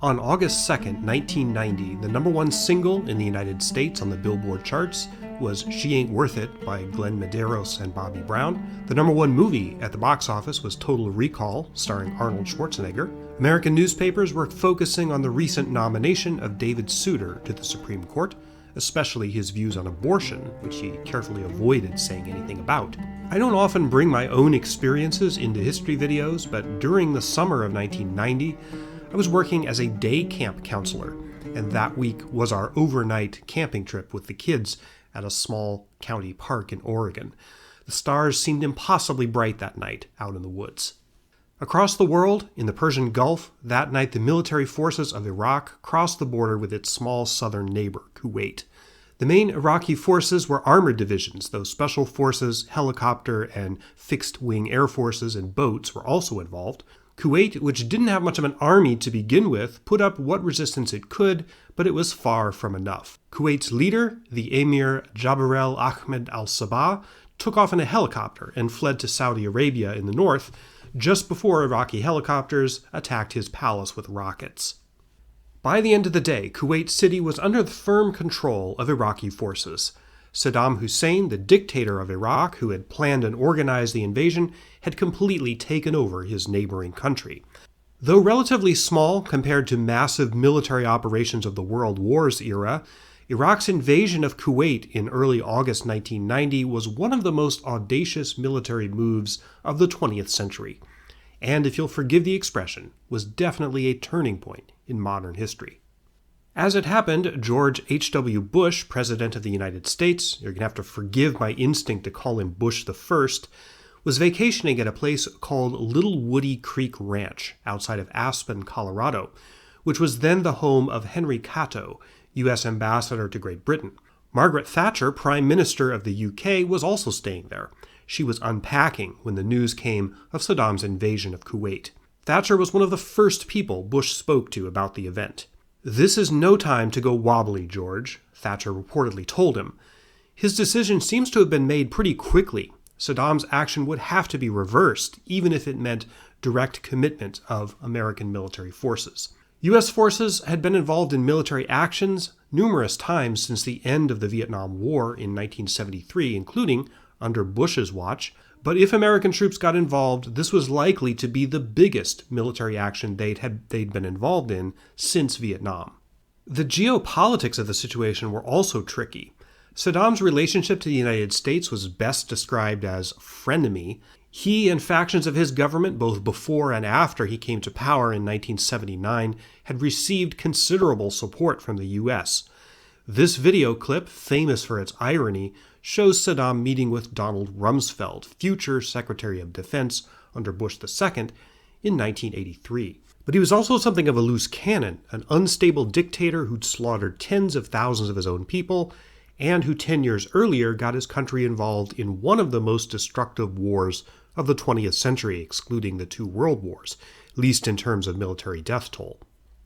On August 2nd, 1990, the number one single in the United States on the Billboard charts was She Ain't Worth It by Glenn Medeiros and Bobby Brown. The number one movie at the box office was Total Recall, starring Arnold Schwarzenegger. American newspapers were focusing on the recent nomination of David Souter to the Supreme Court, especially his views on abortion, which he carefully avoided saying anything about. I don't often bring my own experiences into history videos, but during the summer of 1990, I was working as a day camp counselor, and that week was our overnight camping trip with the kids at a small county park in Oregon. The stars seemed impossibly bright that night out in the woods. Across the world, in the Persian Gulf, that night the military forces of Iraq crossed the border with its small southern neighbor, Kuwait. The main Iraqi forces were armored divisions, though special forces, helicopter, and fixed-wing air forces and boats were also involved. Kuwait, which didn't have much of an army to begin with, put up what resistance it could, but it was far from enough. Kuwait's leader, the Emir Jabarel Ahmed al-Sabah, took off in a helicopter and fled to Saudi Arabia in the north, just before Iraqi helicopters attacked his palace with rockets. By the end of the day, Kuwait City was under the firm control of Iraqi forces. Saddam Hussein, the dictator of Iraq, who had planned and organized the invasion, had completely taken over his neighboring country. Though relatively small compared to massive military operations of the World Wars era, Iraq's invasion of Kuwait in early August 1990 was one of the most audacious military moves of the 20th century, and, if you'll forgive the expression, was definitely a turning point in modern history. As it happened, George H.W. Bush, President of the United States, you're going to have to forgive my instinct to call him Bush the First, was vacationing at a place called Little Woody Creek Ranch outside of Aspen, Colorado, which was then the home of Henry Cato, U.S. Ambassador to Great Britain. Margaret Thatcher, Prime Minister of the U.K., was also staying there. She was unpacking when the news came of Saddam's invasion of Kuwait. Thatcher was one of the first people Bush spoke to about the event. "This is no time to go wobbly, George," Thatcher reportedly told him. His decision seems to have been made pretty quickly. Saddam's action would have to be reversed, even if it meant direct commitment of American military forces. U.S. forces had been involved in military actions numerous times since the end of the Vietnam War in 1973, including under Bush's watch. But if American troops got involved, this was likely to be the biggest military action they'd been involved in since Vietnam. The geopolitics of the situation were also tricky. Saddam's relationship to the United States was best described as frenemy. He and factions of his government, both before and after he came to power in 1979, had received considerable support from the U.S. This video clip, famous for its irony, shows Saddam meeting with Donald Rumsfeld, future Secretary of Defense under Bush II, in 1983. But he was also something of a loose cannon, an unstable dictator who'd slaughtered tens of thousands of his own people, and who 10 years earlier got his country involved in one of the most destructive wars of the 20th century, excluding the two world wars, at least in terms of military death toll.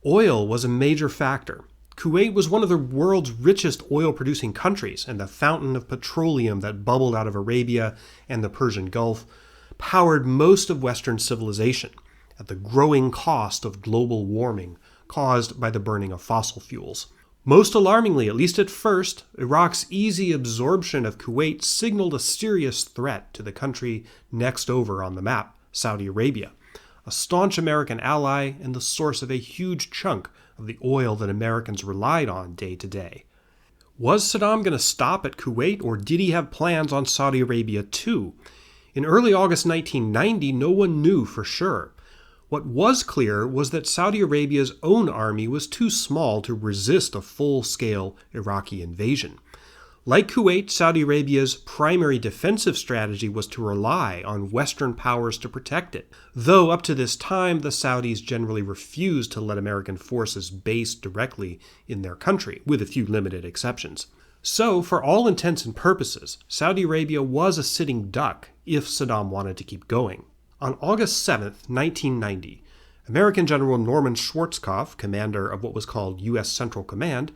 Oil was a major factor. Kuwait was one of the world's richest oil-producing countries, and the fountain of petroleum that bubbled out of Arabia and the Persian Gulf powered most of Western civilization at the growing cost of global warming caused by the burning of fossil fuels. Most alarmingly, at least at first, Iraq's easy absorption of Kuwait signaled a serious threat to the country next over on the map, Saudi Arabia, a staunch American ally and the source of a huge chunk of the oil that Americans relied on day to day. Was Saddam going to stop at Kuwait, or did he have plans on Saudi Arabia too? In early August 1990, no one knew for sure. What was clear was that Saudi Arabia's own army was too small to resist a full-scale Iraqi invasion. Like Kuwait, Saudi Arabia's primary defensive strategy was to rely on Western powers to protect it, though up to this time the Saudis generally refused to let American forces base directly in their country, with a few limited exceptions. So, for all intents and purposes, Saudi Arabia was a sitting duck if Saddam wanted to keep going. On August 7, 1990, American General Norman Schwarzkopf, commander of what was called U.S. Central Command,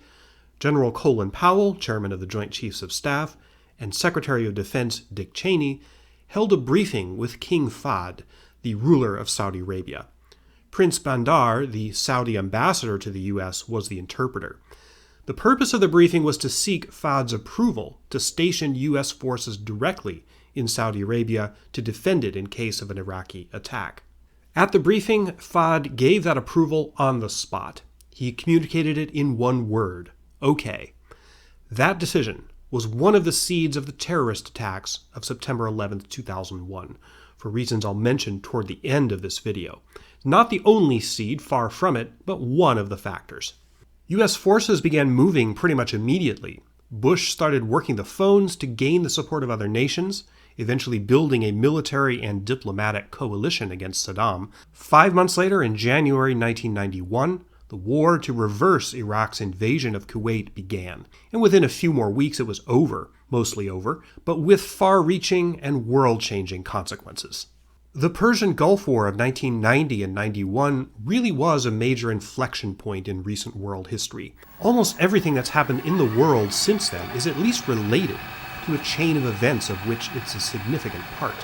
General Colin Powell, chairman of the Joint Chiefs of Staff, and Secretary of Defense Dick Cheney held a briefing with King Fahd, the ruler of Saudi Arabia. Prince Bandar, the Saudi ambassador to the U.S., was the interpreter. The purpose of the briefing was to seek Fahd's approval to station U.S. forces directly in Saudi Arabia to defend it in case of an Iraqi attack. At the briefing, Fahd gave that approval on the spot. He communicated it in one word: okay. That decision was one of the seeds of the terrorist attacks of September 11, 2001, for reasons I'll mention toward the end of this video. Not the only seed, far from it, but one of the factors. U.S. forces began moving pretty much immediately. Bush started working the phones to gain the support of other nations, eventually building a military and diplomatic coalition against Saddam. 5 months later, in January 1991, the war to reverse Iraq's invasion of Kuwait began, and within a few more weeks it was over, mostly over, but with far-reaching and world-changing consequences. The Persian Gulf War of 1990 and 91 really was a major inflection point in recent world history. Almost everything that's happened in the world since then is at least related to a chain of events of which it's a significant part.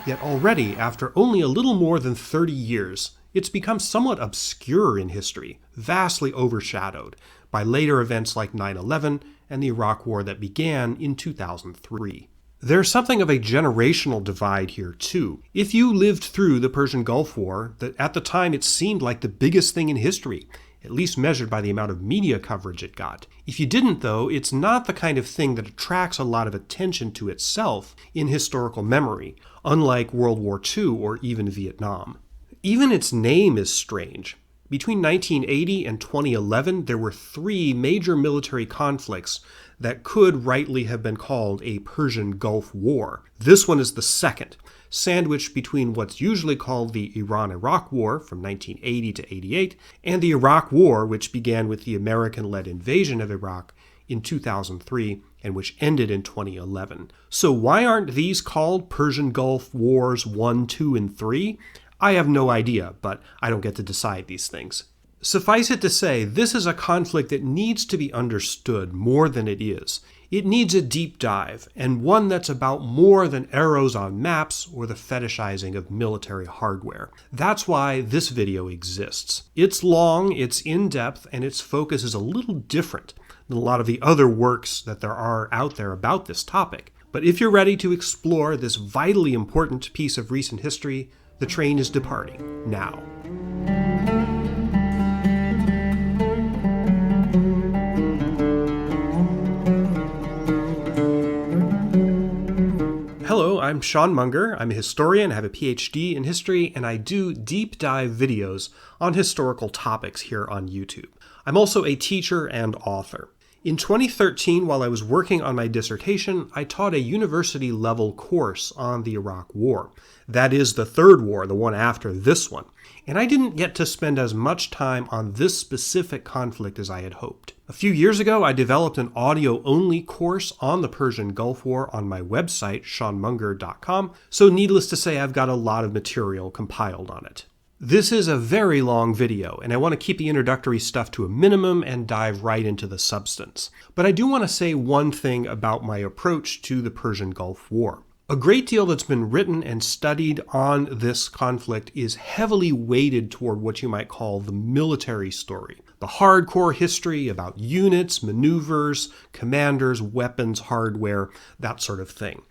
Yet already, after only a little more than 30 years, it's become somewhat obscure in history, vastly overshadowed by later events like 9/11 and the Iraq War that began in 2003. There's something of a generational divide here, too. If you lived through the Persian Gulf War, that at the time it seemed like the biggest thing in history, at least measured by the amount of media coverage it got. If you didn't, though, it's not the kind of thing that attracts a lot of attention to itself in historical memory, unlike World War II or even Vietnam. Even its name is strange. Between 1980 and 2011, there were 3 major military conflicts that could rightly have been called a Persian Gulf War. This one is the second, sandwiched between what's usually called the Iran-Iraq War from 1980 to 88 and the Iraq War, which began with the American-led invasion of Iraq in 2003 and which ended in 2011. So why aren't these called Persian Gulf Wars 1, 2, and 3? I have no idea, but I don't get to decide these things. Suffice it to say, this is a conflict that needs to be understood more than it is. It needs a deep dive, and one that's about more than arrows on maps or the fetishizing of military hardware. That's why this video exists. It's long, it's in-depth, and its focus is a little different than a lot of the other works that there are out there about this topic. But if you're ready to explore this vitally important piece of recent history, the train is departing now. Hello, I'm Sean Unger. I'm a historian, I have a PhD in history, and I do deep dive videos on historical topics here on YouTube. I'm also a teacher and author. In 2013, while I was working on my dissertation, I taught a university-level course on the Iraq War. That is the third war, the one after this one. And I didn't get to spend as much time on this specific conflict as I had hoped. A few years ago, I developed an audio-only course on the Persian Gulf War on my website, seanmunger.com, so needless to say, I've got a lot of material compiled on it. This is a very long video, and I want to keep the introductory stuff to a minimum and dive right into the substance. But I do want to say one thing about my approach to the Persian Gulf War. A great deal that's been written and studied on this conflict is heavily weighted toward what you might call the military story. The hardcore history about units, maneuvers, commanders, weapons, hardware, that sort of thing.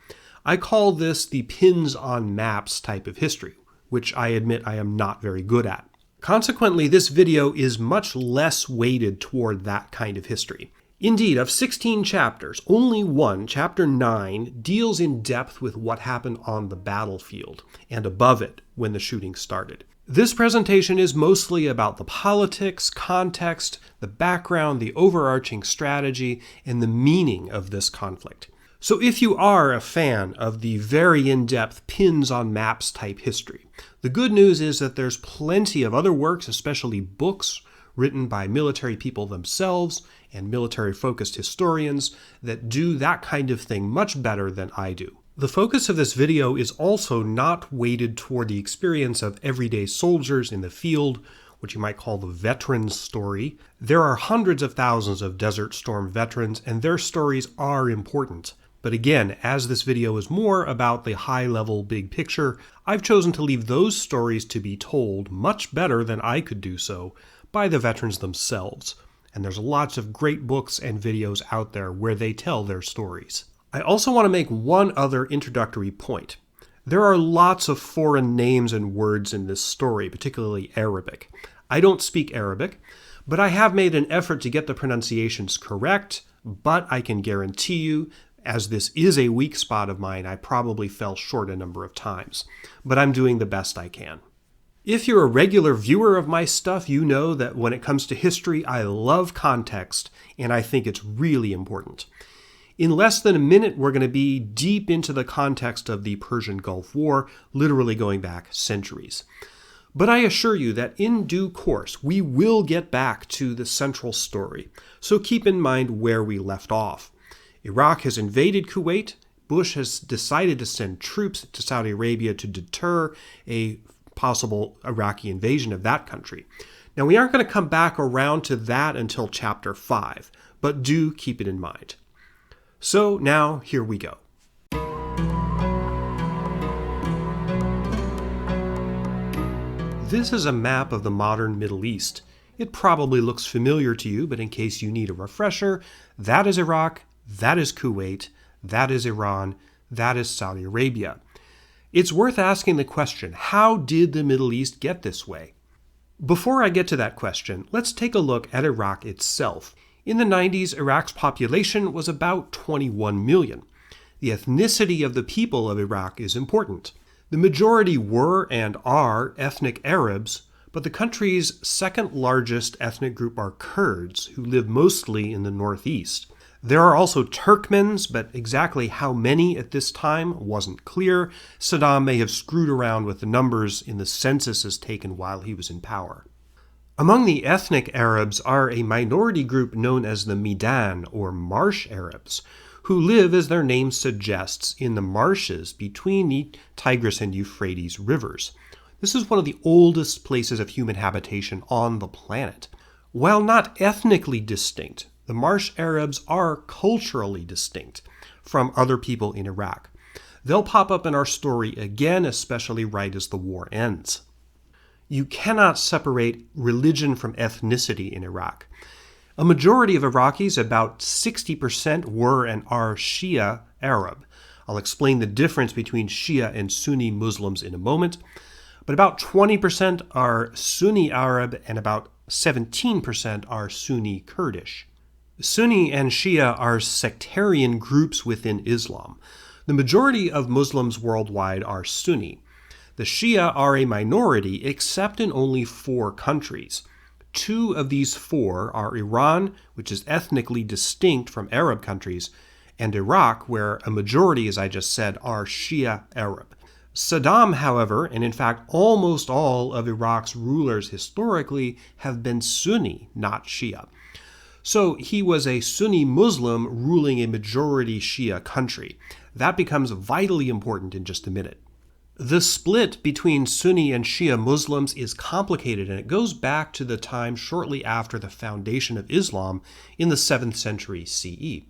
I call this the pins on maps type of history, which I admit I am not very good at. Consequently, this video is much less weighted toward that kind of history. Indeed, of 16 chapters, only one, chapter 9, deals in depth with what happened on the battlefield and above it when the shooting started. This presentation is mostly about the politics, context, the background, the overarching strategy, and the meaning of this conflict. So if you are a fan of the very in-depth pins on maps type history, the good news is that there's plenty of other works, especially books, written by military people themselves and military-focused historians that do that kind of thing much better than I do. The focus of this video is also not weighted toward the experience of everyday soldiers in the field what you might call the veteran's story. There are hundreds of thousands of Desert Storm veterans, and their stories are important. But again, as this video is more about the high-level big picture, I've chosen to leave those stories to be told much better than I could do so by the veterans themselves. And there's lots of great books and videos out there where they tell their stories. I also want to make one other introductory point. There are lots of foreign names and words in this story, particularly Arabic. I don't speak Arabic, but I have made an effort to get the pronunciations correct, but I can guarantee you, as this is a weak spot of mine, I probably fell short a number of times, but I'm doing the best I can. If you're a regular viewer of my stuff, you know that when it comes to history, I love context, and I think it's really important. In less than a minute, we're going to be deep into the context of the Persian Gulf War, literally going back centuries. But I assure you that in due course, we will get back to the central story, so keep in mind where we left off. Iraq has invaded Kuwait. Bush has decided to send troops to Saudi Arabia to deter a possible Iraqi invasion of that country. Now, we aren't going to come back around to that until chapter 5, but do keep it in mind. So now, here we go. This is a map of the modern Middle East. It probably looks familiar to you, but in case you need a refresher, that is Iraq, that is Kuwait, that is Iran, that is Saudi Arabia. It's worth asking the question, how did the Middle East get this way? Before I get to that question, let's take a look at Iraq itself. In the 90s, Iraq's population was about 21 million. The ethnicity of the people of Iraq is important. The majority were and are ethnic Arabs, but the country's second largest ethnic group are Kurds, who live mostly in the northeast. There are also Turkmens, but exactly how many at this time wasn't clear. Saddam may have screwed around with the numbers in the censuses taken while he was in power. Among the ethnic Arabs are a minority group known as the Midan, or Marsh Arabs, who live, as their name suggests, in the marshes between the Tigris and Euphrates rivers. This is one of the oldest places of human habitation on the planet. While not ethnically distinct, the Marsh Arabs are culturally distinct from other people in Iraq. They'll pop up in our story again, especially right as the war ends. You cannot separate religion from ethnicity in Iraq. A majority of Iraqis, about 60%, were and are Shia Arab. I'll explain the difference between Shia and Sunni Muslims in a moment, but about 20% are Sunni Arab and about 17% are Sunni Kurdish. Sunni and Shia are sectarian groups within Islam. The majority of Muslims worldwide are Sunni. The Shia are a minority, except in only 4 countries. 2 of these 4 are Iran, which is ethnically distinct from Arab countries, and Iraq, where a majority, as I just said, are Shia Arab. Saddam, however, and in fact almost all of Iraq's rulers historically, have been Sunni, not Shia. So he was a Sunni Muslim ruling a majority Shia country. That becomes vitally important in just a minute. The split between Sunni and Shia Muslims is complicated, and it goes back to the time shortly after the foundation of Islam in the 7th century CE.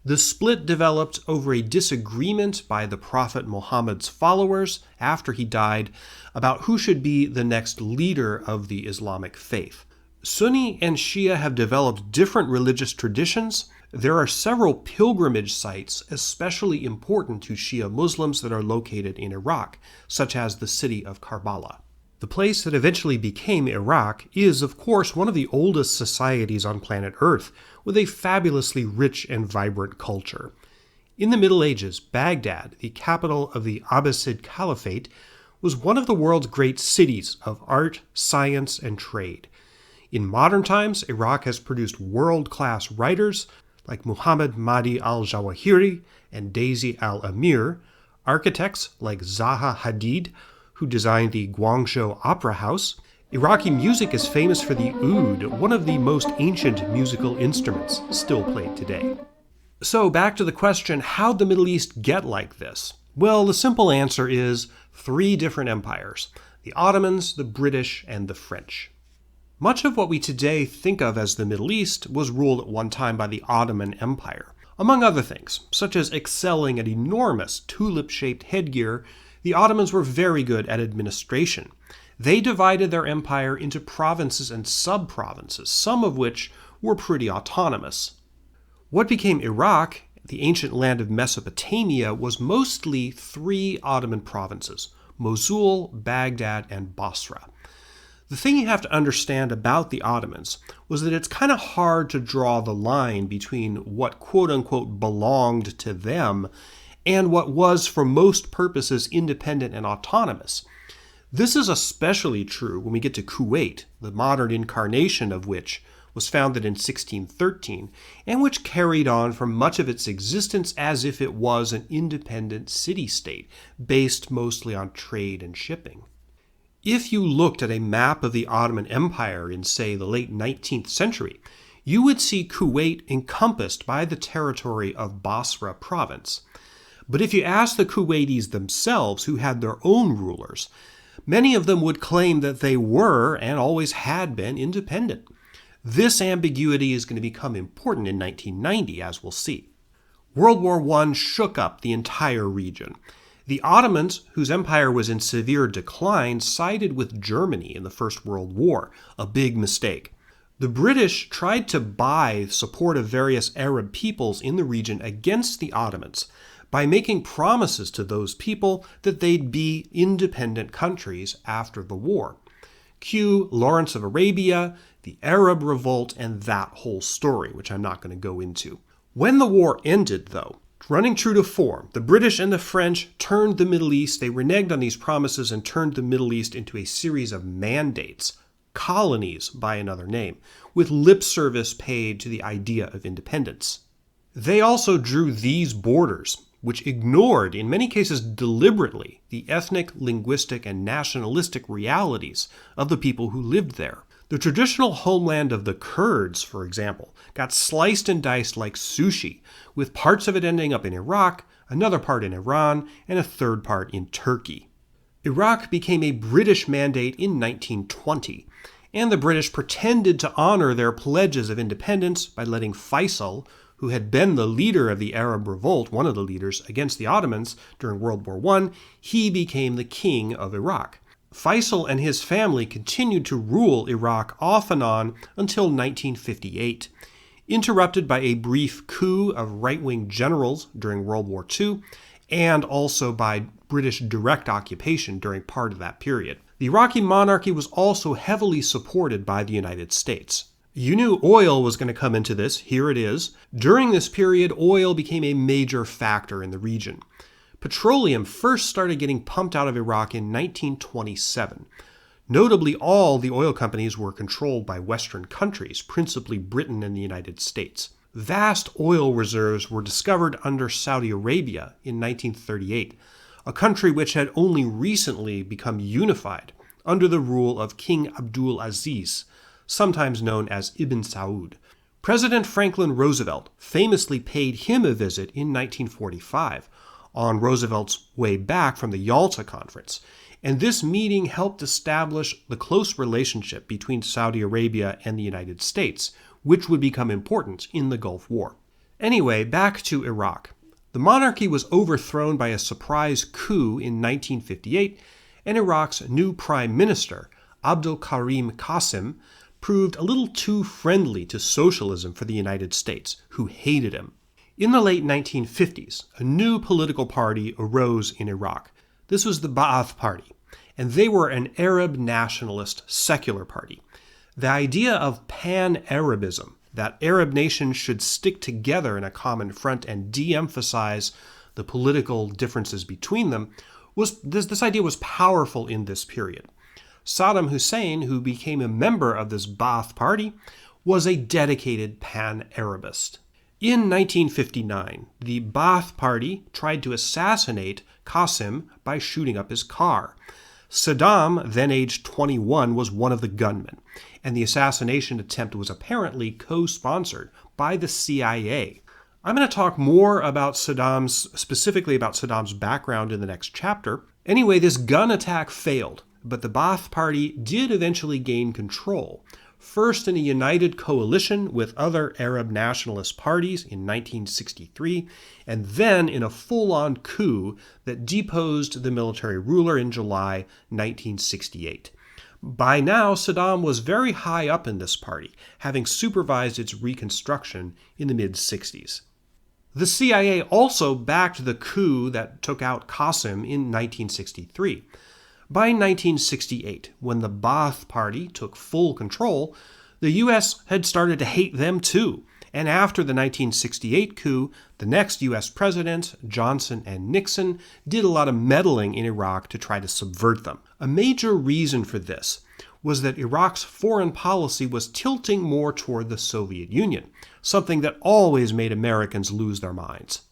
The split developed over a disagreement by the Prophet Muhammad's followers after he died about who should be the next leader of the Islamic faith. Sunni and Shia have developed different religious traditions. There are several pilgrimage sites especially important to Shia Muslims that are located in Iraq, such as the city of Karbala. The place that eventually became Iraq is, of course, one of the oldest societies on planet Earth, with a fabulously rich and vibrant culture. In the Middle Ages, Baghdad, the capital of the Abbasid Caliphate, was one of the world's great cities of art, science, and trade. In modern times, Iraq has produced world-class writers like Muhammad Mahdi al-Jawahiri and Daisy al-Amir, architects like Zaha Hadid, who designed the Guangzhou Opera House. Iraqi music is famous for the oud, one of the most ancient musical instruments still played today. So back to the question, how'd the Middle East get like this? Well, the simple answer is 3 different empires: the Ottomans, the British, and the French. Much of what we today think of as the Middle East was ruled at one time by the Ottoman Empire. Among other things, such as excelling at enormous tulip-shaped headgear, the Ottomans were very good at administration. They divided their empire into provinces and sub-provinces, some of which were pretty autonomous. What became Iraq, the ancient land of Mesopotamia, was mostly 3 Ottoman provinces: Mosul, Baghdad, and Basra. The thing you have to understand about the Ottomans was that it's kind of hard to draw the line between what quote-unquote belonged to them and what was, for most purposes, independent and autonomous. This is especially true when we get to Kuwait, the modern incarnation of which was founded in 1613, and which carried on for much of its existence as if it was an independent city-state, based mostly on trade and shipping. If you looked at a map of the Ottoman Empire in, say, the late 19th century, you would see Kuwait encompassed by the territory of Basra province. But if you asked the Kuwaitis themselves, who had their own rulers, many of them would claim that they were, and always had been, independent. This ambiguity is going to become important in 1990, as we'll see. World War I shook up the entire region. The Ottomans, whose empire was in severe decline, sided with Germany in the First World War, a big mistake. The British tried to buy support of various Arab peoples in the region against the Ottomans by making promises to those people that they'd be independent countries after the war. Cue Lawrence of Arabia, the Arab Revolt, and that whole story, which I'm not going to go into. When the war ended, though, running true to form, the British and the French turned the Middle East. They reneged on these promises and turned the Middle East into a series of mandates, colonies by another name, with lip service paid to the idea of independence. They also drew these borders, which ignored, in many cases deliberately, the ethnic, linguistic, and nationalistic realities of the people who lived there. The traditional homeland of the Kurds, for example, got sliced and diced like sushi, with parts of it ending up in Iraq, another part in Iran, and a third part in Turkey. Iraq became a British mandate in 1920, and the British pretended to honor their pledges of independence by letting Faisal, who had been the leader of the Arab Revolt, one of the leaders against the Ottomans during World War I, he became the king of Iraq. Faisal and his family continued to rule Iraq off and on until 1958, interrupted by a brief coup of right-wing generals during World War II, and also by British direct occupation during part of that period. The Iraqi monarchy was also heavily supported by the United States. You knew oil was going to come into this. Here it is. During this period, oil became a major factor in the region. Petroleum first started getting pumped out of Iraq in 1927. Notably, all the oil companies were controlled by Western countries, principally Britain and the United States. Vast oil reserves were discovered under Saudi Arabia in 1938, a country which had only recently become unified under the rule of King Abdul Aziz, sometimes known as Ibn Saud. President Franklin Roosevelt famously paid him a visit in 1945, on Roosevelt's way back from the Yalta Conference, and this meeting helped establish the close relationship between Saudi Arabia and the United States, which would become important in the Gulf War. Anyway, back to Iraq. The monarchy was overthrown by a surprise coup in 1958, and Iraq's new prime minister, Abdul Karim Qasim, proved a little too friendly to socialism for the United States, who hated him. In the late 1950s, a new political party arose in Iraq. This was the Ba'ath Party, and they were an Arab nationalist secular party. The idea of pan-Arabism, that Arab nations should stick together in a common front and de-emphasize the political differences between them, this idea was powerful in this period. Saddam Hussein, who became a member of this Ba'ath Party, was a dedicated pan-Arabist. In 1959, the Ba'ath Party tried to assassinate Qasim by shooting up his car. Saddam, then aged 21, was one of the gunmen, and the assassination attempt was apparently co-sponsored by the CIA. I'm going to talk more about specifically about Saddam's background in the next chapter. Anyway, this gun attack failed, but the Ba'ath Party did eventually gain control. first in a united coalition with other Arab nationalist parties in 1963, and then in a full-on coup that deposed the military ruler in July 1968. By now, Saddam was very high up in this party, having supervised its reconstruction in the mid-60s. The CIA also backed the coup that took out Qasem in 1963. By 1968, when the Ba'ath Party took full control, the U.S. had started to hate them too, and after the 1968 coup, the next U.S. presidents, Johnson and Nixon, did a lot of meddling in Iraq to try to subvert them. A major reason for this was that Iraq's foreign policy was tilting more toward the Soviet Union, something that always made Americans lose their minds.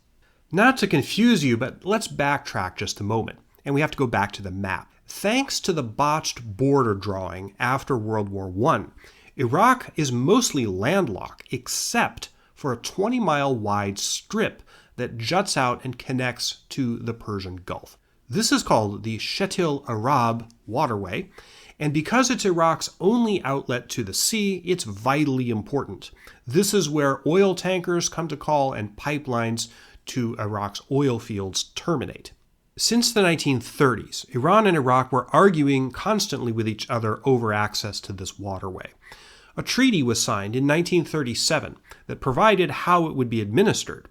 Not to confuse you, but let's backtrack just a moment, and we have to go back to the map. Thanks to the botched border drawing after World War I, Iraq is mostly landlocked except for a 20-mile wide strip that juts out and connects to the Persian Gulf. This is called the Shetil Arab Waterway, and because it's Iraq's only outlet to the sea, it's vitally important. This is where oil tankers come to call and pipelines to Iraq's oil fields terminate. Since the 1930s, Iran and Iraq were arguing constantly with each other over access to this waterway. A treaty was signed in 1937 that provided how it would be administered.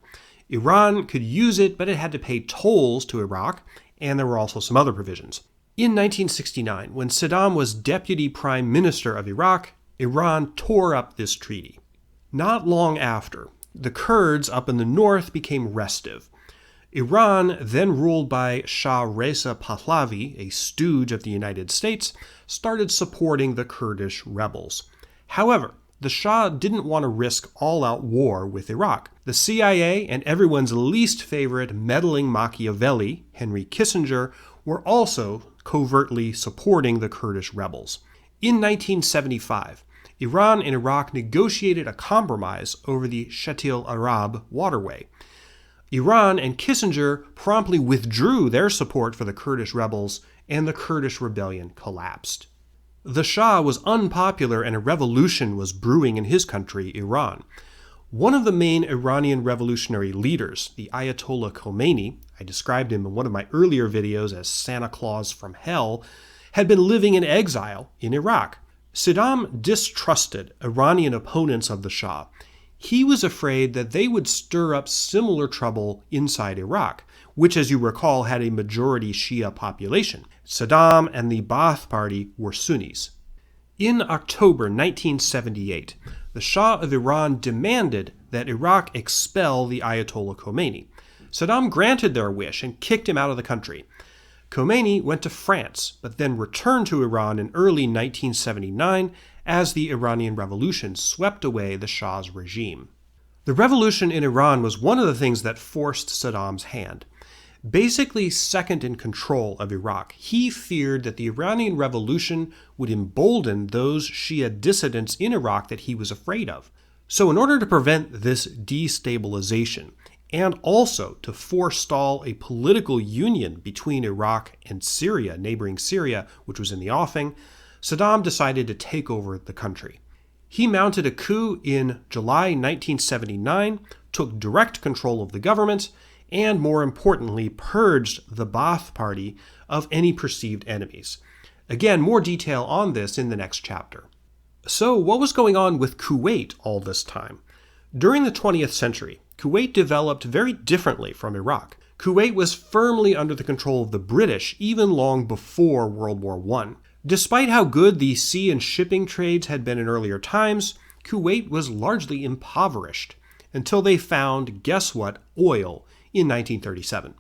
Iran could use it, but it had to pay tolls to Iraq, and there were also some other provisions. In 1969, when Saddam was deputy prime minister of Iraq, Iran tore up this treaty. Not long after, the Kurds up in the north became restive. Iran, then ruled by Shah Reza Pahlavi, a stooge of the United States, started supporting the Kurdish rebels. However, the Shah didn't want to risk all-out war with Iraq. The CIA and everyone's least favorite meddling Machiavelli, Henry Kissinger, were also covertly supporting the Kurdish rebels. In 1975, Iran and Iraq negotiated a compromise over the Shetil Arab waterway. Iran and Kissinger promptly withdrew their support for the Kurdish rebels, and the Kurdish rebellion collapsed. The Shah was unpopular and a revolution was brewing in his country, Iran. One of the main Iranian revolutionary leaders, the Ayatollah Khomeini, I described him in one of my earlier videos as Santa Claus from hell, had been living in exile in Iraq. Saddam distrusted Iranian opponents of the Shah. He was afraid that they would stir up similar trouble inside Iraq, which, as you recall, had a majority Shia population. Saddam and the Ba'ath Party were Sunnis. In October 1978, the Shah of Iran demanded that Iraq expel the Ayatollah Khomeini. Saddam granted their wish and kicked him out of the country. Khomeini went to France, but then returned to Iran in early 1979 as the Iranian Revolution swept away the Shah's regime. The revolution in Iran was one of the things that forced Saddam's hand. Basically second in control of Iraq, he feared that the Iranian Revolution would embolden those Shia dissidents in Iraq that he was afraid of. So in order to prevent this destabilization, and also to forestall a political union between Iraq and Syria, neighboring Syria, which was in the offing, Saddam decided to take over the country. He mounted a coup in July 1979, took direct control of the government, and more importantly, purged the Ba'ath Party of any perceived enemies. Again, more detail on this in the next chapter. So, what was going on with Kuwait all this time? During the 20th century, Kuwait developed very differently from Iraq. Kuwait was firmly under the control of the British even long before World War I. Despite how good the sea and shipping trades had been in earlier times, Kuwait was largely impoverished until they found, guess what, oil in 1937.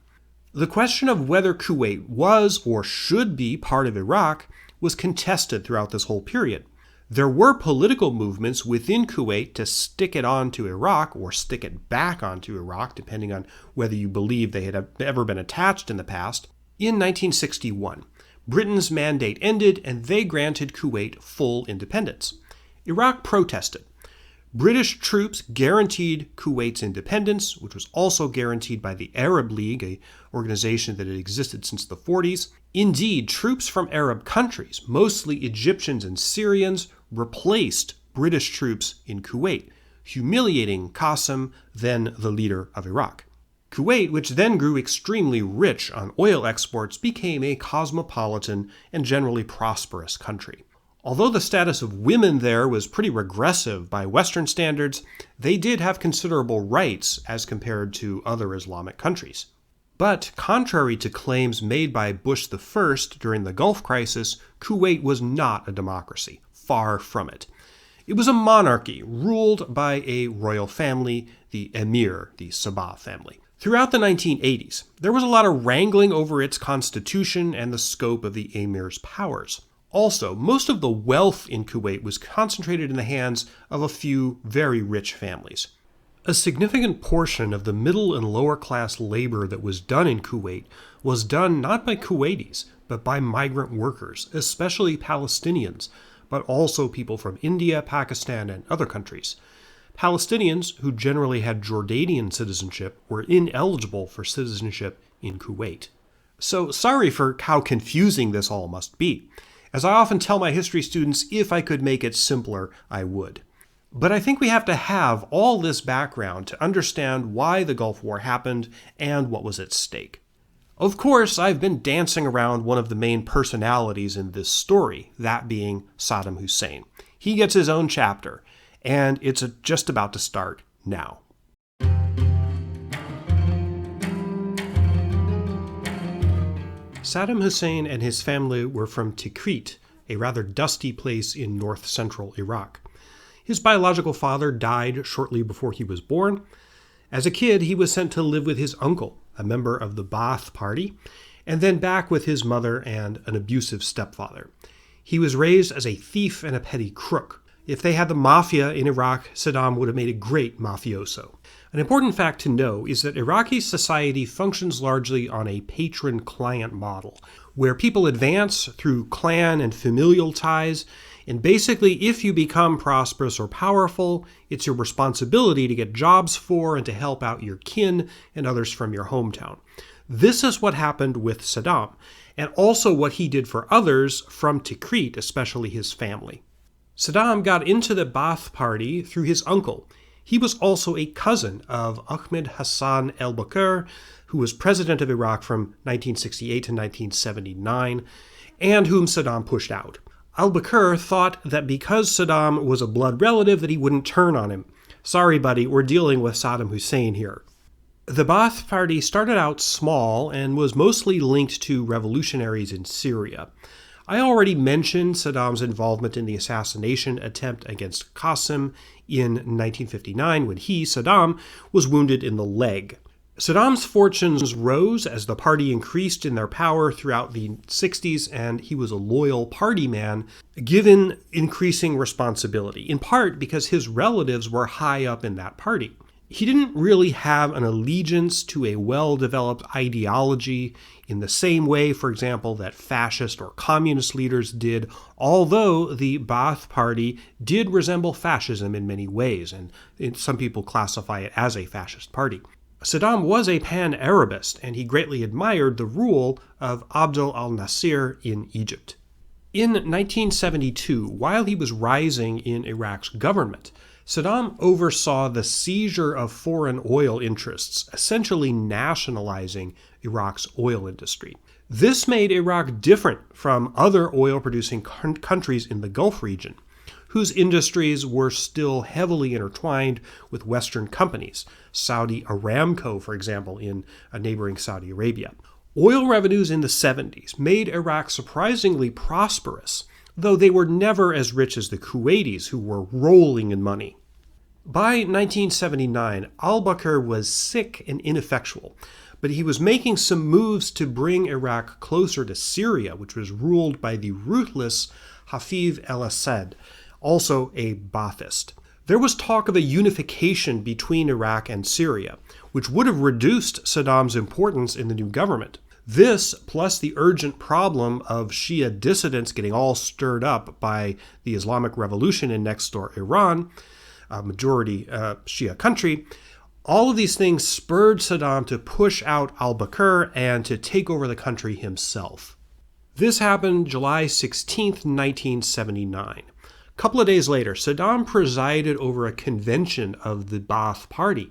The question of whether Kuwait was or should be part of Iraq was contested throughout this whole period. There were political movements within Kuwait to stick it onto Iraq or stick it back onto Iraq, depending on whether you believe they had ever been attached in the past. In 1961, Britain's mandate ended and they granted Kuwait full independence. Iraq protested. British troops guaranteed Kuwait's independence, which was also guaranteed by the Arab League, an organization that had existed since the 40s. Indeed, troops from Arab countries, mostly Egyptians and Syrians, replaced British troops in Kuwait, humiliating Qasem, then the leader of Iraq. Kuwait, which then grew extremely rich on oil exports, became a cosmopolitan and generally prosperous country. Although the status of women there was pretty regressive by Western standards, they did have considerable rights as compared to other Islamic countries. But contrary to claims made by Bush I during the Gulf crisis, Kuwait was not a democracy. Far from it. It was a monarchy ruled by a royal family, the Emir, the Sabah family. Throughout the 1980s, there was a lot of wrangling over its constitution and the scope of the Emir's powers. Also, most of the wealth in Kuwait was concentrated in the hands of a few very rich families. A significant portion of the middle and lower class labor that was done in Kuwait was done not by Kuwaitis, but by migrant workers, especially Palestinians, but also people from India, Pakistan, and other countries. Palestinians, who generally had Jordanian citizenship, were ineligible for citizenship in Kuwait. So sorry for how confusing this all must be. As I often tell my history students, if I could make it simpler, I would. But I think we have to have all this background to understand why the Gulf War happened and what was at stake. Of course, I've been dancing around one of the main personalities in this story, that being Saddam Hussein. He gets his own chapter, and it's just about to start now. Saddam Hussein and his family were from Tikrit, a rather dusty place in north-central Iraq. His biological father died shortly before he was born. As a kid, he was sent to live with his uncle, a member of the Ba'ath Party, and then back with his mother and an abusive stepfather. He was raised as a thief and a petty crook. If they had the mafia in Iraq, Saddam would have made a great mafioso. An important fact to know is that Iraqi society functions largely on a patron-client model, where people advance through clan and familial ties, and basically if you become prosperous or powerful, it's your responsibility to get jobs for and to help out your kin and others from your hometown. This is what happened with Saddam, and also what he did for others from Tikrit, especially his family. Saddam got into the Ba'ath Party through his uncle. He was also a cousin of Ahmed Hassan al-Bakr, who was president of Iraq from 1968 to 1979, and whom Saddam pushed out. Al-Bakr thought that because Saddam was a blood relative that he wouldn't turn on him. Sorry, buddy, we're dealing with Saddam Hussein here. The Ba'ath Party started out small and was mostly linked to revolutionaries in Syria. I already mentioned Saddam's involvement in the assassination attempt against Qasem in 1959 when he, Saddam, was wounded in the leg. Saddam's fortunes rose as the party increased in their power throughout the 60s, and he was a loyal party man, given increasing responsibility, in part because his relatives were high up in that party. He didn't really have an allegiance to a well-developed ideology in the same way, for example, that fascist or communist leaders did, although the Ba'ath Party did resemble fascism in many ways, and some people classify it as a fascist party. Saddam was a pan-Arabist, and he greatly admired the rule of Abdel al-Nasir in Egypt. In 1972, while he was rising in Iraq's government, Saddam oversaw the seizure of foreign oil interests, essentially nationalizing Iraq's oil industry. This made Iraq different from other oil-producing countries in the Gulf region, whose industries were still heavily intertwined with Western companies, Saudi Aramco, for example, in neighboring Saudi Arabia. Oil revenues in the 70s made Iraq surprisingly prosperous, though they were never as rich as the Kuwaitis, who were rolling in money. By 1979, al-Bakr was sick and ineffectual, but he was making some moves to bring Iraq closer to Syria, which was ruled by the ruthless Hafez al-Assad, also a Ba'athist. There was talk of a unification between Iraq and Syria, which would have reduced Saddam's importance in the new government. This, plus the urgent problem of Shia dissidents getting all stirred up by the Islamic Revolution in next-door Iran, a majority Shia country, all of these things spurred Saddam to push out al-Bakr and to take over the country himself. This happened July 16, 1979. couple of days later, Saddam presided over a convention of the Ba'ath Party.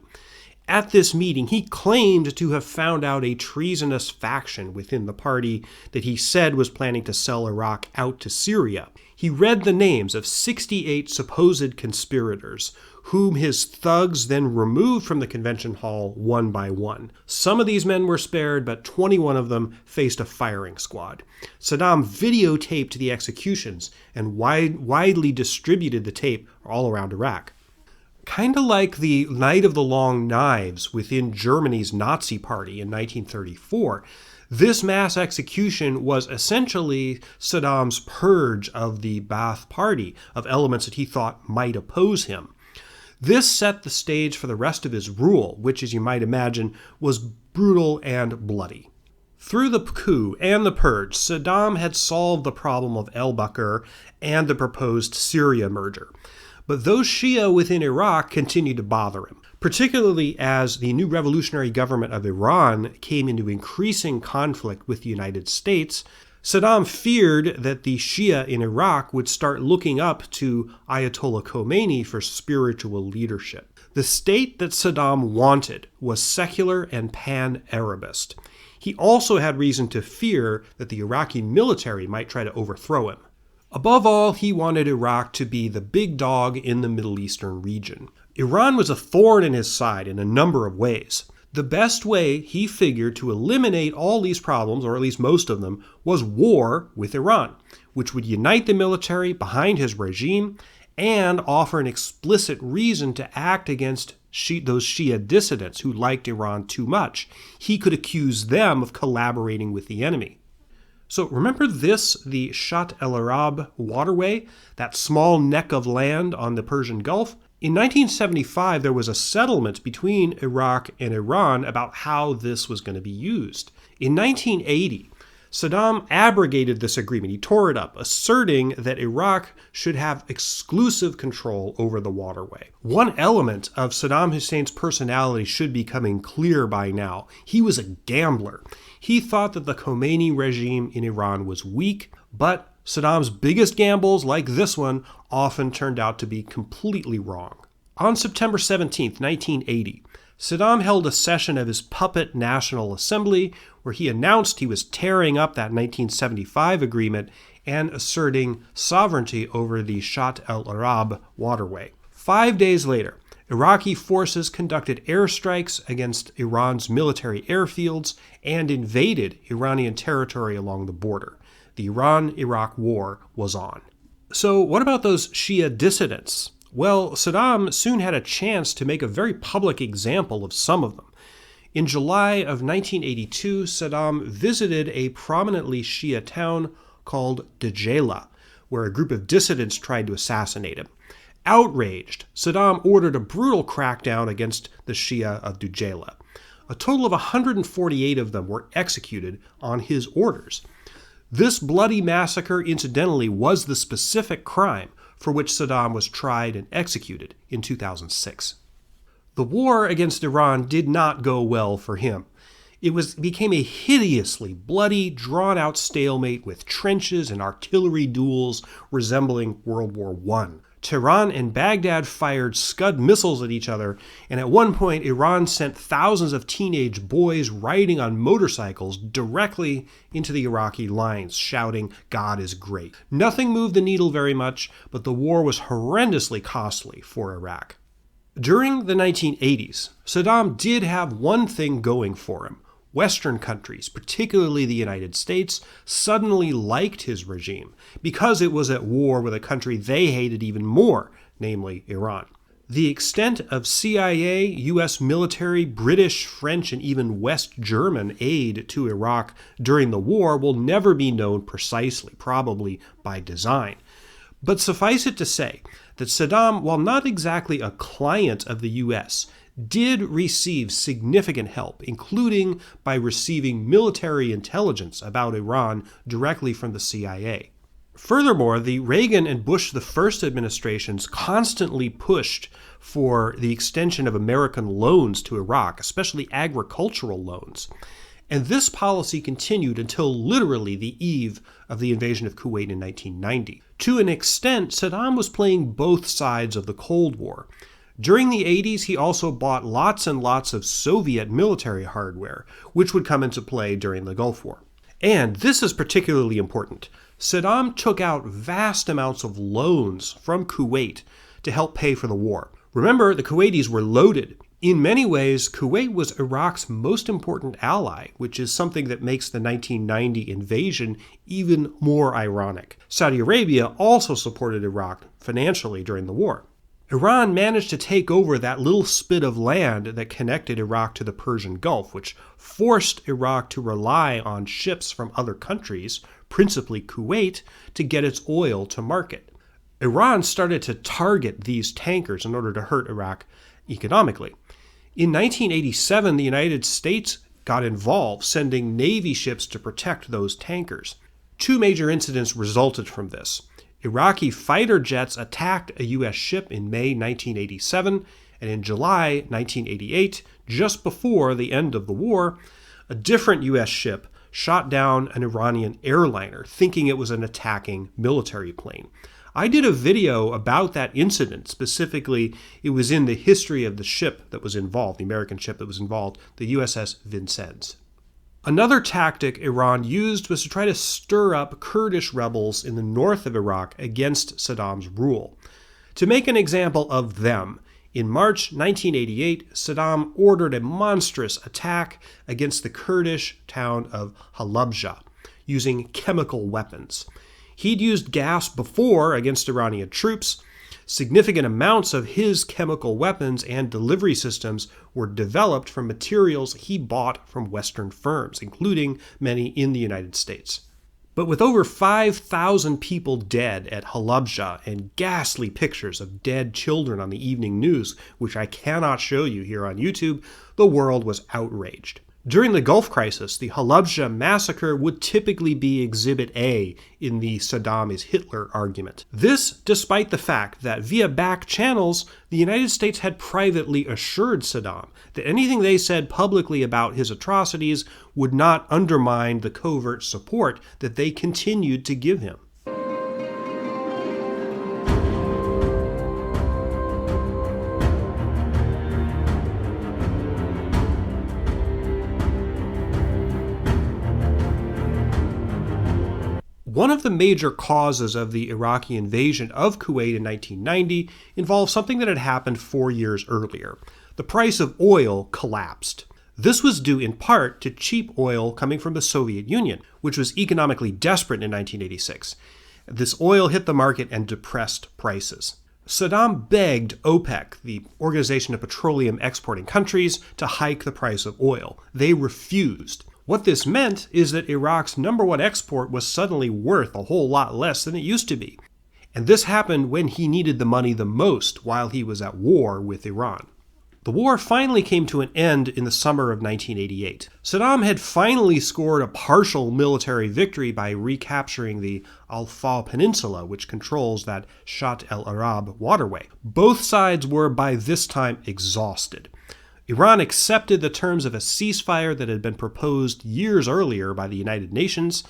At this meeting, he claimed to have found out a treasonous faction within the party that he said was planning to sell Iraq out to Syria. He read the names of 68 supposed conspirators, whom his thugs then removed from the convention hall one by one. Some of these men were spared, but 21 of them faced a firing squad. Saddam videotaped the executions and widely distributed the tape all around Iraq. Kind of like the Night of the Long Knives within Germany's Nazi Party in 1934, this mass execution was essentially Saddam's purge of the Ba'ath Party, of elements that he thought might oppose him. This set the stage for the rest of his rule, which, as you might imagine, was brutal and bloody. Through the coup and the purge, Saddam had solved the problem of al-Bakr and the proposed Syria merger. But those Shia within Iraq continued to bother him, particularly as the new revolutionary government of Iran came into increasing conflict with the United States. Saddam feared that the Shia in Iraq would start looking up to Ayatollah Khomeini for spiritual leadership. The state that Saddam wanted was secular and pan-Arabist. He also had reason to fear that the Iraqi military might try to overthrow him. Above all, he wanted Iraq to be the big dog in the Middle Eastern region. Iran was a thorn in his side in a number of ways. The best way, he figured, to eliminate all these problems, or at least most of them, was war with Iran, which would unite the military behind his regime and offer an explicit reason to act against those Shia dissidents who liked Iran too much. He could accuse them of collaborating with the enemy. So remember this, the Shatt el-Arab waterway, that small neck of land on the Persian Gulf? In 1975, there was a settlement between Iraq and Iran about how this was going to be used. In 1980, Saddam abrogated this agreement. He tore it up, asserting that Iraq should have exclusive control over the waterway. One element of Saddam Hussein's personality should be coming clear by now. He was a gambler. He thought that the Khomeini regime in Iran was weak, but Saddam's biggest gambles, like this one, often turned out to be completely wrong. On September 17, 1980, Saddam held a session of his puppet National Assembly where he announced he was tearing up that 1975 agreement and asserting sovereignty over the Shatt el-Arab waterway. 5 days later, Iraqi forces conducted airstrikes against Iran's military airfields and invaded Iranian territory along the border. The Iran-Iraq War was on. So what about those Shia dissidents? Well, Saddam soon had a chance to make a very public example of some of them. In July of 1982, Saddam visited a prominently Shia town called Djala, where a group of dissidents tried to assassinate him. Outraged, Saddam ordered a brutal crackdown against the Shia of Djala. A total of 148 of them were executed on his orders. This bloody massacre, incidentally, was the specific crime for which Saddam was tried and executed in 2006. The war against Iran did not go well for him. It became a hideously bloody, drawn-out stalemate with trenches and artillery duels resembling World War I. Tehran and Baghdad fired Scud missiles at each other, and at one point Iran sent thousands of teenage boys riding on motorcycles directly into the Iraqi lines, shouting, "God is great." Nothing moved the needle very much, but the war was horrendously costly for Iraq. During the 1980s, Saddam did have one thing going for him. Western countries, particularly the United States, suddenly liked his regime because it was at war with a country they hated even more, namely Iran. The extent of CIA, U.S. military, British, French, and even West German aid to Iraq during the war will never be known precisely, probably by design. But suffice it to say that Saddam, while not exactly a client of the U.S., did receive significant help, including by receiving military intelligence about Iran directly from the CIA. Furthermore, the Reagan and Bush I administrations constantly pushed for the extension of American loans to Iraq, especially agricultural loans. And this policy continued until literally the eve of the invasion of Kuwait in 1990. To an extent, Saddam was playing both sides of the Cold War. During the 80s, he also bought lots and lots of Soviet military hardware, which would come into play during the Gulf War. And this is particularly important. Saddam took out vast amounts of loans from Kuwait to help pay for the war. Remember, the Kuwaitis were loaded. In many ways, Kuwait was Iraq's most important ally, which is something that makes the 1990 invasion even more ironic. Saudi Arabia also supported Iraq financially during the war. Iran managed to take over that little spit of land that connected Iraq to the Persian Gulf, which forced Iraq to rely on ships from other countries, principally Kuwait, to get its oil to market. Iran started to target these tankers in order to hurt Iraq economically. In 1987, the United States got involved, sending Navy ships to protect those tankers. Two major incidents resulted from this. Iraqi fighter jets attacked a U.S. ship in May 1987, and in July 1988, just before the end of the war, a different U.S. ship shot down an Iranian airliner, thinking it was an attacking military plane. I did a video about that incident. Specifically, it was in the history of the ship that was involved, the American ship that was involved, the USS Vincennes. Another tactic Iran used was to try to stir up Kurdish rebels in the north of Iraq against Saddam's rule. To make an example of them, in March 1988, Saddam ordered a monstrous attack against the Kurdish town of Halabja using chemical weapons. He'd used gas before against Iranian troops. Significant amounts of his chemical weapons and delivery systems were developed from materials he bought from Western firms, including many in the United States. But with over 5,000 people dead at Halabja and ghastly pictures of dead children on the evening news, which I cannot show you here on YouTube, the world was outraged. During the Gulf crisis, the Halabja massacre would typically be Exhibit A in the Saddam is Hitler argument. This despite the fact that via back channels, the United States had privately assured Saddam that anything they said publicly about his atrocities would not undermine the covert support that they continued to give him. One of the major causes of the Iraqi invasion of Kuwait in 1990 involved something that had happened 4 years earlier. The price of oil collapsed. This was due in part to cheap oil coming from the Soviet Union, which was economically desperate in 1986. This oil hit the market and depressed prices. Saddam begged OPEC, the Organization of Petroleum Exporting Countries, to hike the price of oil. They refused. What this meant is that Iraq's number one export was suddenly worth a whole lot less than it used to be. And this happened when he needed the money the most while he was at war with Iran. The war finally came to an end in the summer of 1988. Saddam had finally scored a partial military victory by recapturing the Al-Faw Peninsula, which controls that Shat el-Arab waterway. Both sides were by this time exhausted. Iran accepted the terms of a ceasefire that had been proposed years earlier by the United Nations.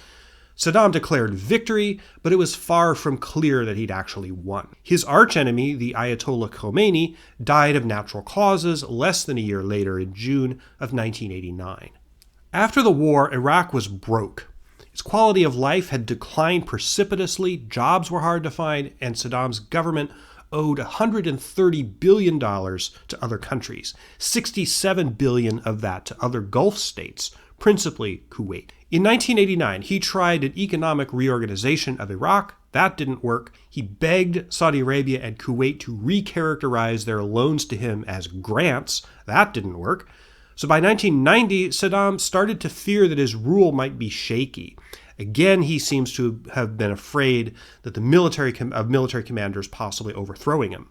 Saddam declared victory, but it was far from clear that he'd actually won. His archenemy, the Ayatollah Khomeini, died of natural causes less than a year later in June of 1989. After the war, Iraq was broke. Its quality of life had declined precipitously, jobs were hard to find, and Saddam's government owed $130 billion to other countries, $67 billion of that to other Gulf states, principally Kuwait. In 1989, he tried an economic reorganization of Iraq. That didn't work. He begged Saudi Arabia and Kuwait to recharacterize their loans to him as grants. That didn't work. So by 1990, Saddam started to fear that his rule might be shaky. Again, he seems to have been afraid that the military commanders possibly overthrowing him.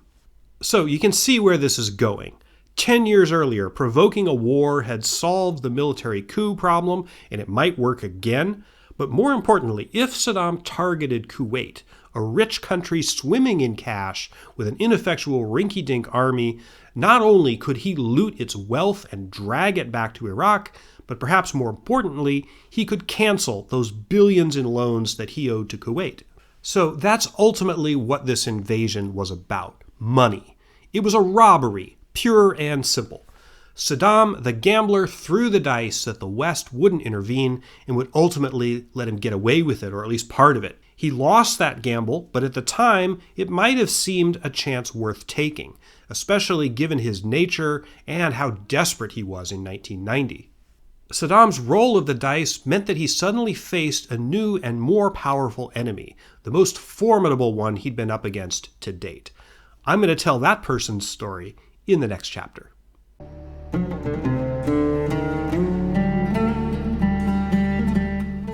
So you can see where this is going. 10 years earlier, provoking a war had solved the military coup problem, and it might work again. But more importantly, if Saddam targeted Kuwait, A rich country swimming in cash with an ineffectual rinky-dink army, not only could he loot its wealth and drag it back to Iraq, but perhaps more importantly, he could cancel those billions in loans that he owed to Kuwait. So that's ultimately what this invasion was about: money. It was a robbery, pure and simple. Saddam, the gambler, threw the dice that the West wouldn't intervene and would ultimately let him get away with it, or at least part of it. He lost that gamble, but at the time, it might have seemed a chance worth taking, especially given his nature and how desperate he was in 1990. Saddam's roll of the dice meant that he suddenly faced a new and more powerful enemy, the most formidable one he'd been up against to date. I'm going to tell that person's story in the next chapter.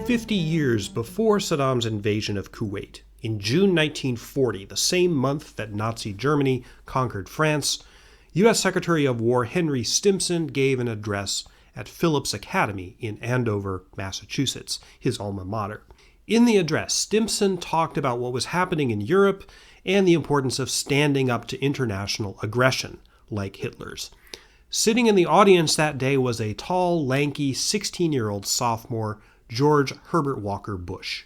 50 years before Saddam's invasion of Kuwait, in June 1940, the same month that Nazi Germany conquered France, U.S. Secretary of War Henry Stimson gave an address at Phillips Academy in Andover, Massachusetts, his alma mater. In the address, Stimson talked about what was happening in Europe and the importance of standing up to international aggression, like Hitler's. Sitting in the audience that day was a tall, lanky, 16-year-old sophomore, George Herbert Walker Bush.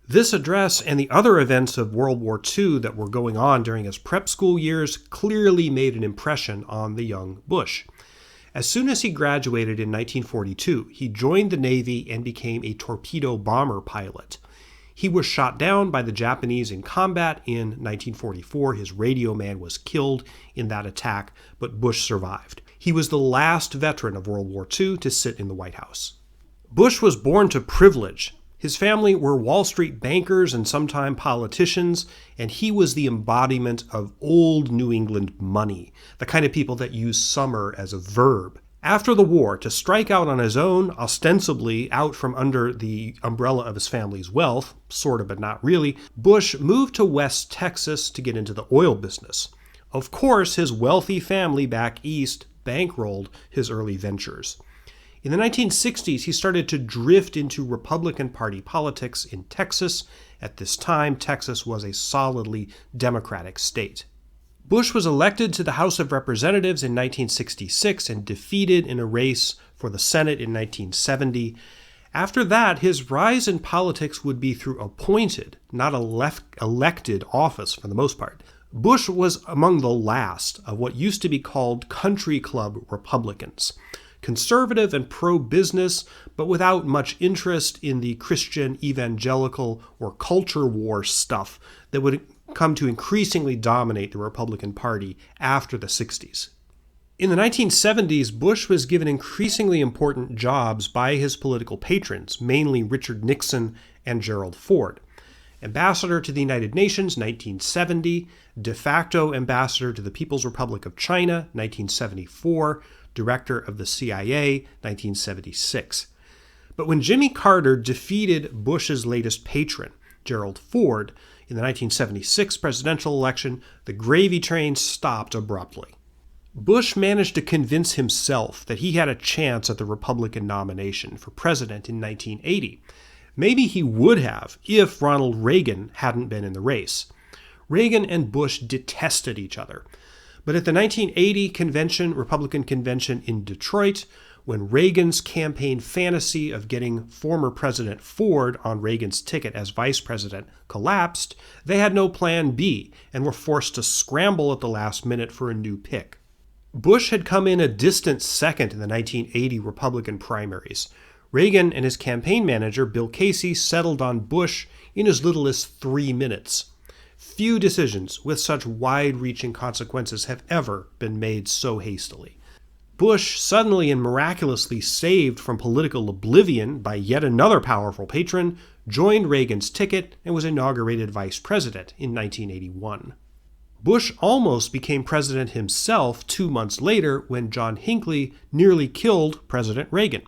This address and the other events of World War II that were going on during his prep school years clearly made an impression on the young Bush. As soon as he graduated in 1942, he joined the Navy and became a torpedo bomber pilot. He was shot down by the Japanese in combat in 1944. His radio man was killed in that attack, but Bush survived. He was the last veteran of World War II to sit in the White House. Bush was born to privilege. His family were Wall Street bankers and sometime politicians, and he was the embodiment of old New England money, the kind of people that use summer as a verb. After the war, to strike out on his own, ostensibly out from under the umbrella of his family's wealth, sort of but not really, Bush moved to West Texas to get into the oil business. Of course, his wealthy family back east bankrolled his early ventures. In the 1960s, he started to drift into Republican Party politics in Texas. At this time, Texas was a solidly Democratic state. Bush was elected to the House of Representatives in 1966 and defeated in a race for the Senate in 1970. After that, his rise in politics would be through appointed, not elected office for the most part. Bush was among the last of what used to be called country club Republicans. Conservative and pro-business, but without much interest in the Christian, evangelical, or culture war stuff that would come to increasingly dominate the Republican Party after the 60s. In the 1970s, Bush was given increasingly important jobs by his political patrons, mainly Richard Nixon and Gerald Ford. Ambassador to the United Nations, 1970, de facto ambassador to the People's Republic of China, 1974, director of the CIA, 1976. But when Jimmy Carter defeated Bush's latest patron, Gerald Ford, in the 1976 presidential election, the gravy train stopped abruptly. Bush managed to convince himself that he had a chance at the Republican nomination for president in 1980. Maybe he would have if Ronald Reagan hadn't been in the race. Reagan and Bush detested each other. But at the 1980 Republican convention in Detroit, when Reagan's campaign fantasy of getting former President Ford on Reagan's ticket as vice president collapsed, they had no plan B and were forced to scramble at the last minute for a new pick. Bush had come in a distant second in the 1980 Republican primaries. Reagan and his campaign manager, Bill Casey, settled on Bush in as little as 3 minutes. Few decisions with such wide-reaching consequences have ever been made so hastily. Bush, suddenly and miraculously saved from political oblivion by yet another powerful patron, joined Reagan's ticket and was inaugurated vice president in 1981. Bush almost became president himself 2 months later when John Hinckley nearly killed President Reagan.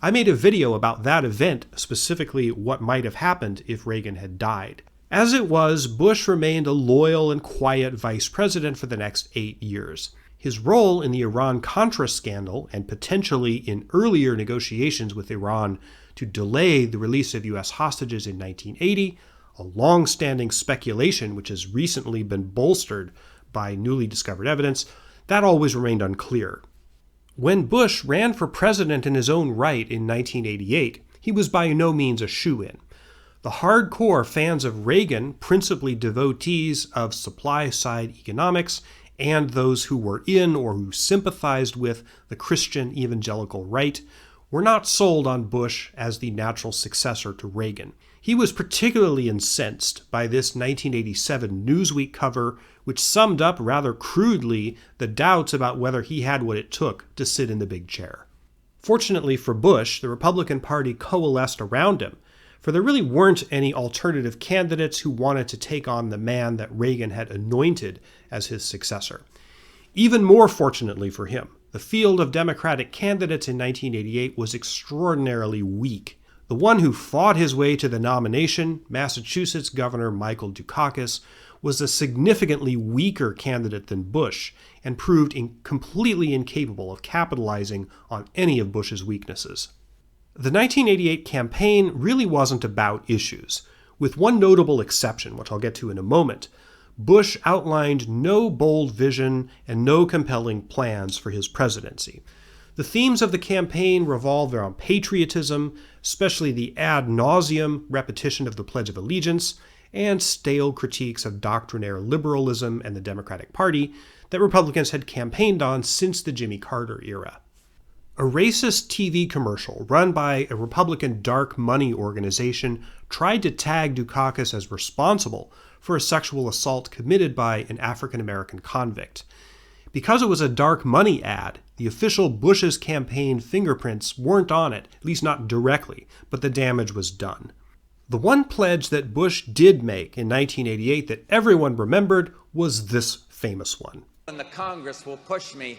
I made a video about that event, specifically what might have happened if Reagan had died. As it was, Bush remained a loyal and quiet vice president for the next 8 years. His role in the Iran-Contra scandal and potentially in earlier negotiations with Iran to delay the release of U.S. hostages in 1980 a long-standing speculation which has recently been bolstered by newly discovered evidence, that always remained unclear. When Bush ran for president in his own right in 1988, he was by no means a shoo-in. The hardcore fans of Reagan, principally devotees of supply-side economics, and those who were in or who sympathized with the Christian evangelical right, were not sold on Bush as the natural successor to Reagan. He was particularly incensed by this 1987 Newsweek cover, which summed up rather crudely the doubts about whether he had what it took to sit in the big chair. Fortunately for Bush, the Republican Party coalesced around him, for there really weren't any alternative candidates who wanted to take on the man that Reagan had anointed as his successor. Even more fortunately for him, the field of Democratic candidates in 1988 was extraordinarily weak. The one who fought his way to the nomination, Massachusetts Governor Michael Dukakis, was a significantly weaker candidate than Bush and proved completely incapable of capitalizing on any of Bush's weaknesses. The 1988 campaign really wasn't about issues, with one notable exception, which I'll get to in a moment. Bush outlined no bold vision and no compelling plans for his presidency. The themes of the campaign revolved around patriotism, especially the ad nauseum repetition of the Pledge of Allegiance, and stale critiques of doctrinaire liberalism and the Democratic Party that Republicans had campaigned on since the Jimmy Carter era. A racist TV commercial run by a Republican dark money organization tried to tag Dukakis as responsible for a sexual assault committed by an African-American convict. Because it was a dark money ad, the official Bush's campaign fingerprints weren't on it, at least not directly, but the damage was done. The one pledge that Bush did make in 1988 that everyone remembered was this famous one. And the Congress will push me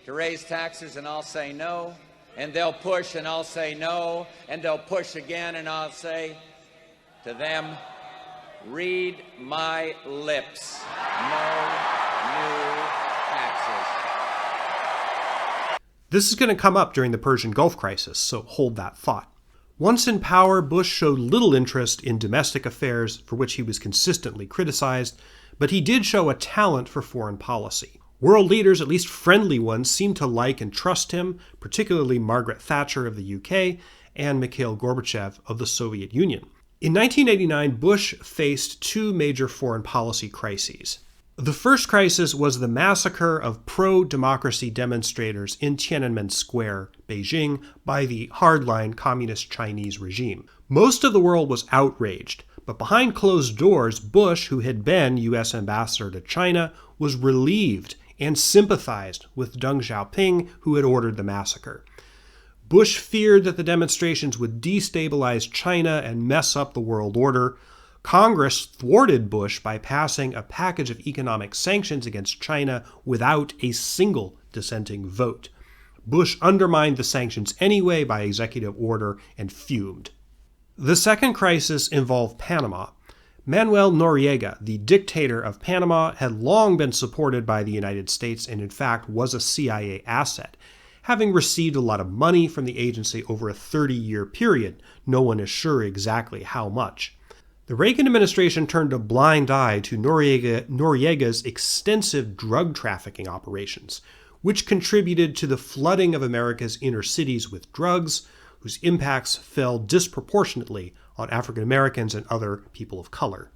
to raise taxes, and I'll say no, and they'll push, and I'll say no, and they'll push again, and I'll say to them, read my lips, no new taxes. This is going to come up during the Persian Gulf crisis, so hold that thought. Once in power, Bush showed little interest in domestic affairs, for which he was consistently criticized, but he did show a talent for foreign policy. World leaders, at least friendly ones, seemed to like and trust him, particularly Margaret Thatcher of the UK and Mikhail Gorbachev of the Soviet Union. In 1989, Bush faced two major foreign policy crises. The first crisis was the massacre of pro-democracy demonstrators in Tiananmen Square, Beijing, by the hardline communist Chinese regime. Most of the world was outraged, but behind closed doors, Bush, who had been U.S. ambassador to China, was relieved and sympathized with Deng Xiaoping, who had ordered the massacre. Bush feared that the demonstrations would destabilize China and mess up the world order. Congress thwarted Bush by passing a package of economic sanctions against China without a single dissenting vote. Bush undermined the sanctions anyway by executive order and fumed. The second crisis involved Panama. Manuel Noriega, the dictator of Panama, had long been supported by the United States and in fact was a CIA asset, having received a lot of money from the agency over a 30-year period. No one is sure exactly how much. The Reagan administration turned a blind eye to Noriega's extensive drug trafficking operations, which contributed to the flooding of America's inner cities with drugs, whose impacts fell disproportionately on African Americans and other people of color.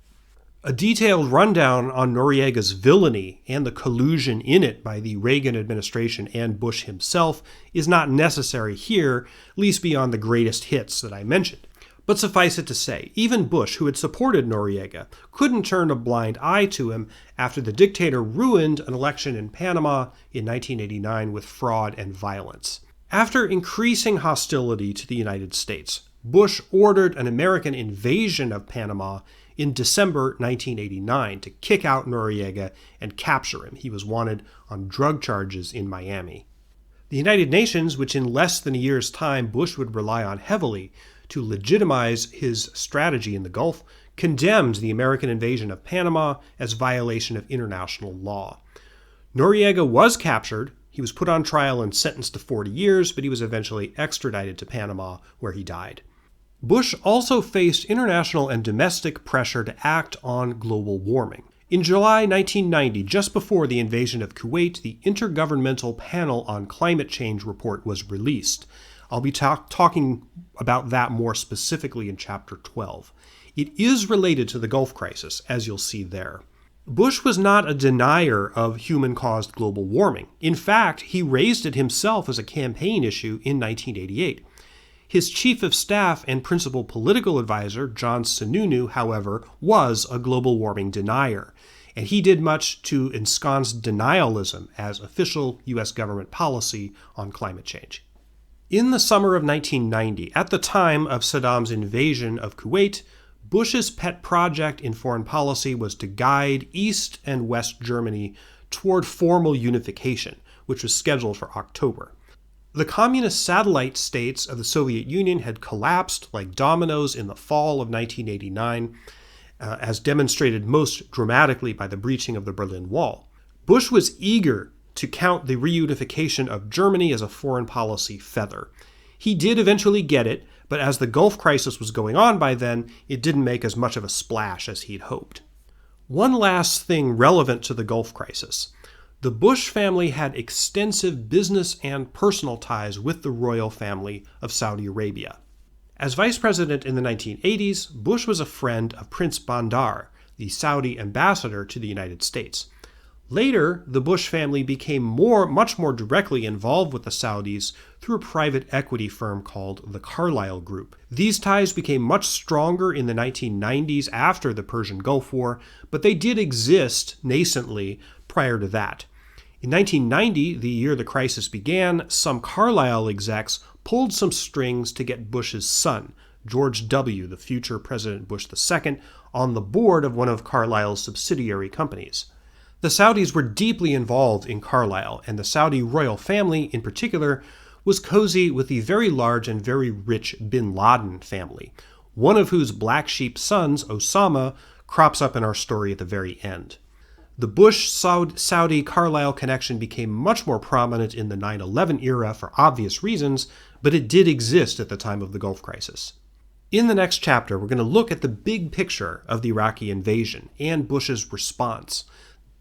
A detailed rundown on Noriega's villainy and the collusion in it by the Reagan administration and Bush himself is not necessary here, at least beyond the greatest hits that I mentioned. But suffice it to say, even Bush, who had supported Noriega, couldn't turn a blind eye to him after the dictator ruined an election in Panama in 1989 with fraud and violence. After increasing hostility to the United States, Bush ordered an American invasion of Panama in December 1989 to kick out Noriega and capture him. He was wanted on drug charges in Miami. The United Nations, which in less than a year's time Bush would rely on heavily to legitimize his strategy in the Gulf, condemned the American invasion of Panama as violation of international law. Noriega was captured. He was put on trial and sentenced to 40 years, but he was eventually extradited to Panama, where he died. Bush also faced international and domestic pressure to act on global warming. In July 1990, just before the invasion of Kuwait, the Intergovernmental Panel on Climate Change report was released. I'll be talking about that more specifically in Chapter 12. It is related to the Gulf crisis, as you'll see there. Bush was not a denier of human-caused global warming. In fact, he raised it himself as a campaign issue in 1988. His chief of staff and principal political advisor, John Sununu, however, was a global warming denier, and he did much to ensconce denialism as official U.S. government policy on climate change. In the summer of 1990, at the time of Saddam's invasion of Kuwait, Bush's pet project in foreign policy was to guide East and West Germany toward formal unification, which was scheduled for October. The communist satellite states of the Soviet Union had collapsed like dominoes in the fall of 1989, as demonstrated most dramatically by the breaching of the Berlin Wall. Bush was eager to count the reunification of Germany as a foreign policy feather. He did eventually get it, but as the Gulf crisis was going on by then, it didn't make as much of a splash as he'd hoped. One last thing relevant to the Gulf crisis. The Bush family had extensive business and personal ties with the royal family of Saudi Arabia. As vice president in the 1980s, Bush was a friend of Prince Bandar, the Saudi ambassador to the United States. Later, the Bush family became much more directly involved with the Saudis through a private equity firm called the Carlyle Group. These ties became much stronger in the 1990s after the Persian Gulf War, but they did exist nascently prior to that. In 1990, the year the crisis began, some Carlyle execs pulled some strings to get Bush's son, George W., the future President Bush II, on the board of one of Carlyle's subsidiary companies. The Saudis were deeply involved in Carlyle, and the Saudi royal family, in particular, was cozy with the very large and very rich bin Laden family, one of whose black sheep sons, Osama, crops up in our story at the very end. The Bush-Saudi Carlyle connection became much more prominent in the 9/11 era for obvious reasons, but it did exist at the time of the Gulf crisis. In the next chapter, we're going to look at the big picture of the Iraqi invasion and Bush's response.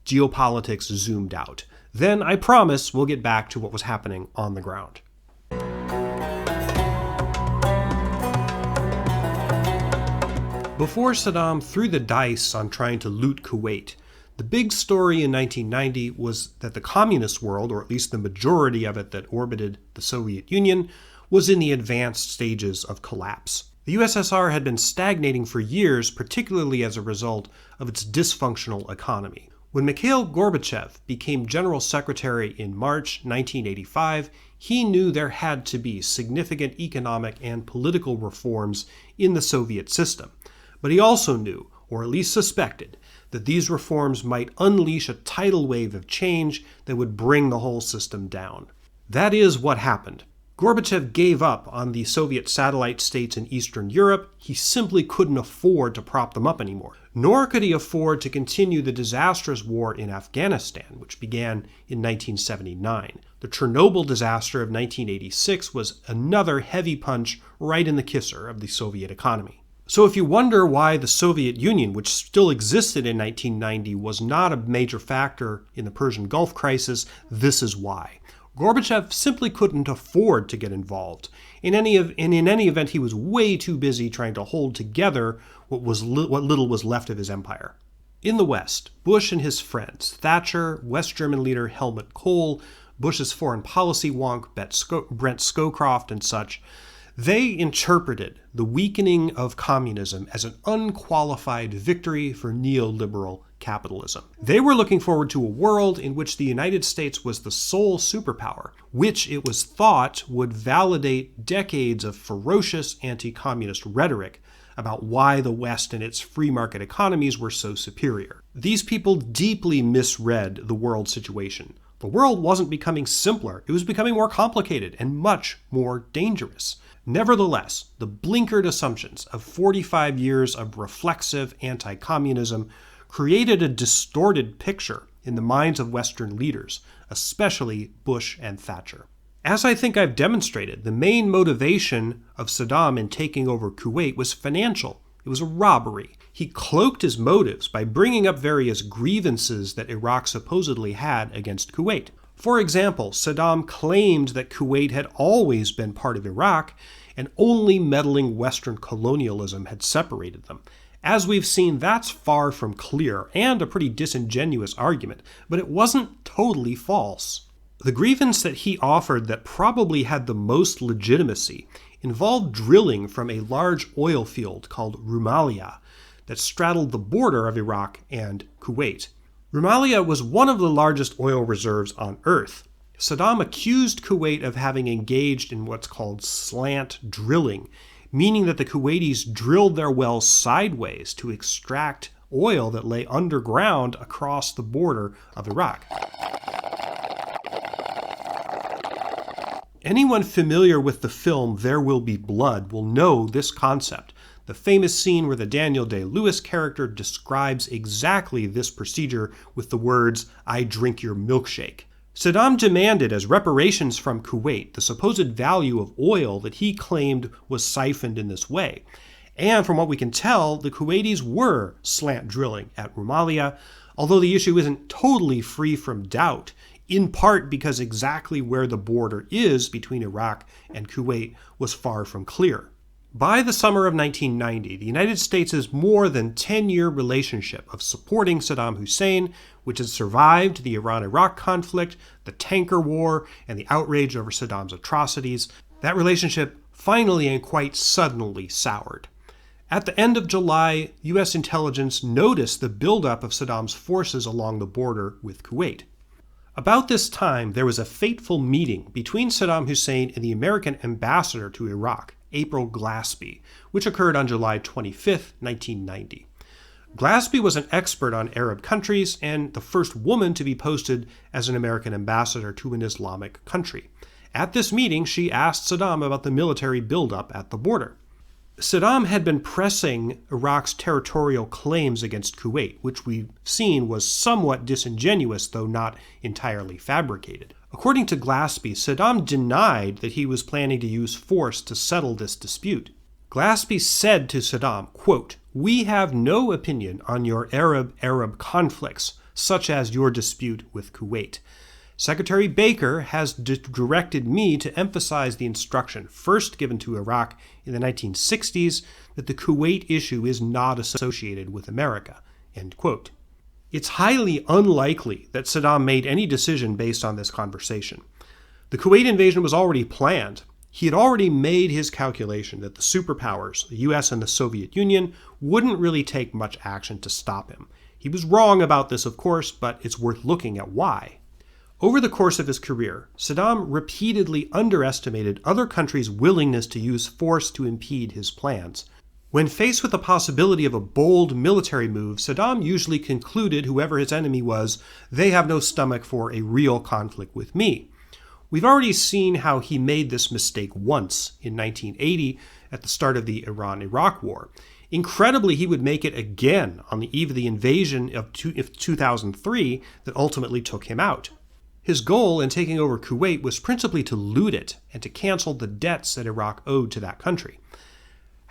Geopolitics zoomed out. Then, I promise, we'll get back to what was happening on the ground. Before Saddam threw the dice on trying to loot Kuwait, the big story in 1990 was that the communist world, or at least the majority of it that orbited the Soviet Union, was in the advanced stages of collapse. The USSR had been stagnating for years, particularly as a result of its dysfunctional economy. When Mikhail Gorbachev became General Secretary in March 1985, he knew there had to be significant economic and political reforms in the Soviet system. But he also knew, or at least suspected, that these reforms might unleash a tidal wave of change that would bring the whole system down. That is what happened. Gorbachev gave up on the Soviet satellite states in Eastern Europe. He simply couldn't afford to prop them up anymore. Nor could he afford to continue the disastrous war in Afghanistan, which began in 1979. The Chernobyl disaster of 1986 was another heavy punch right in the kisser of the Soviet economy. So if you wonder why the Soviet Union, which still existed in 1990, was not a major factor in the Persian Gulf crisis, this is why. Gorbachev simply couldn't afford to get involved. In any event, he was way too busy trying to hold together what little was left of his empire. In the West, Bush and his friends, Thatcher, West German leader Helmut Kohl, Bush's foreign policy wonk Brent Scowcroft and such, they interpreted the weakening of communism as an unqualified victory for neoliberal capitalism. They were looking forward to a world in which the United States was the sole superpower, which it was thought would validate decades of ferocious anti-communist rhetoric about why the West and its free market economies were so superior. These people deeply misread the world situation. The world wasn't becoming simpler, it was becoming more complicated and much more dangerous. Nevertheless, the blinkered assumptions of 45 years of reflexive anti-communism created a distorted picture in the minds of Western leaders, especially Bush and Thatcher. As I think I've demonstrated, the main motivation of Saddam in taking over Kuwait was financial. It was a robbery. He cloaked his motives by bringing up various grievances that Iraq supposedly had against Kuwait. For example, Saddam claimed that Kuwait had always been part of Iraq, and only meddling Western colonialism had separated them. As we've seen, that's far from clear, and a pretty disingenuous argument, but it wasn't totally false. The grievance that he offered that probably had the most legitimacy involved drilling from a large oil field called Rumalia that straddled the border of Iraq and Kuwait. Rumalia was one of the largest oil reserves on Earth. Saddam accused Kuwait of having engaged in what's called slant drilling, meaning that the Kuwaitis drilled their wells sideways to extract oil that lay underground across the border of Iraq. Anyone familiar with the film There Will Be Blood will know this concept, the famous scene where the Daniel Day-Lewis character describes exactly this procedure with the words, "I drink your milkshake." Saddam demanded as reparations from Kuwait the supposed value of oil that he claimed was siphoned in this way. And from what we can tell, the Kuwaitis were slant drilling at Rumalia, although the issue isn't totally free from doubt, in part because exactly where the border is between Iraq and Kuwait was far from clear. By the summer of 1990, the United States' more than 10-year relationship of supporting Saddam Hussein, which had survived the Iran-Iraq conflict, the tanker war, and the outrage over Saddam's atrocities, that relationship finally and quite suddenly soured. At the end of July, U.S. intelligence noticed the buildup of Saddam's forces along the border with Kuwait. About this time, there was a fateful meeting between Saddam Hussein and the American ambassador to Iraq, April Glaspie, which occurred on July 25, 1990. Glaspie was an expert on Arab countries and the first woman to be posted as an American ambassador to an Islamic country. At this meeting, she asked Saddam about the military buildup at the border. Saddam had been pressing Iraq's territorial claims against Kuwait, which we've seen was somewhat disingenuous, though not entirely fabricated. According to Glaspie, Saddam denied that he was planning to use force to settle this dispute. Glaspie said to Saddam, quote, "We have no opinion on your Arab conflicts, such as your dispute with Kuwait. Secretary Baker has directed me to emphasize the instruction first given to Iraq in the 1960s that the Kuwait issue is not associated with America." End quote. It's highly unlikely that Saddam made any decision based on this conversation. The Kuwait invasion was already planned. He had already made his calculation that the superpowers, the US and the Soviet Union, wouldn't really take much action to stop him. He was wrong about this, of course, but it's worth looking at why. Over the course of his career, Saddam repeatedly underestimated other countries' willingness to use force to impede his plans. When faced with the possibility of a bold military move, Saddam usually concluded whoever his enemy was, they have no stomach for a real conflict with me. We've already seen how he made this mistake once in 1980 at the start of the Iran-Iraq War. Incredibly, he would make it again on the eve of the invasion of 2003 that ultimately took him out. His goal in taking over Kuwait was principally to loot it and to cancel the debts that Iraq owed to that country.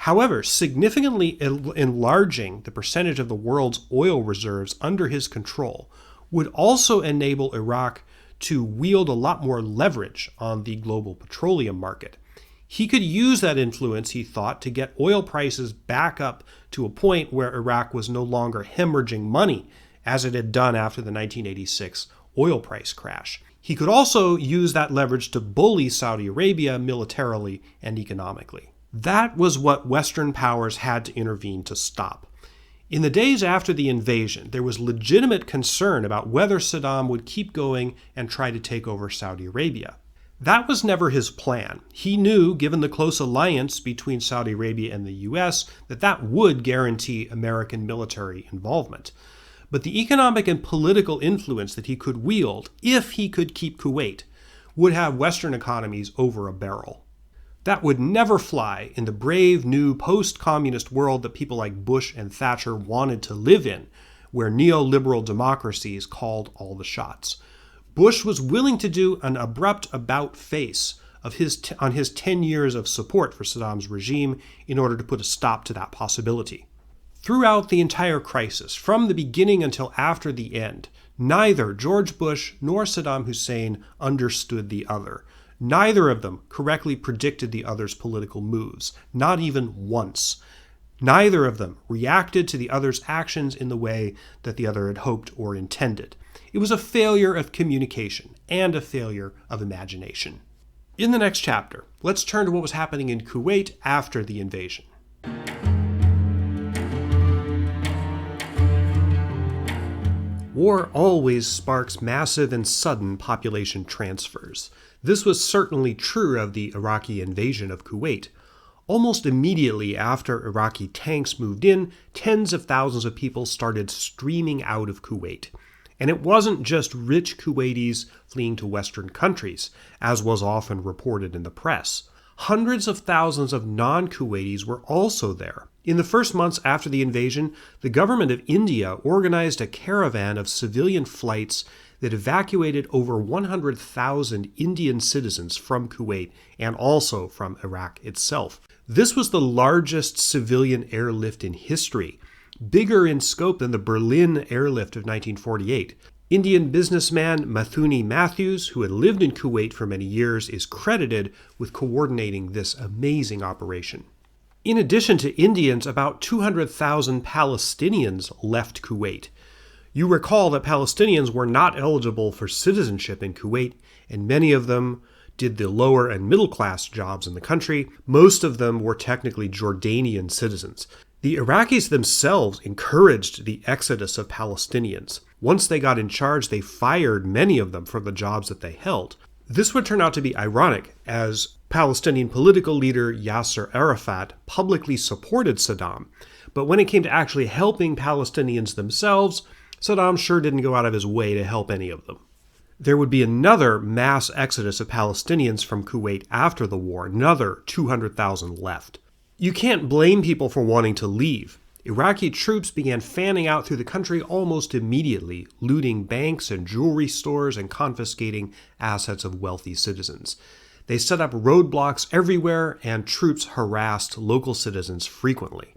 However, significantly enlarging the percentage of the world's oil reserves under his control would also enable Iraq to wield a lot more leverage on the global petroleum market. He could use that influence, he thought, to get oil prices back up to a point where Iraq was no longer hemorrhaging money, as it had done after the 1986 oil price crash. He could also use that leverage to bully Saudi Arabia militarily and economically. That was what Western powers had to intervene to stop. In the days after the invasion, there was legitimate concern about whether Saddam would keep going and try to take over Saudi Arabia. That was never his plan. He knew, given the close alliance between Saudi Arabia and the US, that that would guarantee American military involvement. But the economic and political influence that he could wield, if he could keep Kuwait, would have Western economies over a barrel. That would never fly in the brave new post-communist world that people like Bush and Thatcher wanted to live in, where neoliberal democracies called all the shots. Bush was willing to do an abrupt about-face on his 10 years of support for Saddam's regime in order to put a stop to that possibility. Throughout the entire crisis, from the beginning until after the end, neither George Bush nor Saddam Hussein understood the other. Neither of them correctly predicted the other's political moves, not even once. Neither of them reacted to the other's actions in the way that the other had hoped or intended. It was a failure of communication and a failure of imagination. In the next chapter, let's turn to what was happening in Kuwait after the invasion. War always sparks massive and sudden population transfers. This was certainly true of the Iraqi invasion of Kuwait. Almost immediately after Iraqi tanks moved in, tens of thousands of people started streaming out of Kuwait. And it wasn't just rich Kuwaitis fleeing to Western countries, as was often reported in the press. Hundreds of thousands of non-Kuwaitis were also there. In the first months after the invasion, the government of India organized a caravan of civilian flights that evacuated over 100,000 Indian citizens from Kuwait and also from Iraq itself. This was the largest civilian airlift in history, bigger in scope than the Berlin airlift of 1948. Indian businessman Mathuni Matthews, who had lived in Kuwait for many years, is credited with coordinating this amazing operation. In addition to Indians, about 200,000 Palestinians left Kuwait. You recall that Palestinians were not eligible for citizenship in Kuwait, and many of them did the lower and middle class jobs in the country. Most of them were technically Jordanian citizens. The Iraqis themselves encouraged the exodus of Palestinians. Once they got in charge, they fired many of them from the jobs that they held. This would turn out to be ironic, as Palestinian political leader Yasser Arafat publicly supported Saddam. But when it came to actually helping Palestinians themselves, Saddam sure didn't go out of his way to help any of them. There would be another mass exodus of Palestinians from Kuwait after the war, another 200,000 left. You can't blame people for wanting to leave. Iraqi troops began fanning out through the country almost immediately, looting banks and jewelry stores and confiscating assets of wealthy citizens. They set up roadblocks everywhere, and troops harassed local citizens frequently.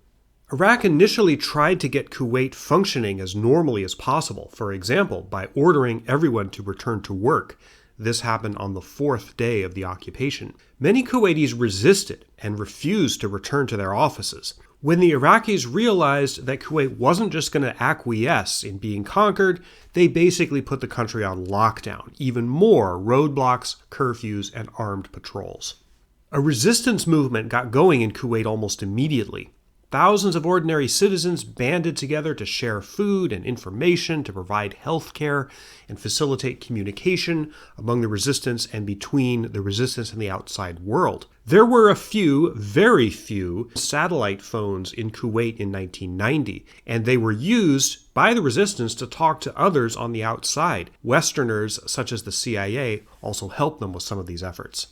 Iraq initially tried to get Kuwait functioning as normally as possible, for example, by ordering everyone to return to work. This happened on the 4th day of the occupation. Many Kuwaitis resisted and refused to return to their offices. When the Iraqis realized that Kuwait wasn't just going to acquiesce in being conquered, they basically put the country on lockdown, even more roadblocks, curfews, and armed patrols. A resistance movement got going in Kuwait almost immediately. Thousands of ordinary citizens banded together to share food and information, to provide health care, and facilitate communication among the resistance and between the resistance and the outside world. There were a few, very few, satellite phones in Kuwait in 1990, and they were used by the resistance to talk to others on the outside. Westerners, such as the CIA, also helped them with some of these efforts.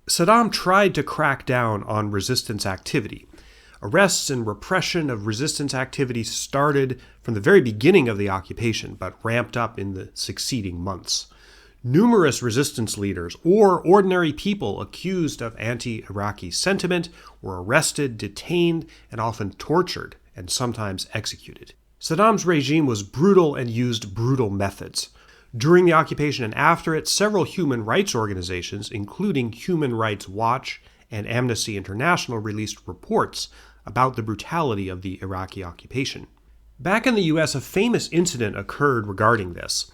Saddam tried to crack down on resistance activity. Arrests and repression of resistance activities started from the very beginning of the occupation, but ramped up in the succeeding months. Numerous resistance leaders or ordinary people accused of anti-Iraqi sentiment were arrested, detained, and often tortured, and sometimes executed. Saddam's regime was brutal and used brutal methods. During the occupation and after it, several human rights organizations, including Human Rights Watch and Amnesty International, released reports about the brutality of the Iraqi occupation. Back in the U.S., a famous incident occurred regarding this.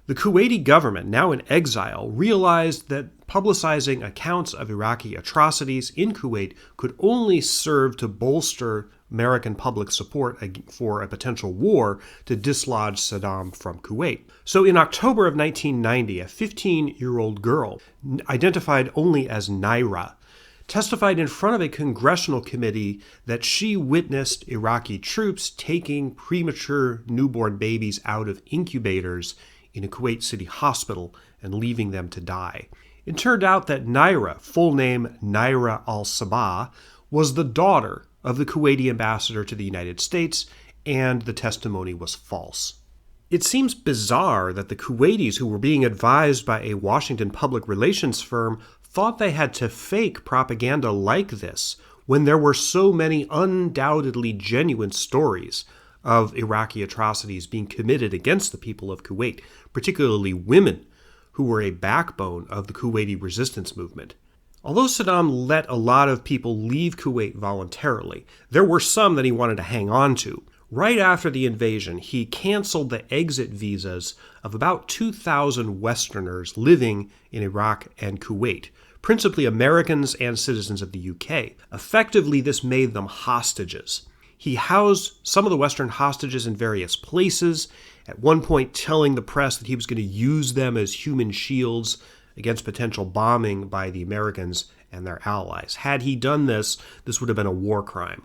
The Kuwaiti government, now in exile, realized that publicizing accounts of Iraqi atrocities in Kuwait could only serve to bolster American public support for a potential war to dislodge Saddam from Kuwait. So in October of 1990, a 15-year-old girl, identified only as Naira, testified in front of a congressional committee that she witnessed Iraqi troops taking premature newborn babies out of incubators in a Kuwait City hospital and leaving them to die. It turned out that Naira, full name Naira al-Sabah, was the daughter of the Kuwaiti ambassador to the United States, and the testimony was false. It seems bizarre that the Kuwaitis, who were being advised by a Washington public relations firm, thought they had to fake propaganda like this when there were so many undoubtedly genuine stories of Iraqi atrocities being committed against the people of Kuwait, particularly women, who were a backbone of the Kuwaiti resistance movement. Although Saddam let a lot of people leave Kuwait voluntarily, there were some that he wanted to hang on to. Right after the invasion, he canceled the exit visas of about 2,000 Westerners living in Iraq and Kuwait, principally Americans and citizens of the UK. Effectively, this made them hostages. He housed some of the Western hostages in various places, at one point telling the press that he was going to use them as human shields against potential bombing by the Americans and their allies. Had he done this, this would have been a war crime.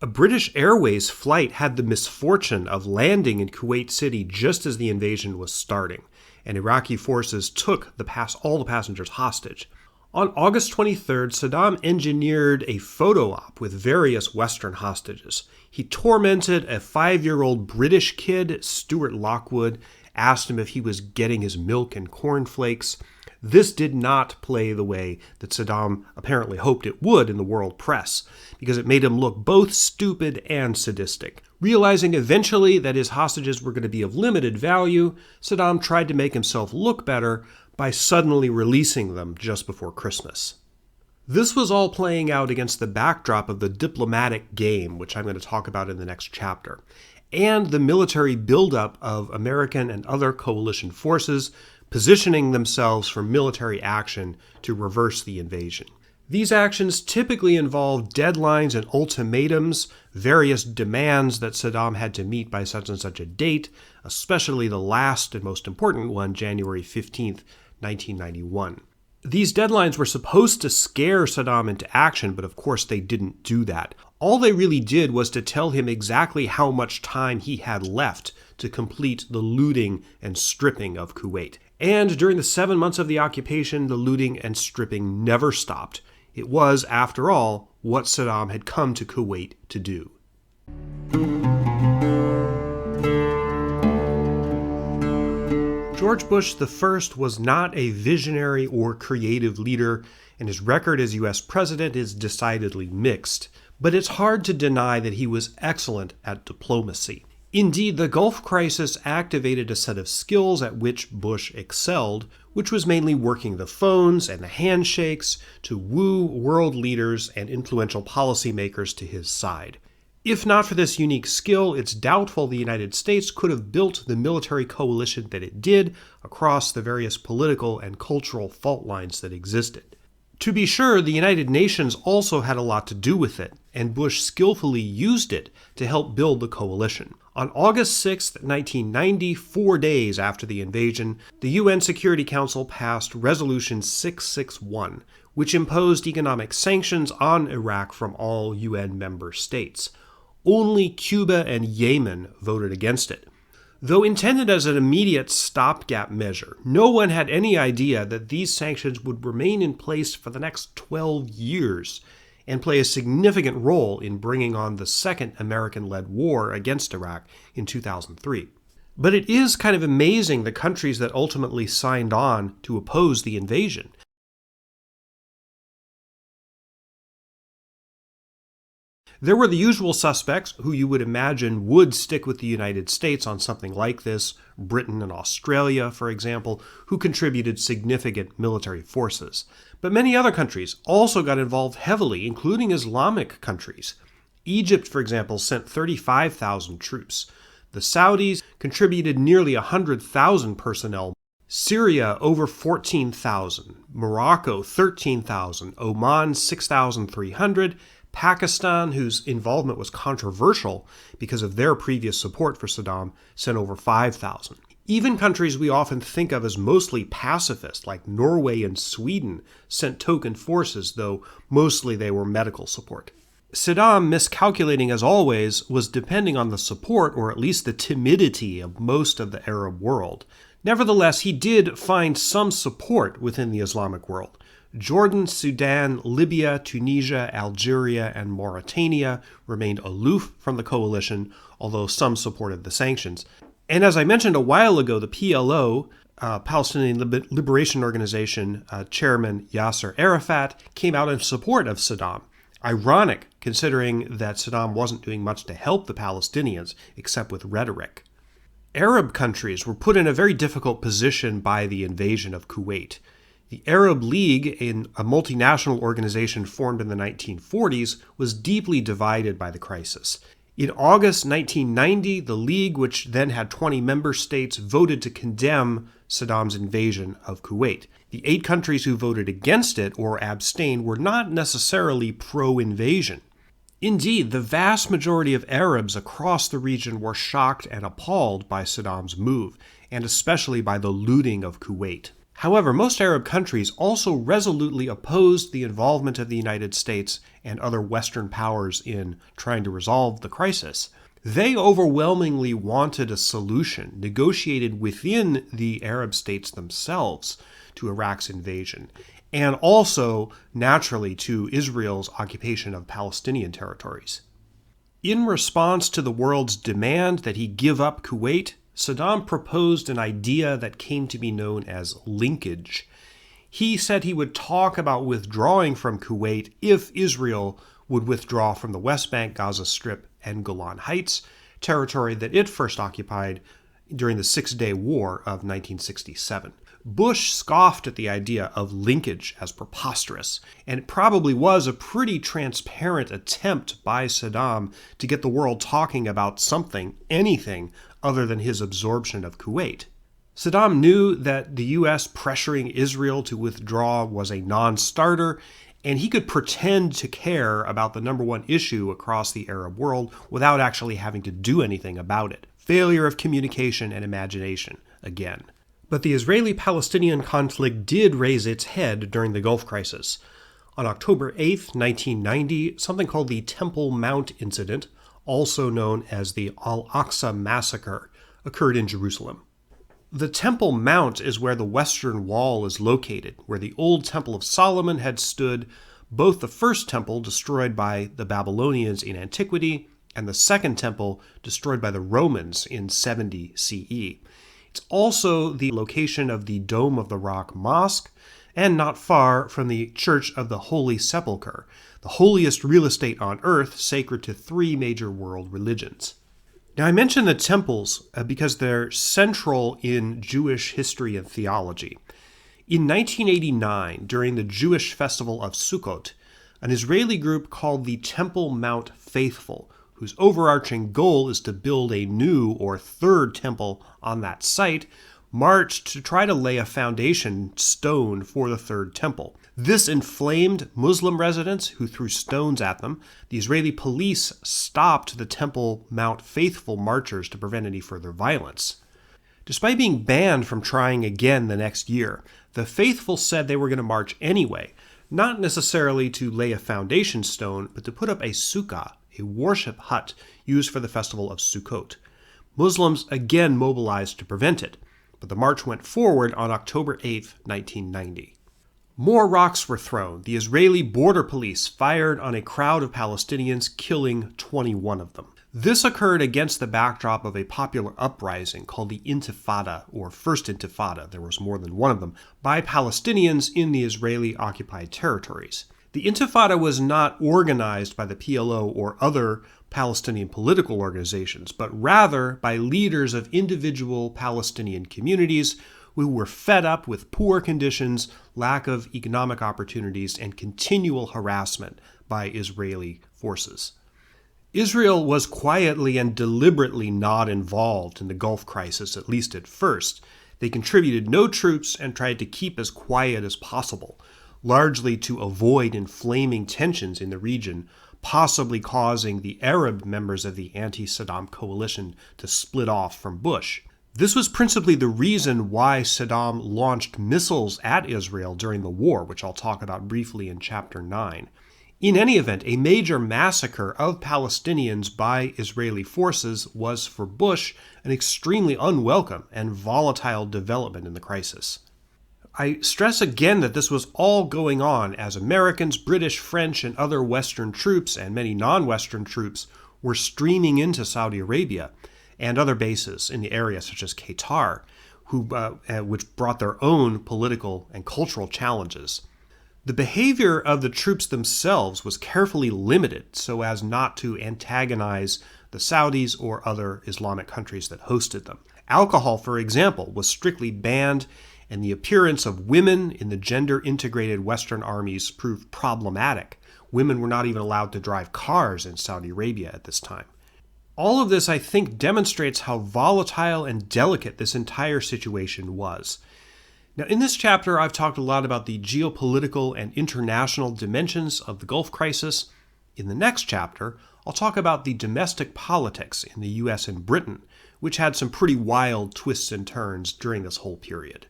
A British Airways flight had the misfortune of landing in Kuwait City just as the invasion was starting, and Iraqi forces took all the passengers hostage. On August 23rd, Saddam engineered a photo op with various Western hostages. He tormented a 5-year-old British kid, Stuart Lockwood, asked him if he was getting his milk and cornflakes. This did not play the way that Saddam apparently hoped it would in the world press, because it made him look both stupid and sadistic. Realizing eventually that his hostages were going to be of limited value, Saddam tried to make himself look better by suddenly releasing them just before Christmas. This was all playing out against the backdrop of the diplomatic game, which I'm going to talk about in the next chapter, and the military buildup of American and other coalition forces positioning themselves for military action to reverse the invasion. These actions typically involved deadlines and ultimatums, various demands that Saddam had to meet by such and such a date, especially the last and most important one, January 15th, 1991. These deadlines were supposed to scare Saddam into action, but of course they didn't do that. All they really did was to tell him exactly how much time he had left to complete the looting and stripping of Kuwait. And during the 7 months of the occupation, the looting and stripping never stopped. It was, after all, what Saddam had come to Kuwait to do. George Bush I was not a visionary or creative leader, and his record as U.S. president is decidedly mixed. But it's hard to deny that he was excellent at diplomacy. Indeed, the Gulf crisis activated a set of skills at which Bush excelled, which was mainly working the phones and the handshakes to woo world leaders and influential policymakers to his side. If not for this unique skill, it's doubtful the United States could have built the military coalition that it did across the various political and cultural fault lines that existed. To be sure, the United Nations also had a lot to do with it, and Bush skillfully used it to help build the coalition. On August 6, 1990, 4 days after the invasion, the UN Security Council passed Resolution 661, which imposed economic sanctions on Iraq from all UN member states. Only Cuba and Yemen voted against it. Though intended as an immediate stopgap measure, no one had any idea that these sanctions would remain in place for the next 12 years and play a significant role in bringing on the second American-led war against Iraq in 2003. But it is kind of amazing the countries that ultimately signed on to oppose the invasion. There were the usual suspects who you would imagine would stick with the United States on something like this, Britain and Australia, for example, who contributed significant military forces. But many other countries also got involved heavily, including Islamic countries. Egypt, for example, sent 35,000 troops. The Saudis contributed nearly 100,000 personnel. Syria, over 14,000. Morocco, 13,000. Oman, 6,300. Pakistan, whose involvement was controversial because of their previous support for Saddam, sent over 5,000. Even countries we often think of as mostly pacifist, like Norway and Sweden, sent token forces, though mostly they were medical support. Saddam, miscalculating as always, was depending on the support, or at least the timidity, of most of the Arab world. Nevertheless, he did find some support within the Islamic world. Jordan, Sudan, Libya, Tunisia, Algeria, and Mauritania remained aloof from the coalition, although some supported the sanctions. And as I mentioned a while ago, the PLO, Palestinian Liberation Organization chairman Yasser Arafat, came out in support of Saddam. Ironic, considering that Saddam wasn't doing much to help the Palestinians, except with rhetoric. Arab countries were put in a very difficult position by the invasion of Kuwait. The Arab League, a multinational organization formed in the 1940s, was deeply divided by the crisis. In August 1990, the League, which then had 20 member states, voted to condemn Saddam's invasion of Kuwait. The 8 countries who voted against it or abstained were not necessarily pro-invasion. Indeed, the vast majority of Arabs across the region were shocked and appalled by Saddam's move, and especially by the looting of Kuwait. However, most Arab countries also resolutely opposed the involvement of the United States and other Western powers in trying to resolve the crisis. They overwhelmingly wanted a solution negotiated within the Arab states themselves to Iraq's invasion, and also, naturally, to Israel's occupation of Palestinian territories. In response to the world's demand that he give up Kuwait, Saddam proposed an idea that came to be known as linkage. He said he would talk about withdrawing from Kuwait if Israel would withdraw from the West Bank, Gaza Strip, and Golan Heights, territory that it first occupied during the Six-Day War of 1967. Bush scoffed at the idea of linkage as preposterous, and it probably was a pretty transparent attempt by Saddam to get the world talking about something, anything, other than his absorption of Kuwait. Saddam knew that the U.S. pressuring Israel to withdraw was a non-starter, and he could pretend to care about the number one issue across the Arab world without actually having to do anything about it. Failure of communication and imagination, again. But the Israeli-Palestinian conflict did raise its head during the Gulf Crisis. On October 8, 1990, something called the Temple Mount Incident, also known as the Al-Aqsa Massacre, occurred in Jerusalem. The Temple Mount is where the Western Wall is located, where the old Temple of Solomon had stood, both the first temple destroyed by the Babylonians in antiquity and the second temple destroyed by the Romans in 70 CE. It's also the location of the Dome of the Rock Mosque, and not far from the Church of the Holy Sepulchre, the holiest real estate on earth, sacred to 3 major world religions. Now, I mention the temples because they're central in Jewish history and theology. In 1989, during the Jewish festival of Sukkot, an Israeli group called the Temple Mount Faithful, whose overarching goal is to build a new or third temple on that site, marched to try to lay a foundation stone for the third temple. This inflamed Muslim residents who threw stones at them. The Israeli police stopped the Temple Mount Faithful marchers to prevent any further violence. Despite being banned from trying again the next year, the faithful said they were going to march anyway, not necessarily to lay a foundation stone, but to put up a sukkah, a worship hut used for the festival of Sukkot. Muslims again mobilized to prevent it, but the march went forward on October 8, 1990. More rocks were thrown. The Israeli border police fired on a crowd of Palestinians, killing 21 of them. This occurred against the backdrop of a popular uprising called the Intifada, or First Intifada, there was more than one of them, by Palestinians in the Israeli-occupied territories. The Intifada was not organized by the PLO or other Palestinian political organizations, but rather by leaders of individual Palestinian communities who were fed up with poor conditions, lack of economic opportunities, and continual harassment by Israeli forces. Israel was quietly and deliberately not involved in the Gulf crisis, at least at first. They contributed no troops and tried to keep as quiet as possible, largely to avoid inflaming tensions in the region, possibly causing the Arab members of the anti-Saddam coalition to split off from Bush. This was principally the reason why Saddam launched missiles at Israel during the war, which I'll talk about briefly in Chapter 9. In any event, a major massacre of Palestinians by Israeli forces was, for Bush, an extremely unwelcome and volatile development in the crisis. I stress again that this was all going on as Americans, British, French, and other Western troops, and many non-Western troops, were streaming into Saudi Arabia, and other bases in the area, such as Qatar, which brought their own political and cultural challenges. The behavior of the troops themselves was carefully limited so as not to antagonize the Saudis or other Islamic countries that hosted them. Alcohol, for example, was strictly banned, and the appearance of women in the gender-integrated Western armies proved problematic. Women were not even allowed to drive cars in Saudi Arabia at this time. All of this, I think, demonstrates how volatile and delicate this entire situation was. Now, in this chapter, I've talked a lot about the geopolitical and international dimensions of the Gulf crisis. In the next chapter, I'll talk about the domestic politics in the U.S. and Britain, which had some pretty wild twists and turns during this whole period.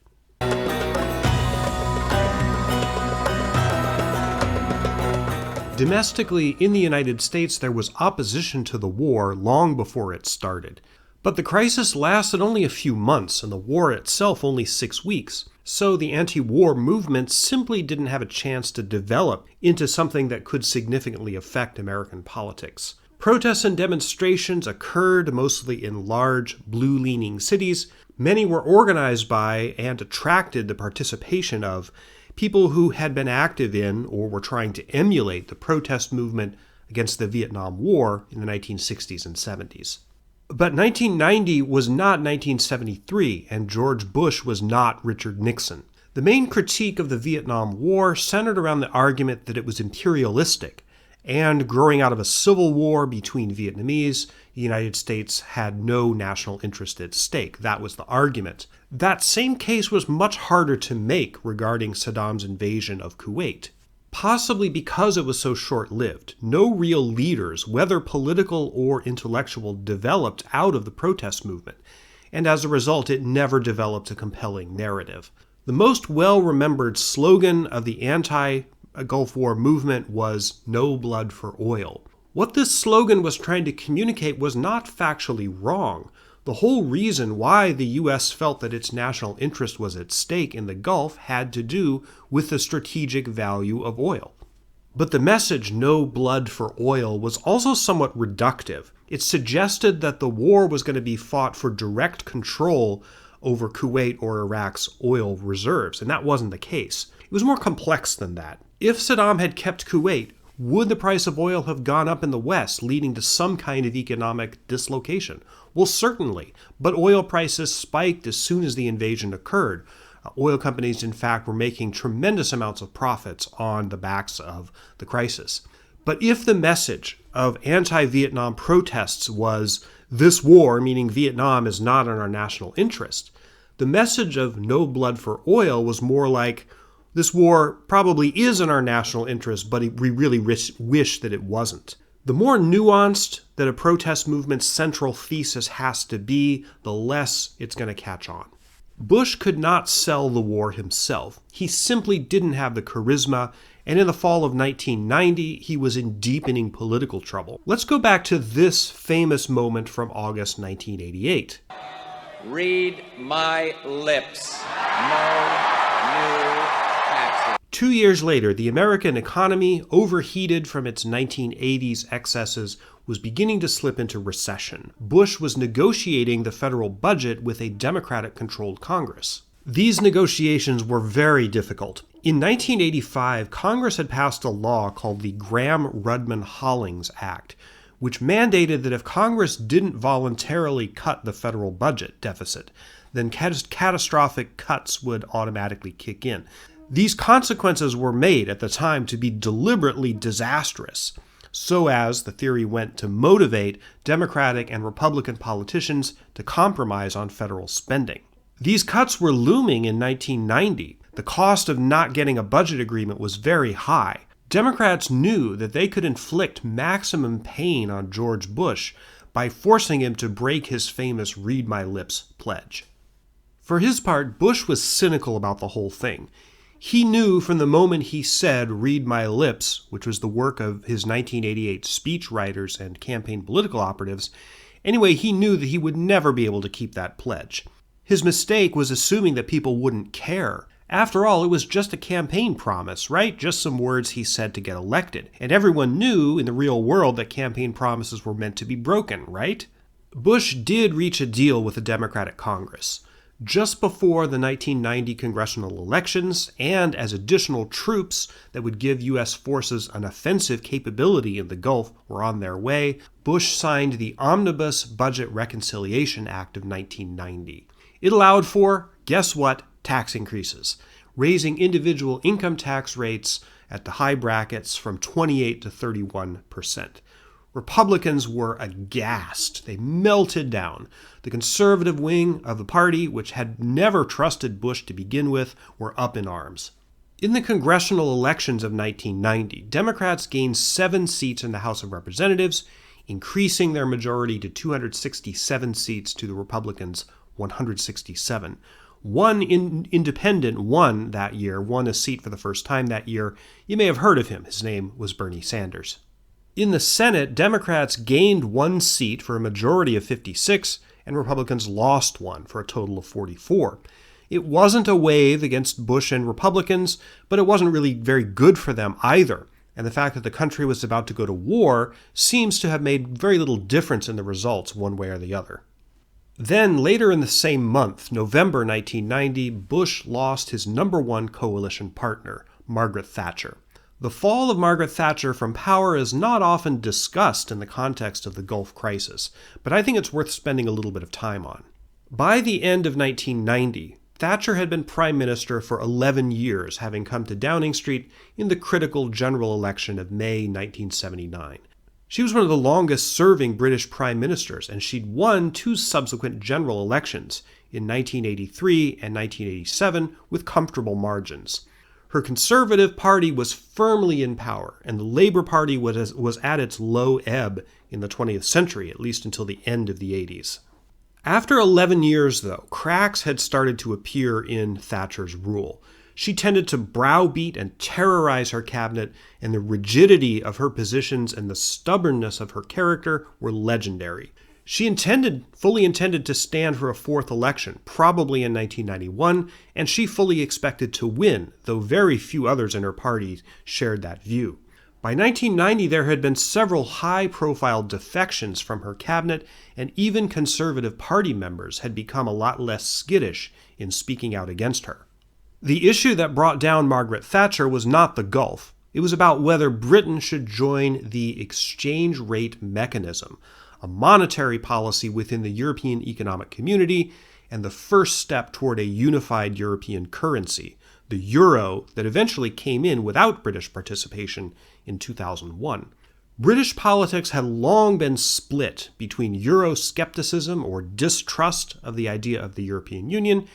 Domestically, in the United States, there was opposition to the war long before it started. But the crisis lasted only a few months, and the war itself only 6 weeks. So the anti-war movement simply didn't have a chance to develop into something that could significantly affect American politics. Protests and demonstrations occurred mostly in large, blue-leaning cities. Many were organized by and attracted the participation of people who had been active in or were trying to emulate the protest movement against the Vietnam War in the 1960s and 70s. But 1990 was not 1973, and George Bush was not Richard Nixon. The main critique of the Vietnam War centered around the argument that it was imperialistic, and growing out of a civil war between Vietnamese, the United States had no national interest at stake. That was the argument. That same case was much harder to make regarding Saddam's invasion of Kuwait. Possibly because it was so short-lived, no real leaders, whether political or intellectual, developed out of the protest movement, and as a result it never developed a compelling narrative. The most well-remembered slogan of the anti-Gulf War movement was "No blood for oil." What this slogan was trying to communicate was not factually wrong. The whole reason why the U.S. felt that its national interest was at stake in the Gulf had to do with the strategic value of oil. But the message, "No blood for oil," was also somewhat reductive. It suggested that the war was going to be fought for direct control over Kuwait or Iraq's oil reserves, and that wasn't the case. It was more complex than that. If Saddam had kept Kuwait, would the price of oil have gone up in the West, leading to some kind of economic dislocation? Well, certainly, but oil prices spiked as soon as the invasion occurred. Oil companies, in fact, were making tremendous amounts of profits on the backs of the crisis. But if the message of anti-Vietnam protests was, "This war," meaning Vietnam, "is not in our national interest," the message of "No blood for oil" was more like, "This war probably is in our national interest, but we really wish that it wasn't." The more nuanced that a protest movement's central thesis has to be, the less it's going to catch on. Bush could not sell the war himself. He simply didn't have the charisma, and in the fall of 1990, he was in deepening political trouble. Let's go back to this famous moment from August 1988. Read my lips. No new taxes. 2 years later, the American economy, overheated from its 1980s excesses, was beginning to slip into recession. Bush was negotiating the federal budget with a Democratic-controlled Congress. These negotiations were very difficult. In 1985, Congress had passed a law called the Gramm-Rudman-Hollings Act, which mandated that if Congress didn't voluntarily cut the federal budget deficit, then catastrophic cuts would automatically kick in. These consequences were made at the time to be deliberately disastrous, so as, the theory went, to motivate Democratic and Republican politicians to compromise on federal spending. These cuts were looming in 1990. The cost of not getting a budget agreement was very high. Democrats knew that they could inflict maximum pain on George Bush by forcing him to break his famous "Read My Lips" pledge. For his part, Bush was cynical about the whole thing. He knew from the moment he said "Read My Lips," which was the work of his 1988 speech writers and campaign political operatives, anyway, he knew that he would never be able to keep that pledge. His mistake was assuming that people wouldn't care. After all, it was just a campaign promise, right? Just some words he said to get elected. And everyone knew in the real world that campaign promises were meant to be broken, right? Bush did reach a deal with the Democratic Congress. Just before the 1990 congressional elections, and as additional troops that would give U.S. forces an offensive capability in the Gulf were on their way, Bush signed the Omnibus Budget Reconciliation Act of 1990. It allowed for, guess what, tax increases, raising individual income tax rates at the high brackets from 28 to 31%. Republicans were aghast. They melted down. The conservative wing of the party, which had never trusted Bush to begin with, were up in arms. In the congressional elections of 1990, Democrats gained 7 seats in the House of Representatives, increasing their majority to 267 seats to the Republicans' 167. One independent won that year, won a seat for the first time that year. You may have heard of him. His name was Bernie Sanders. In the Senate, Democrats gained 1 seat for a majority of 56, and Republicans lost 1 for a total of 44. It wasn't a wave against Bush and Republicans, but it wasn't really very good for them either. And the fact that the country was about to go to war seems to have made very little difference in the results one way or the other. Then, later in the same month, November 1990, Bush lost his number 1 coalition partner, Margaret Thatcher. The fall of Margaret Thatcher from power is not often discussed in the context of the Gulf crisis, but I think it's worth spending a little bit of time on. By the end of 1990, Thatcher had been prime minister for 11 years, having come to Downing Street in the critical general election of May 1979. She was one of the longest-serving British prime ministers, and she'd won 2 subsequent general elections in 1983 and 1987 with comfortable margins. Her Conservative Party was firmly in power, and the Labour Party was at its low ebb in the 20th century, at least until the end of the 80s. After 11 years, though, cracks had started to appear in Thatcher's rule. She tended to browbeat and terrorize her cabinet, and the rigidity of her positions and the stubbornness of her character were legendary. She fully intended to stand for a 4th election, probably in 1991, and she fully expected to win, though very few others in her party shared that view. By 1990, there had been several high-profile defections from her cabinet, and even Conservative Party members had become a lot less skittish in speaking out against her. The issue that brought down Margaret Thatcher was not the Gulf. It was about whether Britain should join the exchange rate mechanism, a monetary policy within the European Economic Community, and the first step toward a unified European currency, the euro that eventually came in without British participation in 2001. British politics had long been split between Euroscepticism or distrust of the idea of the European Union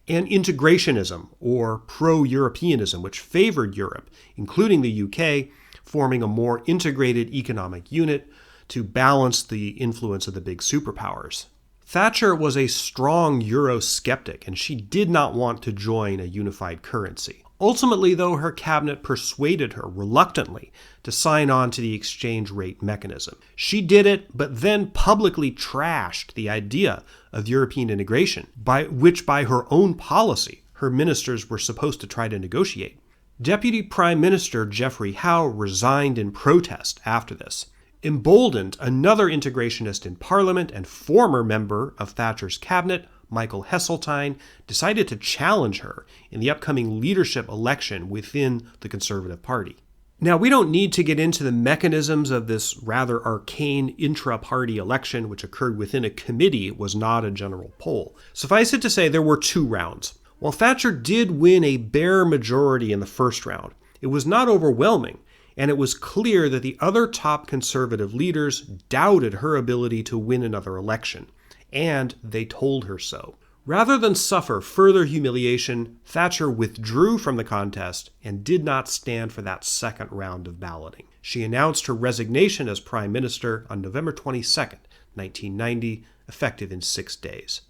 and integrationism or pro-Europeanism, which favored Europe, including the UK, forming a more integrated economic unit to balance the influence of the big superpowers. Thatcher was a strong Eurosceptic, and she did not want to join a unified currency. Ultimately, though, her cabinet persuaded her, reluctantly, to sign on to the exchange rate mechanism. She did it, but then publicly trashed the idea of European integration, which by her own policy, her ministers were supposed to try to negotiate. Deputy Prime Minister Geoffrey Howe resigned in protest after this. Emboldened, another integrationist in Parliament and former member of Thatcher's cabinet, Michael Heseltine, decided to challenge her in the upcoming leadership election within the Conservative Party. Now, we don't need to get into the mechanisms of this rather arcane intra-party election, which occurred within a committee. It was not a general poll. Suffice it to say, there were 2 rounds. While Thatcher did win a bare majority in the first round, it was not overwhelming, and it was clear that the other top conservative leaders doubted her ability to win another election, and they told her so. Rather than suffer further humiliation, Thatcher withdrew from the contest and did not stand for that second round of balloting. She announced her resignation as Prime Minister on November 22nd, 1990, effective in 6 days.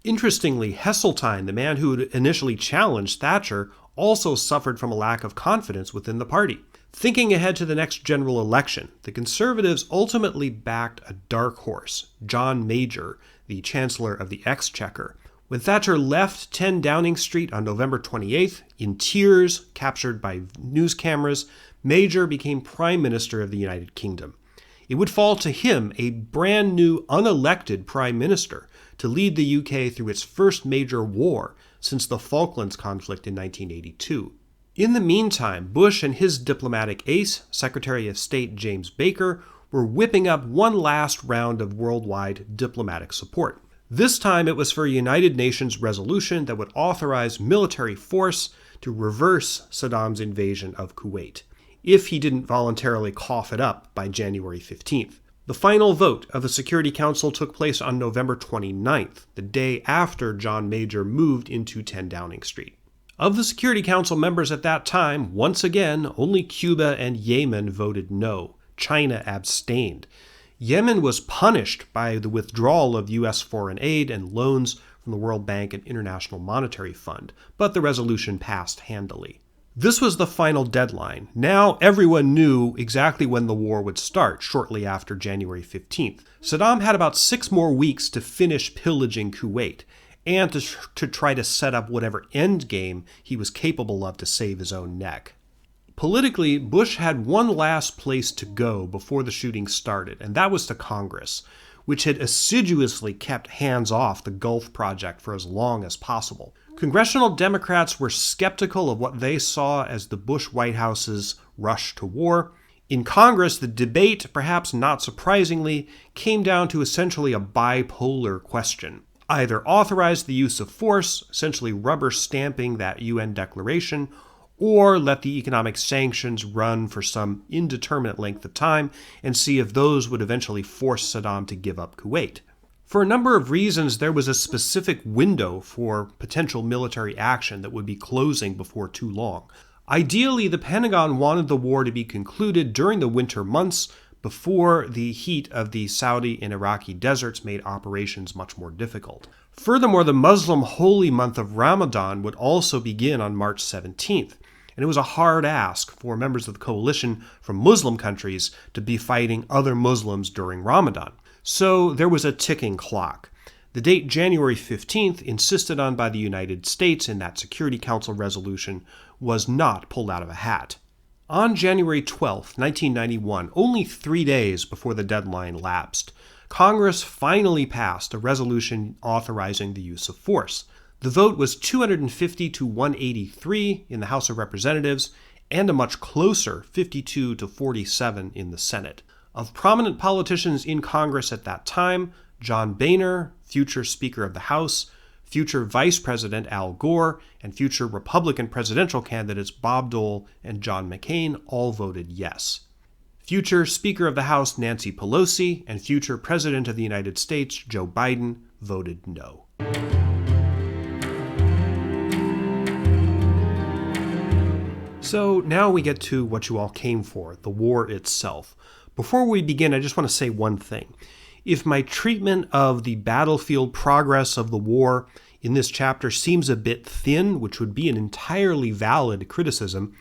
Interestingly, Heseltine, the man who had initially challenged Thatcher, also suffered from a lack of confidence within the party. Thinking ahead to the next general election, the Conservatives ultimately backed a dark horse, John Major, the Chancellor of the Exchequer. When Thatcher left 10 Downing Street on November 28th, in tears, captured by news cameras, Major became Prime Minister of the United Kingdom. It would fall to him, a brand new unelected prime minister, to lead the UK through its first major war since the Falklands conflict in 1982. In the meantime, Bush and his diplomatic ace, Secretary of State James Baker, were whipping up one last round of worldwide diplomatic support. This time it was for a United Nations resolution that would authorize military force to reverse Saddam's invasion of Kuwait, if he didn't voluntarily cough it up by January 15th. The final vote of the Security Council took place on November 29th, the day after John Major moved into 10 Downing Street. Of the Security Council members at that time, once again, only Cuba and Yemen voted no. China abstained. Yemen was punished by the withdrawal of U.S. foreign aid and loans from the World Bank and International Monetary Fund, but the resolution passed handily. This was the final deadline. Now everyone knew exactly when the war would start, shortly after January 15th. Saddam had about 6 more weeks to finish pillaging Kuwait, and to try to set up whatever endgame he was capable of to save his own neck. Politically, Bush had one last place to go before the shooting started, and that was to Congress, which had assiduously kept hands off the Gulf Project for as long as possible. Congressional Democrats were skeptical of what they saw as the Bush White House's rush to war. In Congress, the debate, perhaps not surprisingly, came down to essentially a bipolar question. Either authorize the use of force, essentially rubber stamping that UN declaration, or let the economic sanctions run for some indeterminate length of time and see if those would eventually force Saddam to give up Kuwait. For a number of reasons, there was a specific window for potential military action that would be closing before too long. Ideally, the Pentagon wanted the war to be concluded during the winter months before the heat of the Saudi and Iraqi deserts made operations much more difficult. Furthermore, the Muslim holy month of Ramadan would also begin on March 17th, and it was a hard ask for members of the coalition from Muslim countries to be fighting other Muslims during Ramadan. So there was a ticking clock. The date January 15th, insisted on by the United States in that Security Council resolution, was not pulled out of a hat. On January 12, 1991, only 3 days before the deadline lapsed, Congress finally passed a resolution authorizing the use of force. The vote was 250 to 183 in the House of Representatives, and a much closer 52 to 47 in the Senate. Of prominent politicians in Congress at that time, John Boehner, future Speaker of the House, future Vice President Al Gore, and future Republican presidential candidates Bob Dole and John McCain all voted yes. Future Speaker of the House Nancy Pelosi and future President of the United States Joe Biden voted no. So now we get to what you all came for, the war itself. Before we begin, I just want to say one thing. If my treatment of the battlefield progress of the war in this chapter seems a bit thin, which would be an entirely valid criticism,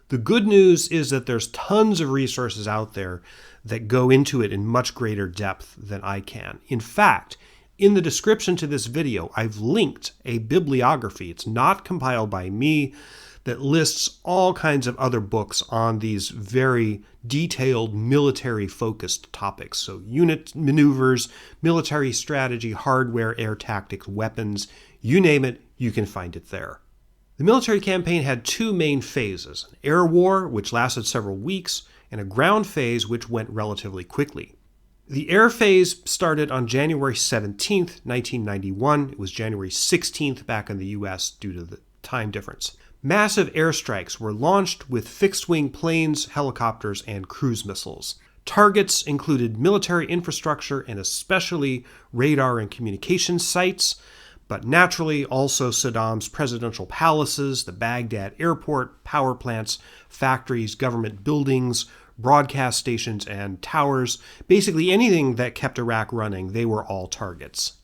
the good news is that there's tons of resources out there that go into it in much greater depth than I can. In fact, in the description to this video, I've linked a bibliography. It's not compiled by me, that lists all kinds of other books on these very detailed military-focused topics. So unit maneuvers, military strategy, hardware, air tactics, weapons, you name it, you can find it there. The military campaign had 2 main phases, an air war, which lasted several weeks, and a ground phase, which went relatively quickly. The air phase started on January 17th, 1991. It was January 16th back in the U.S. due to the time difference. Massive airstrikes were launched with fixed-wing planes, helicopters, and cruise missiles. Targets included military infrastructure and especially radar and communications sites, but naturally also Saddam's presidential palaces, the Baghdad airport, power plants, factories, government buildings, broadcast stations, and towers. Basically anything that kept Iraq running, they were all targets.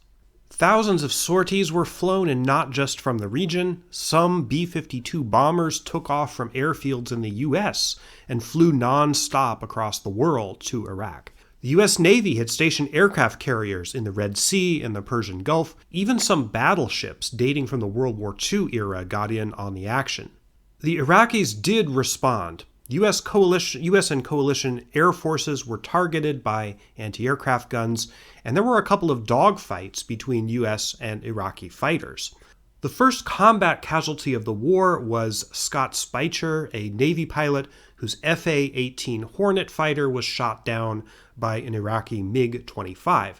Thousands of sorties were flown, and not just from the region. Some B-52 bombers took off from airfields in the U.S. and flew non-stop across the world to Iraq. The U.S. Navy had stationed aircraft carriers in the Red Sea and the Persian Gulf. Even some battleships dating from the World War II era got in on the action. The Iraqis did respond. U.S. and coalition air forces were targeted by anti-aircraft guns, and there were a couple of dogfights between U.S. and Iraqi fighters. The first combat casualty of the war was Scott Speicher, a Navy pilot whose FA-18 Hornet fighter was shot down by an Iraqi MiG-25.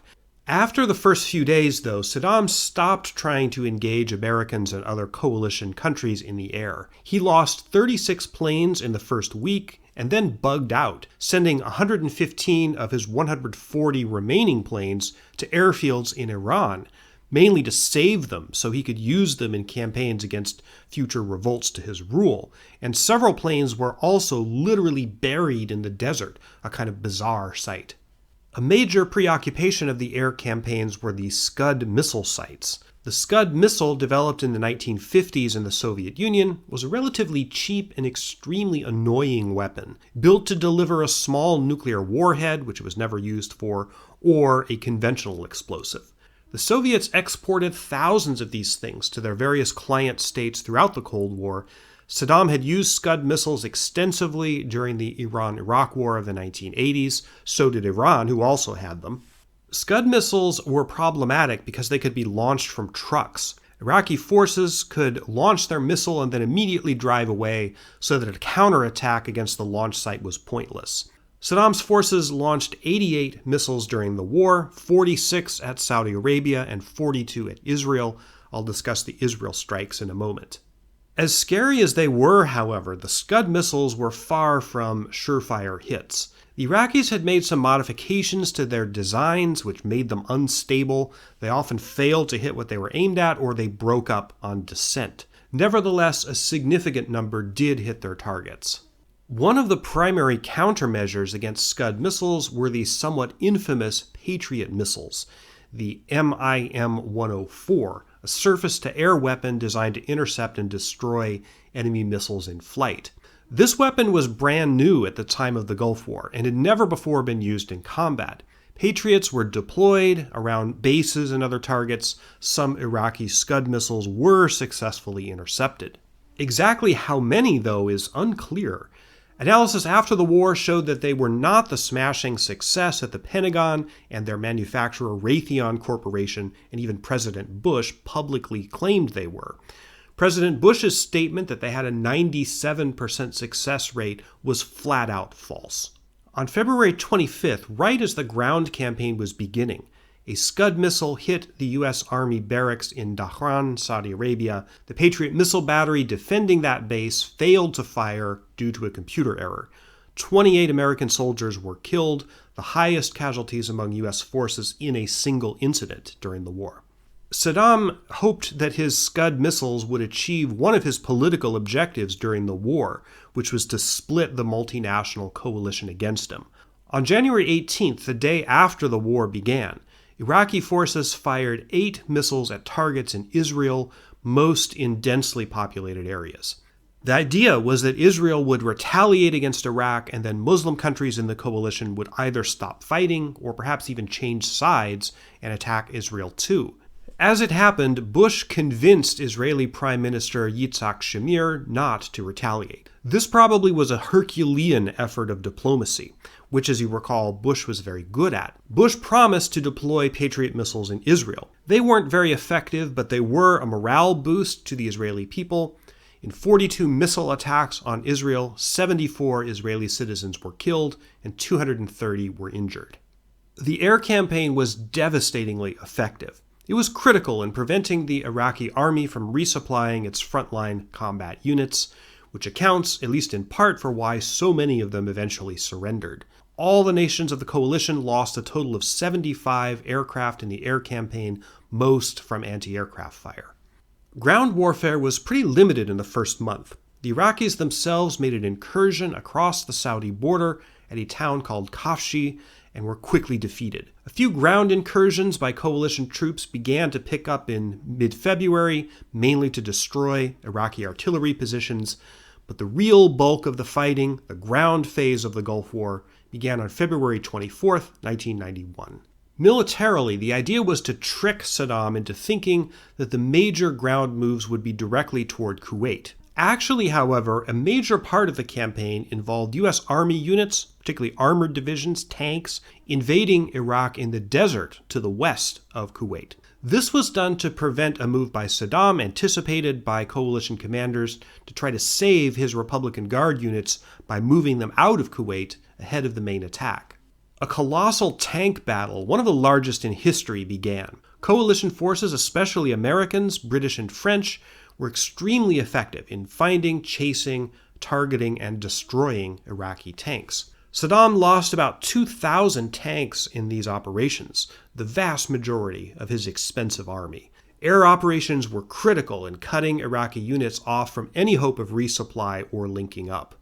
After the first few days, though, Saddam stopped trying to engage Americans and other coalition countries in the air. He lost 36 planes in the first week and then bugged out, sending 115 of his 140 remaining planes to airfields in Iran, mainly to save them so he could use them in campaigns against future revolts to his rule. And several planes were also literally buried in the desert, a kind of bizarre sight. A major preoccupation of the air campaigns were the Scud missile sites. The Scud missile, developed in the 1950s in the Soviet Union, was a relatively cheap and extremely annoying weapon, built to deliver a small nuclear warhead, which it was never used for, or a conventional explosive. The Soviets exported thousands of these things to their various client states throughout the Cold War. Saddam had used Scud missiles extensively during the Iran-Iraq War of the 1980s. So did Iran, who also had them. Scud missiles were problematic because they could be launched from trucks. Iraqi forces could launch their missile and then immediately drive away, so that a counterattack against the launch site was pointless. Saddam's forces launched 88 missiles during the war, 46 at Saudi Arabia and 42 at Israel. I'll discuss the Israel strikes in a moment. As scary as they were, however, the Scud missiles were far from surefire hits. The Iraqis had made some modifications to their designs, which made them unstable. They often failed to hit what they were aimed at, or they broke up on descent. Nevertheless, a significant number did hit their targets. One of the primary countermeasures against Scud missiles were the somewhat infamous Patriot missiles, the MIM-104, a surface-to-air weapon designed to intercept and destroy enemy missiles in flight. This weapon was brand new at the time of the Gulf War and had never before been used in combat. Patriots were deployed around bases and other targets. Some Iraqi Scud missiles were successfully intercepted. Exactly how many, though, is unclear. Analysis after the war showed that they were not the smashing success that the Pentagon and their manufacturer Raytheon Corporation and even President Bush publicly claimed they were. President Bush's statement that they had a 97% success rate was flat out false. On February 25th, right as the ground campaign was beginning, a Scud missile hit the U.S. Army barracks in Dhahran, Saudi Arabia. The Patriot missile battery defending that base failed to fire due to a computer error. 28 American soldiers were killed, the highest casualties among U.S. forces in a single incident during the war. Saddam hoped that his Scud missiles would achieve one of his political objectives during the war, which was to split the multinational coalition against him. On January 18th, the day after the war began, Iraqi forces fired 8 missiles at targets in Israel, most in densely populated areas. The idea was that Israel would retaliate against Iraq, and then Muslim countries in the coalition would either stop fighting or perhaps even change sides and attack Israel too. As it happened, Bush convinced Israeli Prime Minister Yitzhak Shamir not to retaliate. This probably was a Herculean effort of diplomacy, which, as you recall, Bush was very good at. Bush promised to deploy Patriot missiles in Israel. They weren't very effective, but they were a morale boost to the Israeli people. In 42 missile attacks on Israel, 74 Israeli citizens were killed and 230 were injured. The air campaign was devastatingly effective. It was critical in preventing the Iraqi army from resupplying its frontline combat units, which accounts, at least in part, for why so many of them eventually surrendered. All the nations of the coalition lost a total of 75 aircraft in the air campaign, most from anti-aircraft fire. Ground warfare was pretty limited in the first month. The Iraqis themselves made an incursion across the Saudi border at a town called Kafshi and were quickly defeated. A few ground incursions by coalition troops began to pick up in mid-February, mainly to destroy Iraqi artillery positions, but the real bulk of the fighting, the ground phase of the Gulf War, began on February 24, 1991. Militarily, the idea was to trick Saddam into thinking that the major ground moves would be directly toward Kuwait. Actually, however, a major part of the campaign involved U.S. Army units, particularly armored divisions, tanks, invading Iraq in the desert to the west of Kuwait. This was done to prevent a move by Saddam anticipated by coalition commanders to try to save his Republican Guard units by moving them out of Kuwait ahead of the main attack. A colossal tank battle, one of the largest in history, began. Coalition forces, especially Americans, British, and French, were extremely effective in finding, chasing, targeting, and destroying Iraqi tanks. Saddam lost about 2,000 tanks in these operations, the vast majority of his expensive army. Air operations were critical in cutting Iraqi units off from any hope of resupply or linking up.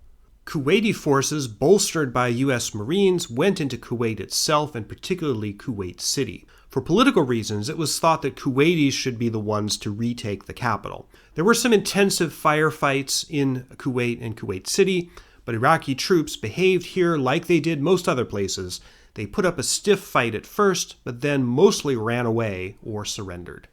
Kuwaiti forces, bolstered by U.S. Marines, went into Kuwait itself, and particularly Kuwait City. For political reasons, it was thought that Kuwaitis should be the ones to retake the capital. There were some intensive firefights in Kuwait and Kuwait City, but Iraqi troops behaved here like they did most other places. They put up a stiff fight at first, but then mostly ran away or surrendered.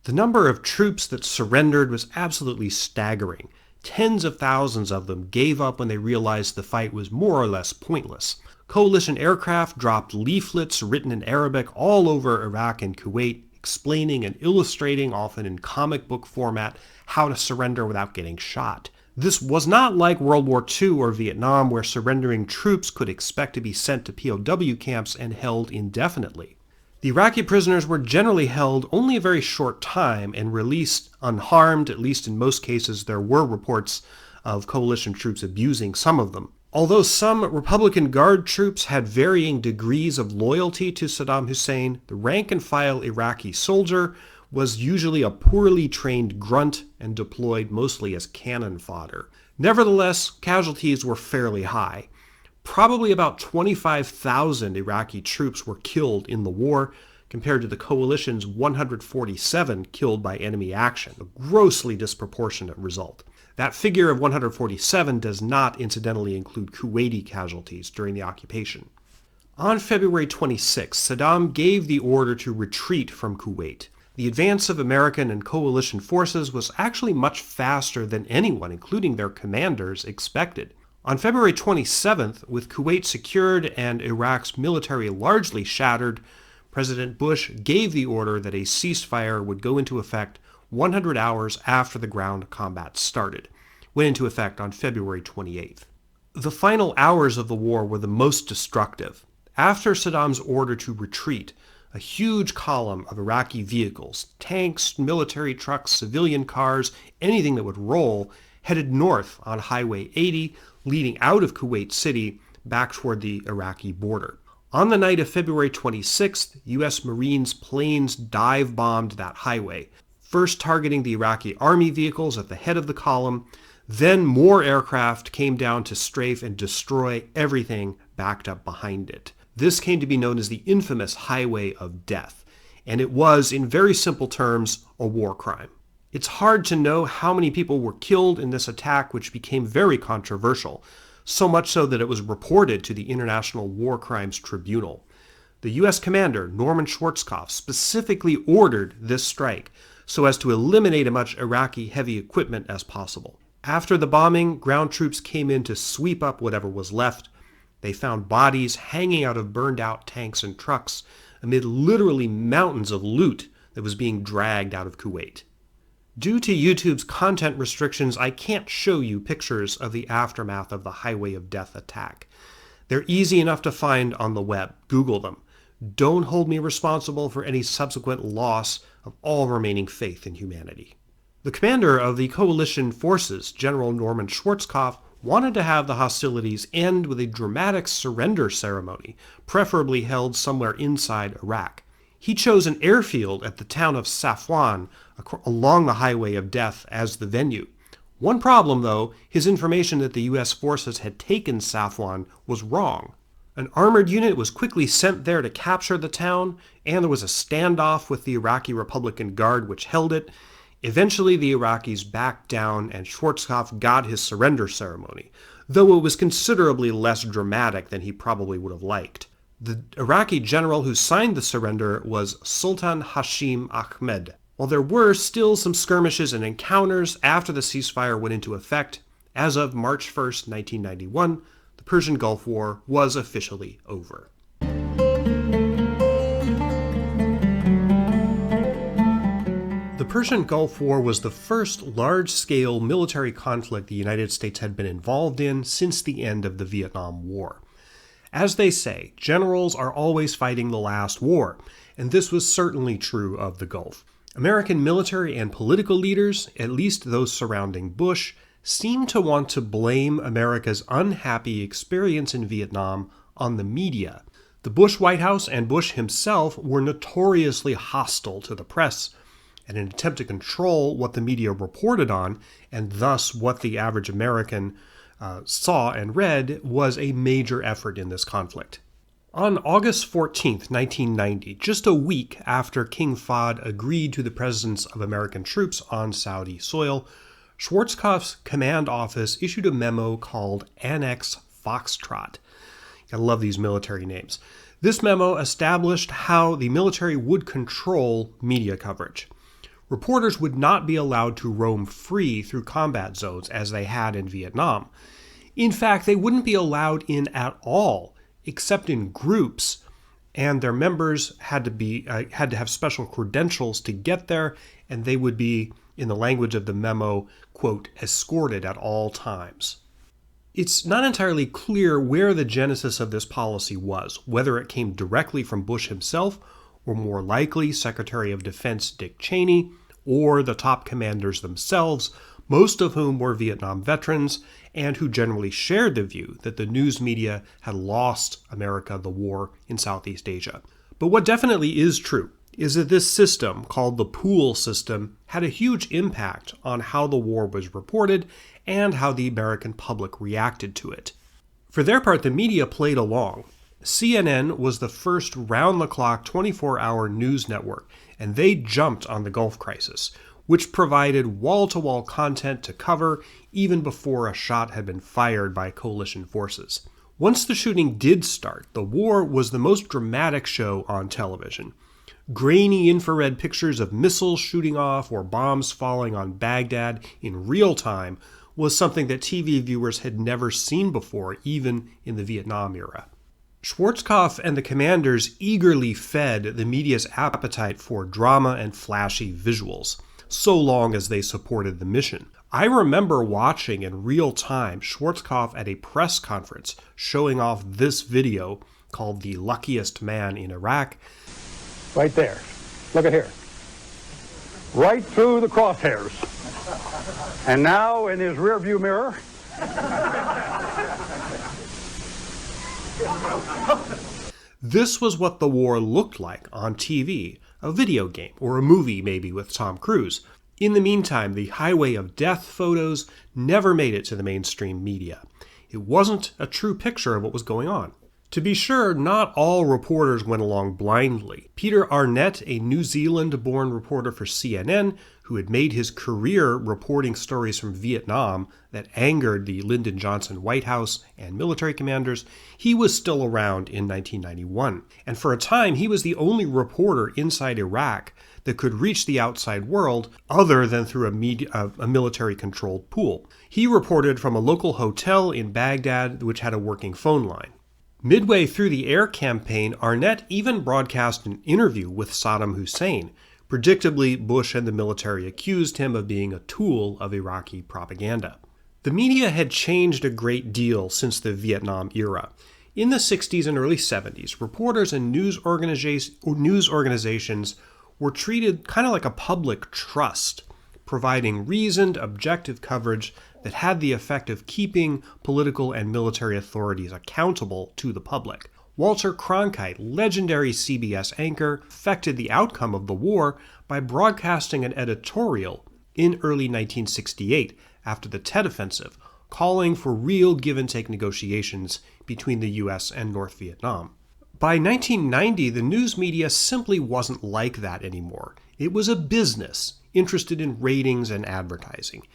The number of troops that surrendered was absolutely staggering. Tens of thousands of them gave up when they realized the fight was more or less pointless. Coalition aircraft dropped leaflets written in Arabic all over Iraq and Kuwait, explaining and illustrating, often in comic book format, how to surrender without getting shot. This was not like World War II or Vietnam, where surrendering troops could expect to be sent to POW camps and held indefinitely. The Iraqi prisoners were generally held only a very short time and released unharmed. At least in most cases there were reports of coalition troops abusing some of them. Although some Republican Guard troops had varying degrees of loyalty to Saddam Hussein, the rank-and-file Iraqi soldier was usually a poorly trained grunt and deployed mostly as cannon fodder. Nevertheless, casualties were fairly high. Probably about 25,000 Iraqi troops were killed in the war, compared to the coalition's 147 killed by enemy action, a grossly disproportionate result. That figure of 147 does not incidentally include Kuwaiti casualties during the occupation. On February 26, Saddam gave the order to retreat from Kuwait. The advance of American and coalition forces was actually much faster than anyone, including their commanders, expected. On February 27th, with Kuwait secured and Iraq's military largely shattered, President Bush gave the order that a ceasefire would go into effect 100 hours after the ground combat started. Went into effect on February 28th. The final hours of the war were the most destructive. After Saddam's order to retreat, a huge column of Iraqi vehicles, tanks, military trucks, civilian cars, anything that would roll, headed north on Highway 80, leading out of Kuwait City back toward the Iraqi border. On the night of February 26th, U.S. Marines planes dive-bombed that highway, first targeting the Iraqi army vehicles at the head of the column. Then more aircraft came down to strafe and destroy everything backed up behind it. This came to be known as the infamous Highway of Death, and it was, in very simple terms, a war crime. It's hard to know how many people were killed in this attack, which became very controversial, so much so that it was reported to the International War Crimes Tribunal. The U.S. commander, Norman Schwarzkopf, specifically ordered this strike so as to eliminate as much Iraqi heavy equipment as possible. After the bombing, ground troops came in to sweep up whatever was left. They found bodies hanging out of burned-out tanks and trucks amid literally mountains of loot that was being dragged out of Kuwait. Due to YouTube's content restrictions, I can't show you pictures of the aftermath of the Highway of Death attack. They're easy enough to find on the web. Google them. Don't hold me responsible for any subsequent loss of all remaining faith in humanity. The commander of the coalition forces, General Norman Schwarzkopf, wanted to have the hostilities end with a dramatic surrender ceremony, preferably held somewhere inside Iraq. He chose an airfield at the town of Safwan along the Highway of Death as the venue. One problem, though, his information that the U.S. forces had taken Safwan was wrong. An armored unit was quickly sent there to capture the town, and there was a standoff with the Iraqi Republican Guard which held it. Eventually, the Iraqis backed down and Schwarzkopf got his surrender ceremony, though it was considerably less dramatic than he probably would have liked. The Iraqi general who signed the surrender was Sultan Hashim Ahmed. While there were still some skirmishes and encounters after the ceasefire went into effect, as of March 1st, 1991, the Persian Gulf War was officially over. The Persian Gulf War was the first large-scale military conflict the United States had been involved in since the end of the Vietnam War. As they say, generals are always fighting the last war, and this was certainly true of the Gulf. American military and political leaders, at least those surrounding Bush, seemed to want to blame America's unhappy experience in Vietnam on the media. The Bush White House and Bush himself were notoriously hostile to the press, and in an attempt to control what the media reported on, and thus what the average American saw and read, was a major effort in this conflict. On August 14, 1990, just a week after King Fahd agreed to the presence of American troops on Saudi soil, Schwarzkopf's command office issued a memo called Annex Foxtrot. I love these military names. This memo established how the military would control media coverage. Reporters would not be allowed to roam free through combat zones as they had in Vietnam. In fact, they wouldn't be allowed in at all, except in groups, and their members had to have special credentials to get there, and they would be, in the language of the memo, quote, escorted at all times. It's not entirely clear where the genesis of this policy was, whether it came directly from Bush himself, or more likely Secretary of Defense Dick Cheney, or the top commanders themselves, most of whom were Vietnam veterans, and who generally shared the view that the news media had lost America the war in Southeast Asia. But what definitely is true is that this system, called the pool system, had a huge impact on how the war was reported and how the American public reacted to it. For their part, the media played along. CNN was the first round-the-clock 24-hour news network, and they jumped on the Gulf crisis, which provided wall-to-wall content to cover even before a shot had been fired by coalition forces. Once the shooting did start, the war was the most dramatic show on television. Grainy infrared pictures of missiles shooting off or bombs falling on Baghdad in real time was something that TV viewers had never seen before, even in the Vietnam era. Schwarzkopf and the commanders eagerly fed the media's appetite for drama and flashy visuals, so long as they supported the mission. I remember watching in real time Schwarzkopf at a press conference showing off this video called The Luckiest Man in Iraq. Right there. Look at here. Right through the crosshairs. And now in his rearview mirror. This was what the war looked like on TV, a video game, or a movie maybe with Tom Cruise. In the meantime, the highway of death photos never made it to the mainstream media. It wasn't a true picture of what was going on. To be sure, not all reporters went along blindly. Peter Arnett, a New Zealand-born reporter for CNN, who had made his career reporting stories from Vietnam that angered the Lyndon Johnson White House and military commanders, he was still around in 1991. And for a time, he was the only reporter inside Iraq that could reach the outside world other than through a military-controlled pool. He reported from a local hotel in Baghdad, which had a working phone line. Midway through the air campaign, Arnett even broadcast an interview with Saddam Hussein. Predictably, Bush and the military accused him of being a tool of Iraqi propaganda. The media had changed a great deal since the Vietnam era. In the 60s and early 70s, reporters and news organizations were treated kind of like a public trust, providing reasoned, objective coverage that had the effect of keeping political and military authorities accountable to the public. Walter Cronkite, legendary CBS anchor, affected the outcome of the war by broadcasting an editorial in early 1968 after the Tet Offensive, calling for real give-and-take negotiations between the U.S. and North Vietnam. By 1990, the news media simply wasn't like that anymore. It was a business interested in ratings and advertising.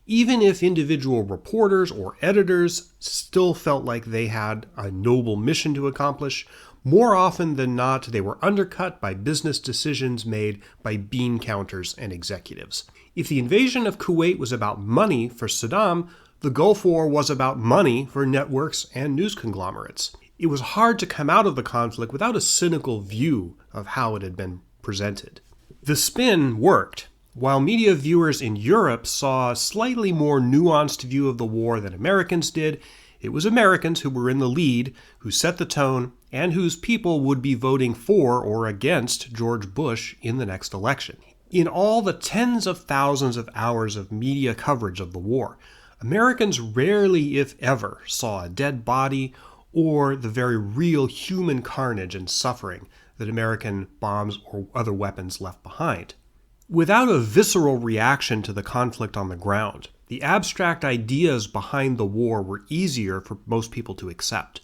Even if individual reporters or editors still felt like they had a noble mission to accomplish, More often than not, they were undercut by business decisions made by bean counters and executives. If the invasion of Kuwait was about money for Saddam, the Gulf War was about money for networks and news conglomerates. It was hard to come out of the conflict without a cynical view of how it had been presented. The spin worked. While media viewers in Europe saw a slightly more nuanced view of the war than Americans did, it was Americans who were in the lead, who set the tone, and whose people would be voting for or against George Bush in the next election. In all the tens of thousands of hours of media coverage of the war, Americans rarely, if ever, saw a dead body or the very real human carnage and suffering that American bombs or other weapons left behind. Without a visceral reaction to the conflict on the ground, the abstract ideas behind the war were easier for most people to accept.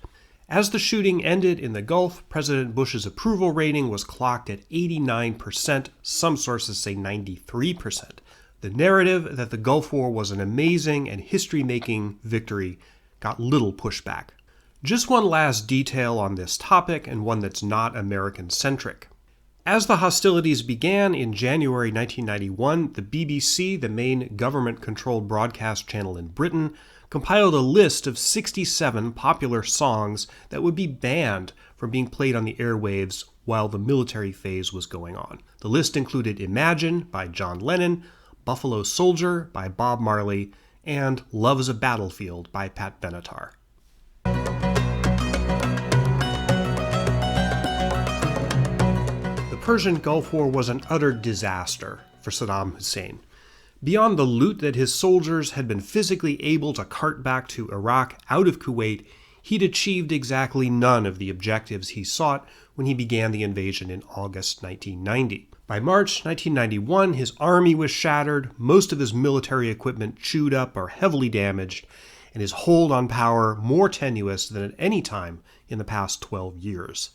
As the shooting ended in the Gulf, President Bush's approval rating was clocked at 89%, some sources say 93%. The narrative that the Gulf War was an amazing and history-making victory got little pushback. Just one last detail on this topic, and one that's not American-centric. As the hostilities began in January 1991, the BBC, the main government-controlled broadcast channel in Britain, compiled a list of 67 popular songs that would be banned from being played on the airwaves while the military phase was going on. The list included Imagine by John Lennon, Buffalo Soldier by Bob Marley, and Love is a Battlefield by Pat Benatar. The Persian Gulf War was an utter disaster for Saddam Hussein. Beyond the loot that his soldiers had been physically able to cart back to Iraq out of Kuwait, he'd achieved exactly none of the objectives he sought when he began the invasion in August 1990. By March 1991, his army was shattered, most of his military equipment chewed up or heavily damaged, and his hold on power more tenuous than at any time in the past 12 years.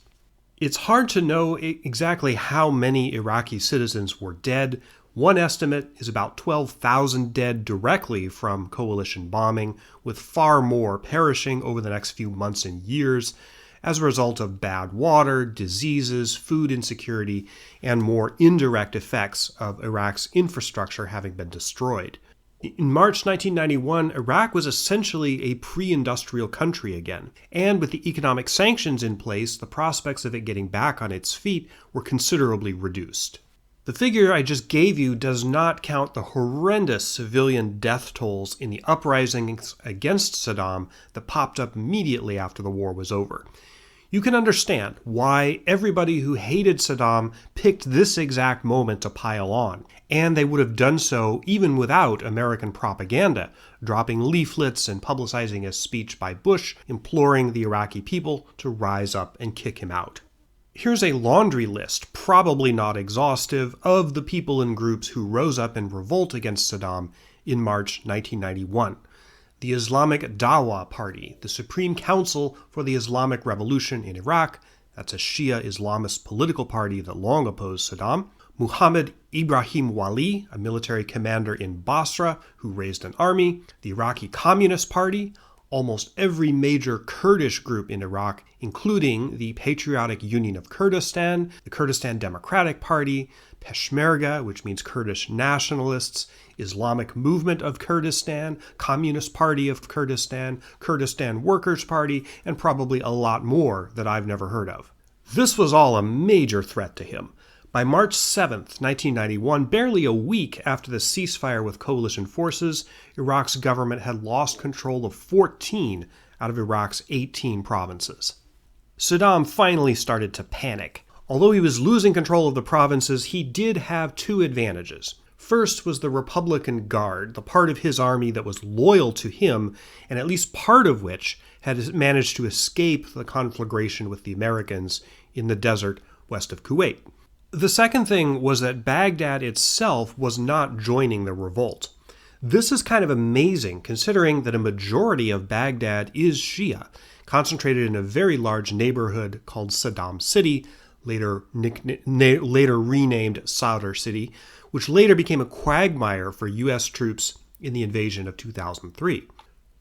It's hard to know exactly how many Iraqi citizens were dead. One estimate is about 12,000 dead directly from coalition bombing, with far more perishing over the next few months and years as a result of bad water, diseases, food insecurity, and more indirect effects of Iraq's infrastructure having been destroyed. In March 1991, Iraq was essentially a pre-industrial country again, and with the economic sanctions in place, the prospects of it getting back on its feet were considerably reduced. The figure I just gave you does not count the horrendous civilian death tolls in the uprisings against Saddam that popped up immediately after the war was over. You can understand why everybody who hated Saddam picked this exact moment to pile on, and they would have done so even without American propaganda, dropping leaflets and publicizing a speech by Bush imploring the Iraqi people to rise up and kick him out. Here's a laundry list, probably not exhaustive, of the people and groups who rose up in revolt against Saddam in March 1991. The Islamic Dawah Party, the Supreme Council for the Islamic Revolution in Iraq, that's a Shia Islamist political party that long opposed Saddam. Muhammad Ibrahim Wali, a military commander in Basra who raised an army. The Iraqi Communist Party, almost every major Kurdish group in Iraq, including the Patriotic Union of Kurdistan, the Kurdistan Democratic Party, Peshmerga, which means Kurdish nationalists, Islamic Movement of Kurdistan, Communist Party of Kurdistan, Kurdistan Workers' Party, and probably a lot more that I've never heard of. This was all a major threat to him. By March 7, 1991, barely a week after the ceasefire with coalition forces, Iraq's government had lost control of 14 out of Iraq's 18 provinces. Saddam finally started to panic. Although he was losing control of the provinces, he did have two advantages. First was the Republican Guard, the part of his army that was loyal to him, and at least part of which had managed to escape the conflagration with the Americans in the desert west of Kuwait. The second thing was that Baghdad itself was not joining the revolt. This is kind of amazing, considering that a majority of Baghdad is Shia, concentrated in a very large neighborhood called Saddam City, later renamed Sadr City, which later became a quagmire for U.S. troops in the invasion of 2003.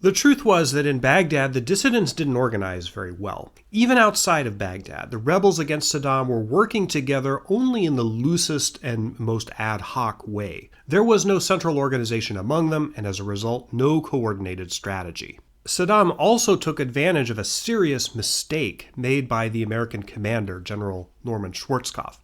The truth was that in Baghdad, the dissidents didn't organize very well. Even outside of Baghdad, the rebels against Saddam were working together only in the loosest and most ad hoc way. There was no central organization among them, and as a result, no coordinated strategy. Saddam also took advantage of a serious mistake made by the American commander, General Norman Schwarzkopf.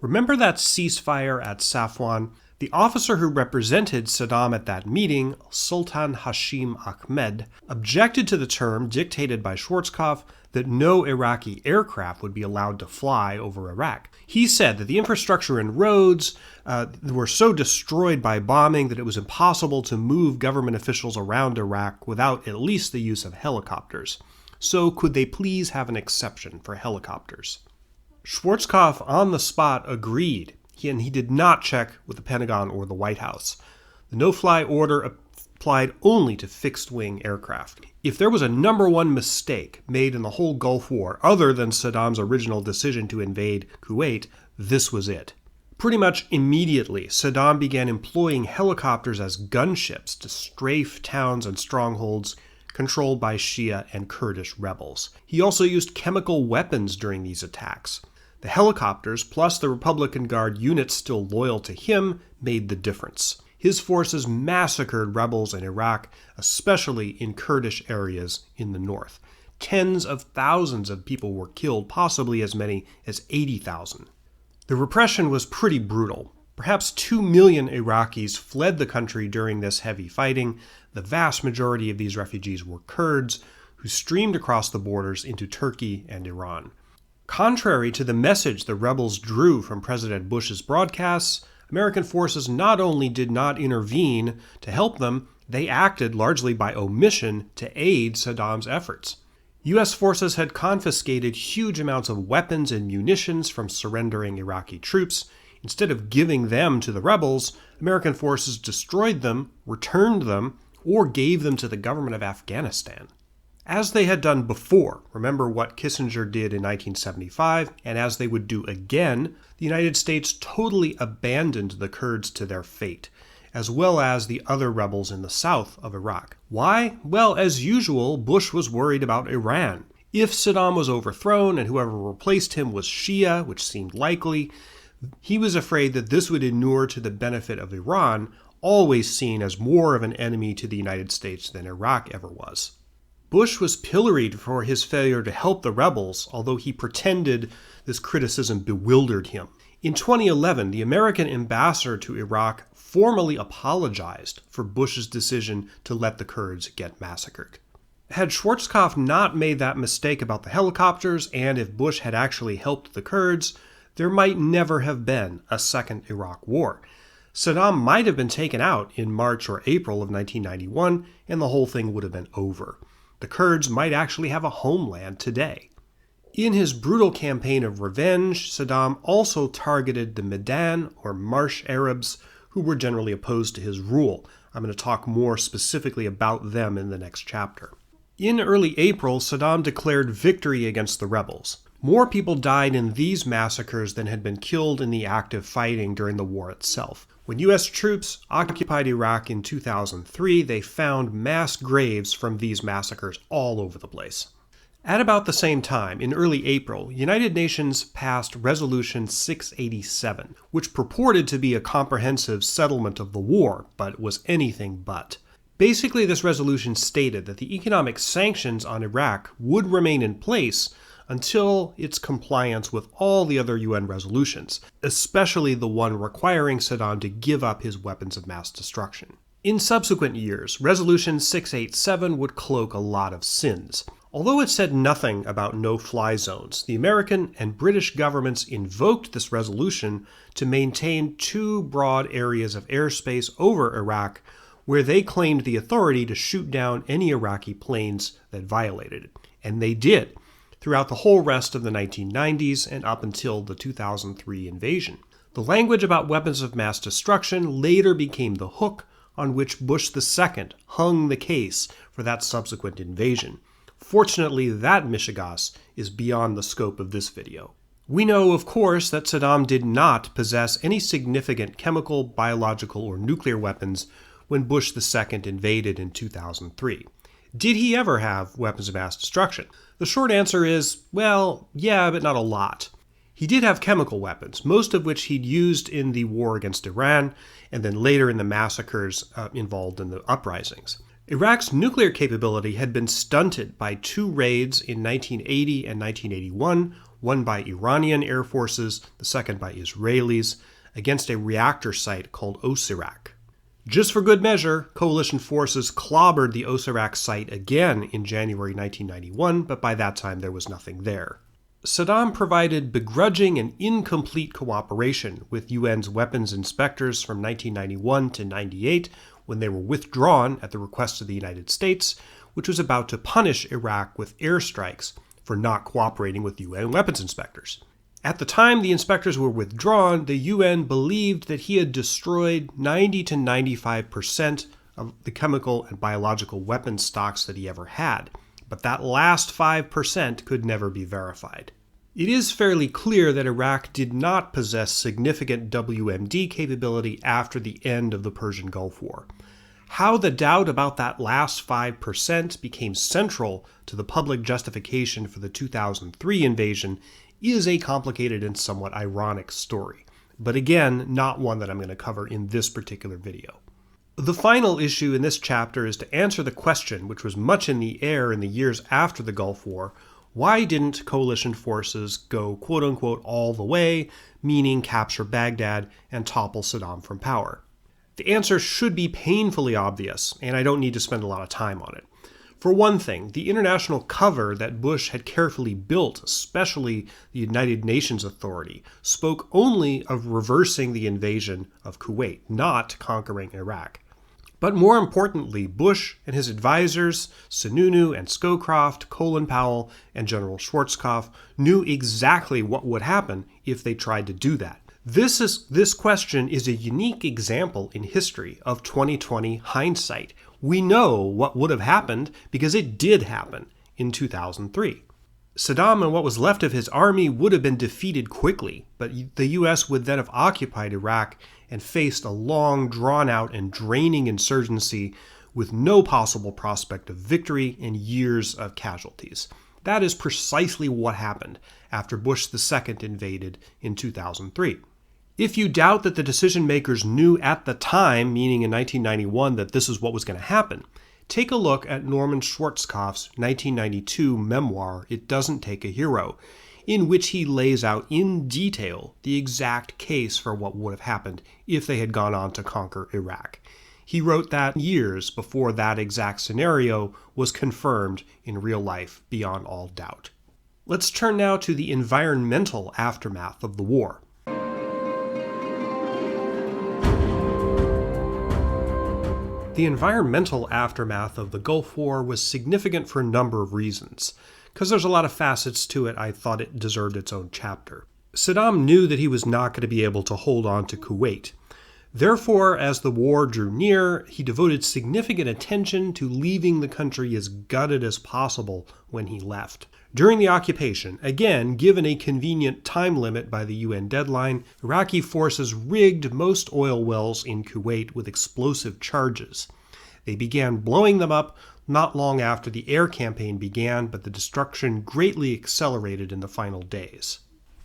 Remember that ceasefire at Safwan? The officer who represented Saddam at that meeting, Sultan Hashim Ahmed, objected to the term dictated by Schwarzkopf that no Iraqi aircraft would be allowed to fly over Iraq. He said that the infrastructure and roads were so destroyed by bombing that it was impossible to move government officials around Iraq without at least the use of helicopters. So could they please have an exception for helicopters? Schwarzkopf on the spot agreed. He did not check with the Pentagon or the White House. The no-fly order applied only to fixed-wing aircraft. If there was a number one mistake made in the whole Gulf War, other than Saddam's original decision to invade Kuwait, this was it. Pretty much immediately, Saddam began employing helicopters as gunships to strafe towns and strongholds controlled by Shia and Kurdish rebels. He also used chemical weapons during these attacks. The helicopters, plus the Republican Guard units still loyal to him, made the difference. His forces massacred rebels in Iraq, especially in Kurdish areas in the north. Tens of thousands of people were killed, possibly as many as 80,000. The repression was pretty brutal. Perhaps 2 million Iraqis fled the country during this heavy fighting. The vast majority of these refugees were Kurds, who streamed across the borders into Turkey and Iran. Contrary to the message the rebels drew from President Bush's broadcasts, American forces not only did not intervene to help them, they acted largely by omission to aid Saddam's efforts. U.S. forces had confiscated huge amounts of weapons and munitions from surrendering Iraqi troops. Instead of giving them to the rebels, American forces destroyed them, returned them, or gave them to the government of Afghanistan. As they had done before, remember what Kissinger did in 1975, and as they would do again, the United States totally abandoned the Kurds to their fate, as well as the other rebels in the south of Iraq. Why? Well, as usual, Bush was worried about Iran. If Saddam was overthrown and whoever replaced him was Shia, which seemed likely, he was afraid that this would inure to the benefit of Iran, always seen as more of an enemy to the United States than Iraq ever was. Bush was pilloried for his failure to help the rebels, although he pretended this criticism bewildered him. In 2011, the American ambassador to Iraq formally apologized for Bush's decision to let the Kurds get massacred. Had Schwarzkopf not made that mistake about the helicopters, and if Bush had actually helped the Kurds, there might never have been a second Iraq war. Saddam might have been taken out in March or April of 1991, and the whole thing would have been over. The Kurds might actually have a homeland today. In his brutal campaign of revenge, Saddam also targeted the Medan or Marsh Arabs, who were generally opposed to his rule. I'm going to talk more specifically about them in the next chapter. In early April, Saddam declared victory against the rebels. More people died in these massacres than had been killed in the active fighting during the war itself. When U.S. troops occupied Iraq in 2003, they found mass graves from these massacres all over the place. At about the same time, in early April, United Nations passed Resolution 687, which purported to be a comprehensive settlement of the war, but was anything but. Basically, this resolution stated that the economic sanctions on Iraq would remain in place until its compliance with all the other UN resolutions, especially the one requiring Saddam to give up his weapons of mass destruction. In subsequent years, Resolution 687 would cloak a lot of sins. Although it said nothing about no-fly zones, the American and British governments invoked this resolution to maintain two broad areas of airspace over Iraq where they claimed the authority to shoot down any Iraqi planes that violated it. And they did, throughout the whole rest of the 1990s and up until the 2003 invasion. The language about weapons of mass destruction later became the hook on which Bush II hung the case for that subsequent invasion. Fortunately, that mishegas is beyond the scope of this video. We know, of course, that Saddam did not possess any significant chemical, biological, or nuclear weapons when Bush II invaded in 2003. Did he ever have weapons of mass destruction? The short answer is, well, yeah, but not a lot. He did have chemical weapons, most of which he'd used in the war against Iran, and then later in the massacres involved in the uprisings. Iraq's nuclear capability had been stunted by 2 raids in 1980 and 1981, one by Iranian air forces, the second by Israelis, against a reactor site called Osirak. Just for good measure, coalition forces clobbered the Osirak site again in January 1991, but by that time there was nothing there. Saddam provided begrudging and incomplete cooperation with UN's weapons inspectors from 1991 to 98 when they were withdrawn at the request of the United States, which was about to punish Iraq with airstrikes for not cooperating with UN weapons inspectors. At the time the inspectors were withdrawn, the UN believed that he had destroyed 90 to 95% of the chemical and biological weapons stocks that he ever had, but that last 5% could never be verified. It is fairly clear that Iraq did not possess significant WMD capability after the end of the Persian Gulf War. How the doubt about that last 5% became central to the public justification for the 2003 invasion is a complicated and somewhat ironic story, but again, not one that I'm going to cover in this particular video. The final issue in this chapter is to answer the question, which was much in the air in the years after the Gulf War: why didn't coalition forces go quote-unquote all the way, meaning capture Baghdad and topple Saddam from power? The answer should be painfully obvious, and I don't need to spend a lot of time on it. For one thing, the international cover that Bush had carefully built, especially the United Nations Authority, spoke only of reversing the invasion of Kuwait, not conquering Iraq. But more importantly, Bush and his advisors, Sununu and Scowcroft, Colin Powell, and General Schwarzkopf, knew exactly what would happen if they tried to do that. This question is a unique example in history of 2020 hindsight. We know what would have happened because it did happen in 2003. Saddam and what was left of his army would have been defeated quickly, but the U.S. would then have occupied Iraq and faced a long, drawn-out, and draining insurgency with no possible prospect of victory and years of casualties. That is precisely what happened after Bush II invaded in 2003. If you doubt that the decision-makers knew at the time, meaning in 1991, that this is what was going to happen, take a look at Norman Schwarzkopf's 1992 memoir, It Doesn't Take a Hero, in which he lays out in detail the exact case for what would have happened if they had gone on to conquer Iraq. He wrote that years before that exact scenario was confirmed in real life beyond all doubt. Let's turn now to the environmental aftermath of the war. The environmental aftermath of the Gulf War was significant for a number of reasons. Because there's a lot of facets to it, I thought it deserved its own chapter. Saddam knew that he was not going to be able to hold on to Kuwait. Therefore, as the war drew near, he devoted significant attention to leaving the country as gutted as possible when he left. During the occupation, again given a convenient time limit by the UN deadline, Iraqi forces rigged most oil wells in Kuwait with explosive charges. They began blowing them up not long after the air campaign began, but the destruction greatly accelerated in the final days.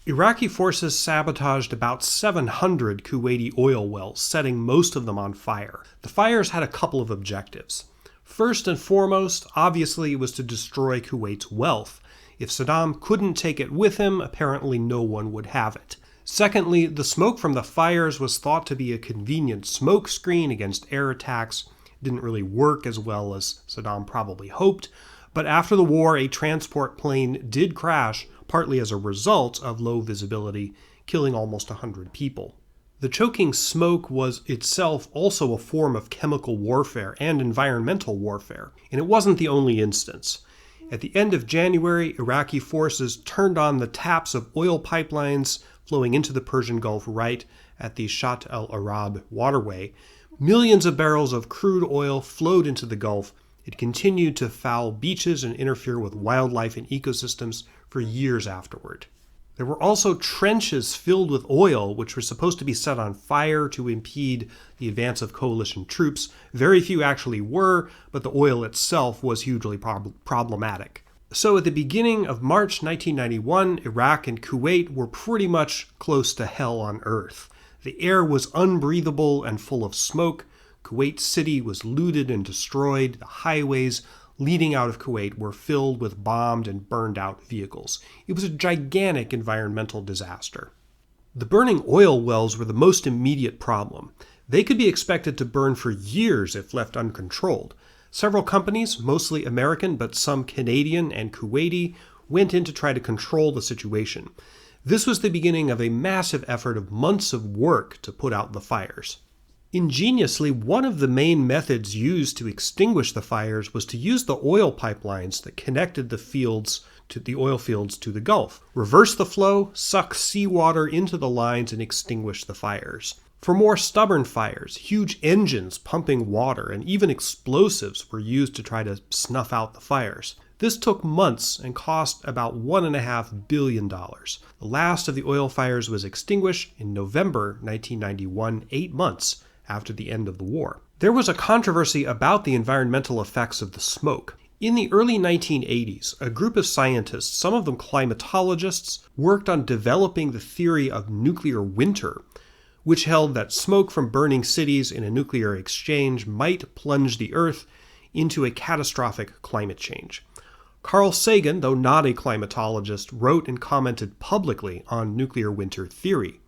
Iraqi forces sabotaged about 700 Kuwaiti oil wells, setting most of them on fire. The fires had a couple of objectives. First and foremost, obviously, it was to destroy Kuwait's wealth. If Saddam couldn't take it with him, apparently no one would have it. Secondly, the smoke from the fires was thought to be a convenient smoke screen against air attacks. It didn't really work as well as Saddam probably hoped, but after the war, a transport plane did crash, partly as a result of low visibility, killing almost 100 people. The choking smoke was itself also a form of chemical warfare and environmental warfare, and it wasn't the only instance. At the end of January, Iraqi forces turned on the taps of oil pipelines flowing into the Persian Gulf right at the Shat al-Arab waterway. Millions of barrels of crude oil flowed into the Gulf. It continued to foul beaches and interfere with wildlife and ecosystems for years afterward. There were also trenches filled with oil, which were supposed to be set on fire to impede the advance of coalition troops. Very few actually were, but the oil itself was hugely problematic. So at the beginning of March 1991, Iraq and Kuwait were pretty much close to hell on earth. The air was unbreathable and full of smoke. Kuwait City was looted and destroyed. The highways leading out of Kuwait were filled with bombed and burned out vehicles. It was a gigantic environmental disaster. The burning oil wells were the most immediate problem. They could be expected to burn for years if left uncontrolled. Several companies, mostly American but some Canadian and Kuwaiti, went in to try to control the situation. This was the beginning of a massive effort of months of work to put out the fires. Ingeniously, one of the main methods used to extinguish the fires was to use the oil pipelines that connected the oil fields to the Gulf. Reverse the flow, suck seawater into the lines, and extinguish the fires. For more stubborn fires, huge engines pumping water and even explosives were used to try to snuff out the fires. This took months and cost about $1.5 billion. The last of the oil fires was extinguished in November 1991, 8 months after the end of the war. There was a controversy about the environmental effects of the smoke. In the early 1980s, a group of scientists, some of them climatologists, worked on developing the theory of nuclear winter, which held that smoke from burning cities in a nuclear exchange might plunge the Earth into a catastrophic climate change. Carl Sagan, though not a climatologist, wrote and commented publicly on nuclear winter theory.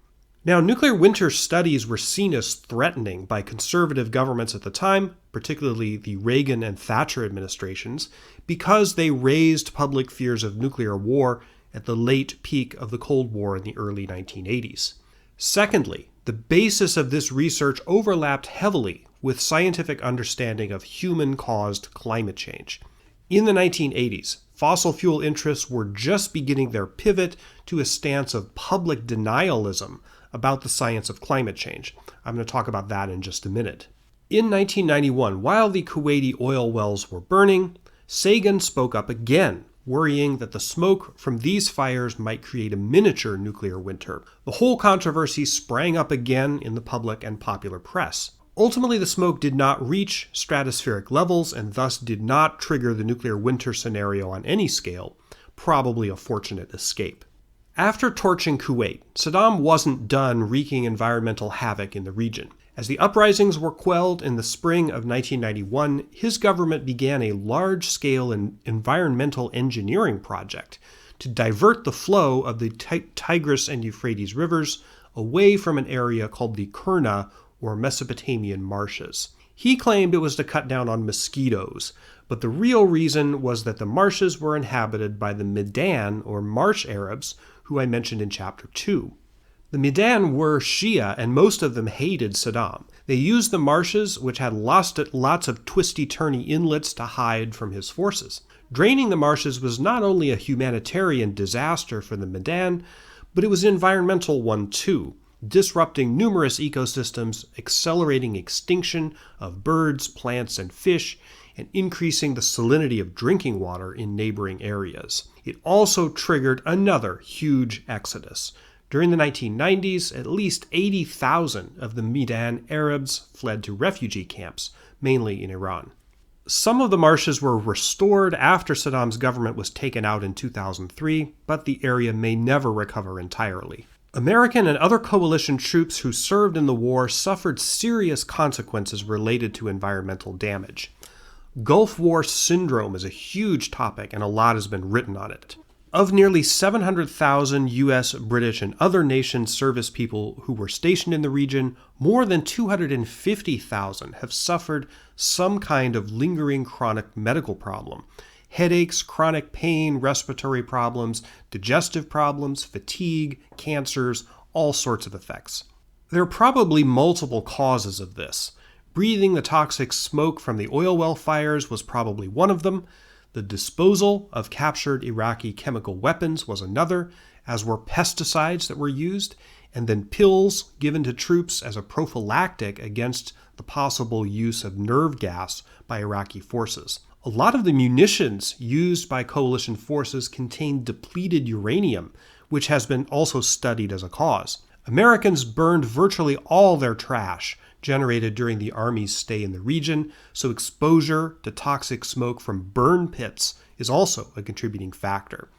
Now, nuclear winter studies were seen as threatening by conservative governments at the time, particularly the Reagan and Thatcher administrations, because they raised public fears of nuclear war at the late peak of the Cold War in the early 1980s. Secondly, the basis of this research overlapped heavily with scientific understanding of human-caused climate change. In the 1980s, fossil fuel interests were just beginning their pivot to a stance of public denialism about the science of climate change. I'm going to talk about that in just a minute. In 1991, while the Kuwaiti oil wells were burning, Sagan spoke up again, worrying that the smoke from these fires might create a miniature nuclear winter. The whole controversy sprang up again in the public and popular press. Ultimately, the smoke did not reach stratospheric levels and thus did not trigger the nuclear winter scenario on any scale, probably a fortunate escape. After torching Kuwait, Saddam wasn't done wreaking environmental havoc in the region. As the uprisings were quelled in the spring of 1991, his government began a large-scale environmental engineering project to divert the flow of the Tigris and Euphrates rivers away from an area called the Kurna, or Mesopotamian marshes. He claimed it was to cut down on mosquitoes, but the real reason was that the marshes were inhabited by the Midan, or Marsh Arabs, who I mentioned in Chapter 2. The Midan were Shia, and most of them hated Saddam. They used the marshes, which had lots of twisty-turny inlets, to hide from his forces. Draining the marshes was not only a humanitarian disaster for the Midan, but it was an environmental one too, disrupting numerous ecosystems, accelerating extinction of birds, plants, and fish, and increasing the salinity of drinking water in neighboring areas. It also triggered another huge exodus. During the 1990s, at least 80,000 of the Midan Arabs fled to refugee camps, mainly in Iran. Some of the marshes were restored after Saddam's government was taken out in 2003, but the area may never recover entirely. American and other coalition troops who served in the war suffered serious consequences related to environmental damage. Gulf War syndrome is a huge topic, and a lot has been written on it. Of nearly 700,000 U.S., British, and other nations' service people who were stationed in the region, more than 250,000 have suffered some kind of lingering chronic medical problem. Headaches, chronic pain, respiratory problems, digestive problems, fatigue, cancers, all sorts of effects. There are probably multiple causes of this. Breathing the toxic smoke from the oil well fires was probably one of them. The disposal of captured Iraqi chemical weapons was another, as were pesticides that were used, and then pills given to troops as a prophylactic against the possible use of nerve gas by Iraqi forces. A lot of the munitions used by coalition forces contained depleted uranium, which has been also studied as a cause. Americans burned virtually all their trash generated during the Army's stay in the region, so exposure to toxic smoke from burn pits is also a contributing factor.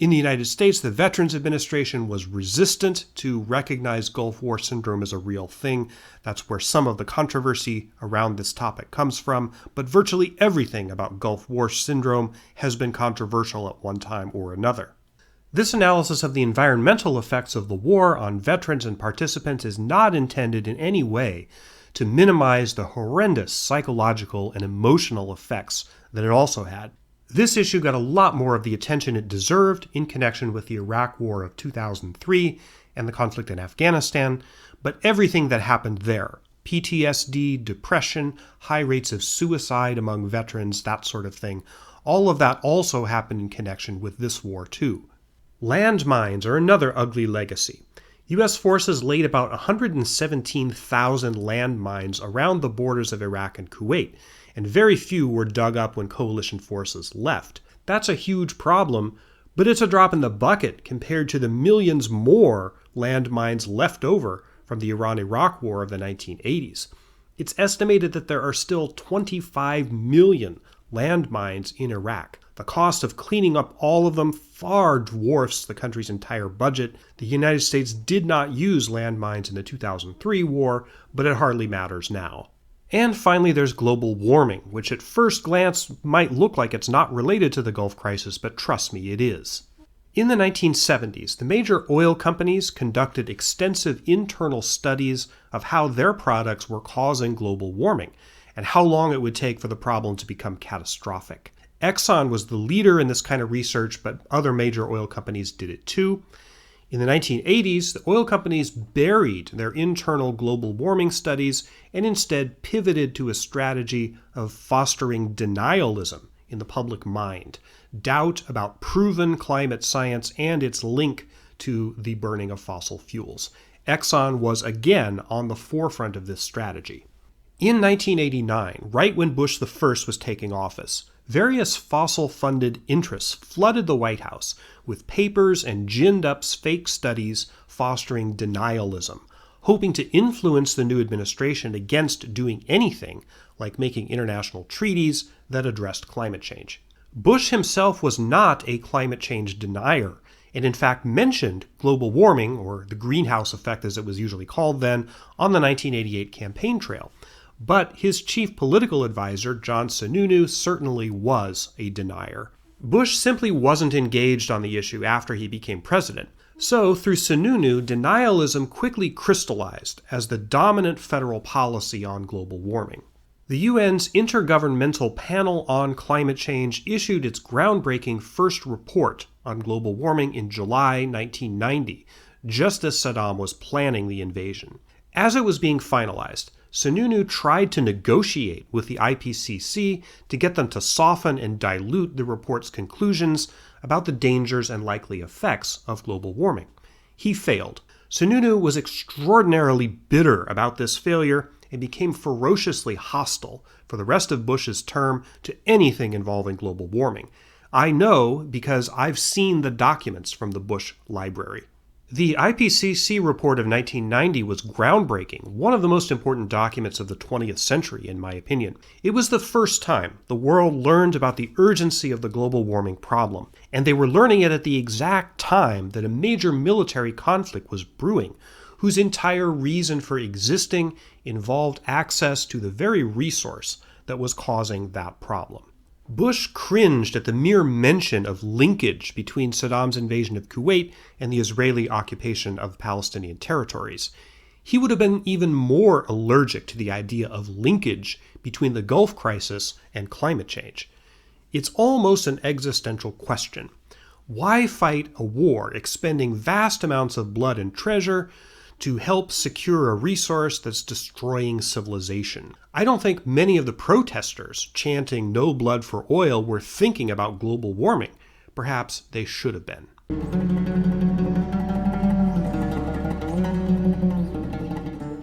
In the United States, the Veterans Administration was resistant to recognize Gulf War syndrome as a real thing. That's where some of the controversy around this topic comes from, but virtually everything about Gulf War syndrome has been controversial at one time or another. This analysis of the environmental effects of the war on veterans and participants is not intended in any way to minimize the horrendous psychological and emotional effects that it also had. This issue got a lot more of the attention it deserved in connection with the Iraq War of 2003 and the conflict in Afghanistan, but everything that happened there, PTSD, depression, high rates of suicide among veterans, that sort of thing, all of that also happened in connection with this war too. Landmines are another ugly legacy. U.S. forces laid about 117,000 landmines around the borders of Iraq and Kuwait, and very few were dug up when coalition forces left. That's a huge problem, but it's a drop in the bucket compared to the millions more landmines left over from the Iran-Iraq War of the 1980s. It's estimated that there are still 25 million landmines in Iraq. The cost of cleaning up all of them far dwarfs the country's entire budget. The United States did not use landmines in the 2003 war, but it hardly matters now. And finally, there's global warming, which at first glance might look like it's not related to the Gulf crisis, but trust me, it is. In the 1970s, the major oil companies conducted extensive internal studies of how their products were causing global warming and how long it would take for the problem to become catastrophic. Exxon was the leader in this kind of research, but other major oil companies did it too. In the 1980s, the oil companies buried their internal global warming studies and instead pivoted to a strategy of fostering denialism in the public mind, doubt about proven climate science and its link to the burning of fossil fuels. Exxon was again on the forefront of this strategy. In 1989, right when Bush I was taking office, various fossil-funded interests flooded the White House with papers and ginned-up fake studies fostering denialism, hoping to influence the new administration against doing anything like making international treaties that addressed climate change. Bush himself was not a climate change denier, and in fact mentioned global warming, or the greenhouse effect as it was usually called then, on the 1988 campaign trail. But his chief political advisor, John Sununu, certainly was a denier. Bush simply wasn't engaged on the issue after he became president. So, through Sununu, denialism quickly crystallized as the dominant federal policy on global warming. The UN's Intergovernmental Panel on Climate Change issued its groundbreaking first report on global warming in July 1990, just as Saddam was planning the invasion. As it was being finalized, Sununu tried to negotiate with the IPCC to get them to soften and dilute the report's conclusions about the dangers and likely effects of global warming. He failed. Sununu was extraordinarily bitter about this failure and became ferociously hostile for the rest of Bush's term to anything involving global warming. I know because I've seen the documents from the Bush library. The IPCC report of 1990 was groundbreaking, one of the most important documents of the 20th century, in my opinion. It was the first time the world learned about the urgency of the global warming problem, and they were learning it at the exact time that a major military conflict was brewing, whose entire reason for existing involved access to the very resource that was causing that problem. Bush cringed at the mere mention of linkage between Saddam's invasion of Kuwait and the Israeli occupation of Palestinian territories. He would have been even more allergic to the idea of linkage between the Gulf crisis and climate change. It's almost an existential question. Why fight a war expending vast amounts of blood and treasure to help secure a resource that's destroying civilization? I don't think many of the protesters chanting "no blood for oil" were thinking about global warming. Perhaps they should have been.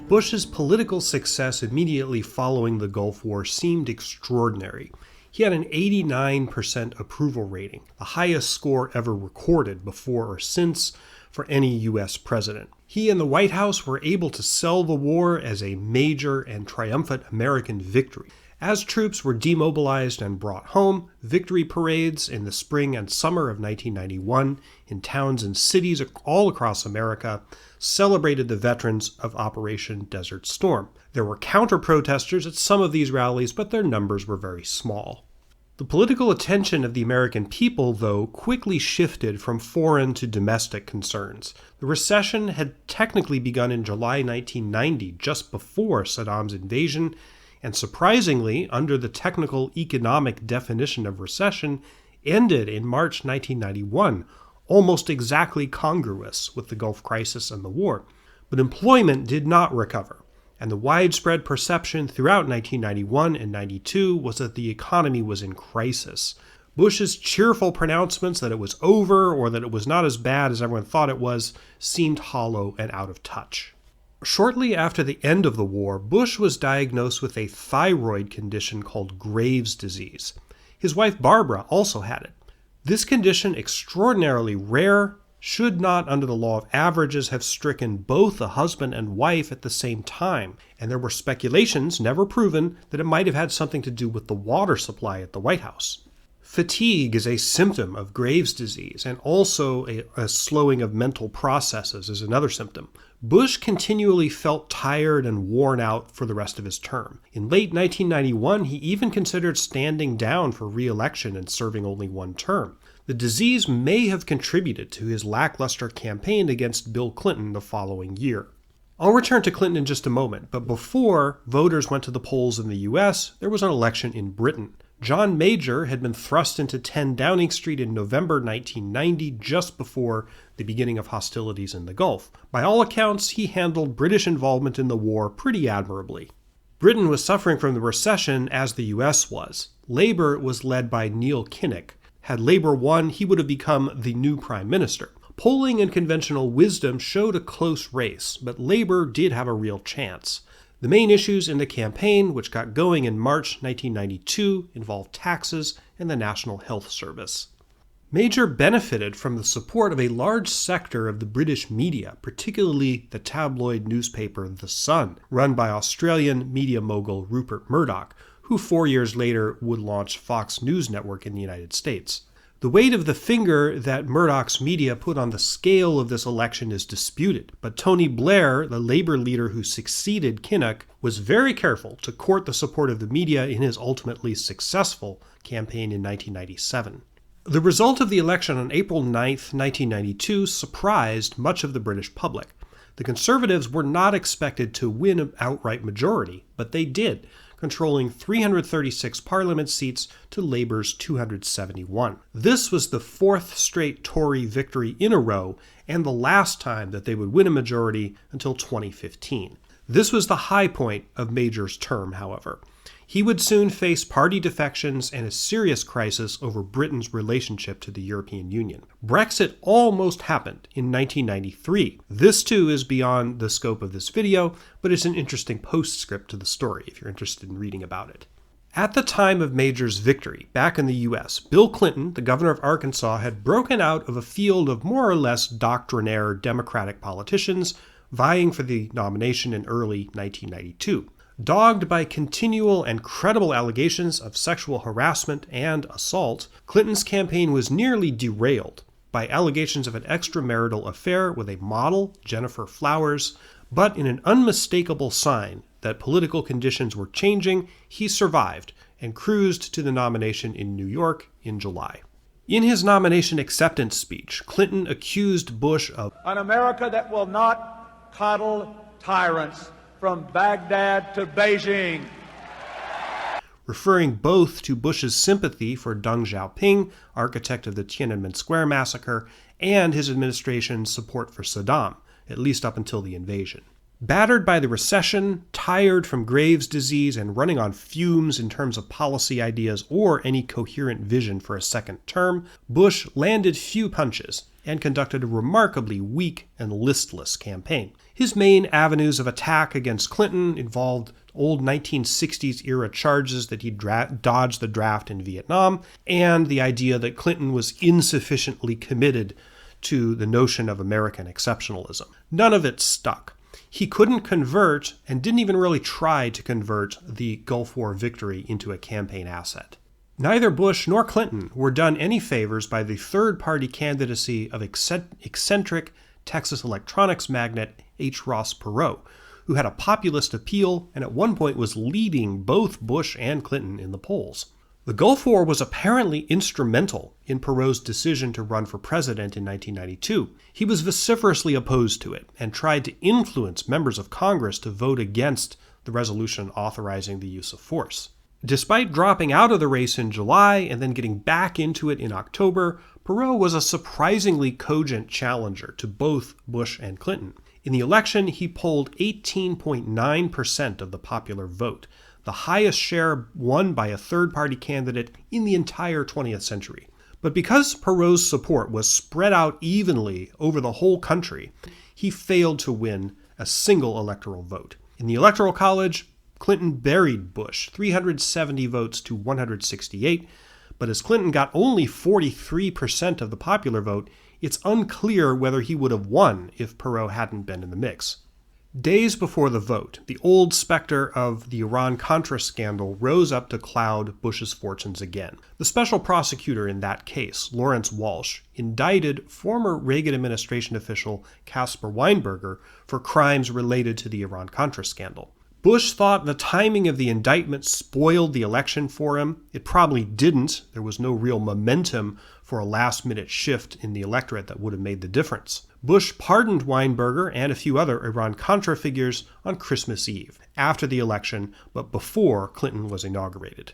Bush's political success immediately following the Gulf War seemed extraordinary. He had an 89% approval rating, the highest score ever recorded before or since for any U.S. president. He and the White House were able to sell the war as a major and triumphant American victory. As troops were demobilized and brought home, victory parades in the spring and summer of 1991 in towns and cities all across America celebrated the veterans of Operation Desert Storm. There were counter-protesters at some of these rallies, but their numbers were very small. The political attention of the American people, though, quickly shifted from foreign to domestic concerns. The recession had technically begun in July 1990, just before Saddam's invasion, and surprisingly, under the technical economic definition of recession, ended in March 1991, almost exactly congruous with the Gulf crisis and the war. But employment did not recover, and the widespread perception throughout 1991 and 92 was that the economy was in crisis. Bush's cheerful pronouncements that it was over or that it was not as bad as everyone thought it was seemed hollow and out of touch. Shortly after the end of the war, Bush was diagnosed with a thyroid condition called Graves' disease. His wife Barbara also had it. This condition, extraordinarily rare, should not, under the law of averages, have stricken both the husband and wife at the same time, and there were speculations, never proven, that it might have had something to do with the water supply at the White House. Fatigue is a symptom of Graves' disease, and also a slowing of mental processes is another symptom. Bush continually felt tired and worn out for the rest of his term. In late 1991, he even considered standing down for re-election and serving only one term. The disease may have contributed to his lackluster campaign against Bill Clinton the following year. I'll return to Clinton in just a moment, but before voters went to the polls in the U.S., there was an election in Britain. John Major had been thrust into 10 Downing Street in November 1990, just before the beginning of hostilities in the Gulf. By all accounts, he handled British involvement in the war pretty admirably. Britain was suffering from the recession as the U.S. was. Labour was led by Neil Kinnock. Had Labour won, he would have become the new prime minister. Polling and conventional wisdom showed a close race, but Labour did have a real chance. The main issues in the campaign, which got going in March 1992, involved taxes and the National Health Service. Major benefited from the support of a large sector of the British media, particularly the tabloid newspaper The Sun, run by Australian media mogul Rupert Murdoch, who 4 years later would launch Fox News Network in the United States. The weight of the finger that Murdoch's media put on the scale of this election is disputed, but Tony Blair, the Labour leader who succeeded Kinnock, was very careful to court the support of the media in his ultimately successful campaign in 1997. The result of the election on April 9, 1992, surprised much of the British public. The Conservatives were not expected to win an outright majority, but they did, controlling 336 parliament seats to Labour's 271. This was the fourth straight Tory victory in a row, and the last time that they would win a majority until 2015. This was the high point of Major's term, however. He would soon face party defections and a serious crisis over Britain's relationship to the European Union. Brexit almost happened in 1993. This too is beyond the scope of this video, but it's an interesting postscript to the story if you're interested in reading about it. At the time of Major's victory, back in the U.S., Bill Clinton, the governor of Arkansas, had broken out of a field of more or less doctrinaire Democratic politicians vying for the nomination in early 1992. Dogged by continual and credible allegations of sexual harassment and assault, Clinton's campaign was nearly derailed by allegations of an extramarital affair with a model, Jennifer Flowers, but in an unmistakable sign that political conditions were changing, he survived and cruised to the nomination in New York in July. In his nomination acceptance speech, Clinton accused Bush of an America that will not coddle tyrants from Baghdad to Beijing, referring both to Bush's sympathy for Deng Xiaoping, architect of the Tiananmen Square massacre, and his administration's support for Saddam, at least up until the invasion. Battered by the recession, tired from Graves' disease, and running on fumes in terms of policy ideas or any coherent vision for a second term, Bush landed few punches and conducted a remarkably weak and listless campaign. His main avenues of attack against Clinton involved old 1960s era charges that he dodged the draft in Vietnam, and the idea that Clinton was insufficiently committed to the notion of American exceptionalism. None of it stuck. He couldn't convert, and didn't even really try to convert, the Gulf War victory into a campaign asset. Neither Bush nor Clinton were done any favors by the third-party candidacy of eccentric Texas electronics magnate H. Ross Perot, who had a populist appeal and at one point was leading both Bush and Clinton in the polls. The Gulf War was apparently instrumental in Perot's decision to run for president in 1992. He was vociferously opposed to it and tried to influence members of Congress to vote against the resolution authorizing the use of force. Despite dropping out of the race in July and then getting back into it in October, Perot was a surprisingly cogent challenger to both Bush and Clinton. In the election, he polled 18.9% of the popular vote, the highest share won by a third-party candidate in the entire 20th century. But because Perot's support was spread out evenly over the whole country, he failed to win a single electoral vote. In the Electoral College, Clinton buried Bush, 370 votes to 168, but as Clinton got only 43% of the popular vote, it's unclear whether he would have won if Perot hadn't been in the mix. Days before the vote, the old specter of the Iran-Contra scandal rose up to cloud Bush's fortunes again. The special prosecutor in that case, Lawrence Walsh, indicted former Reagan administration official Caspar Weinberger for crimes related to the Iran-Contra scandal. Bush thought the timing of the indictment spoiled the election for him. It probably didn't. There was no real momentum for a last-minute shift in the electorate that would have made the difference. Bush pardoned Weinberger and a few other Iran-Contra figures on Christmas Eve, after the election, but before Clinton was inaugurated.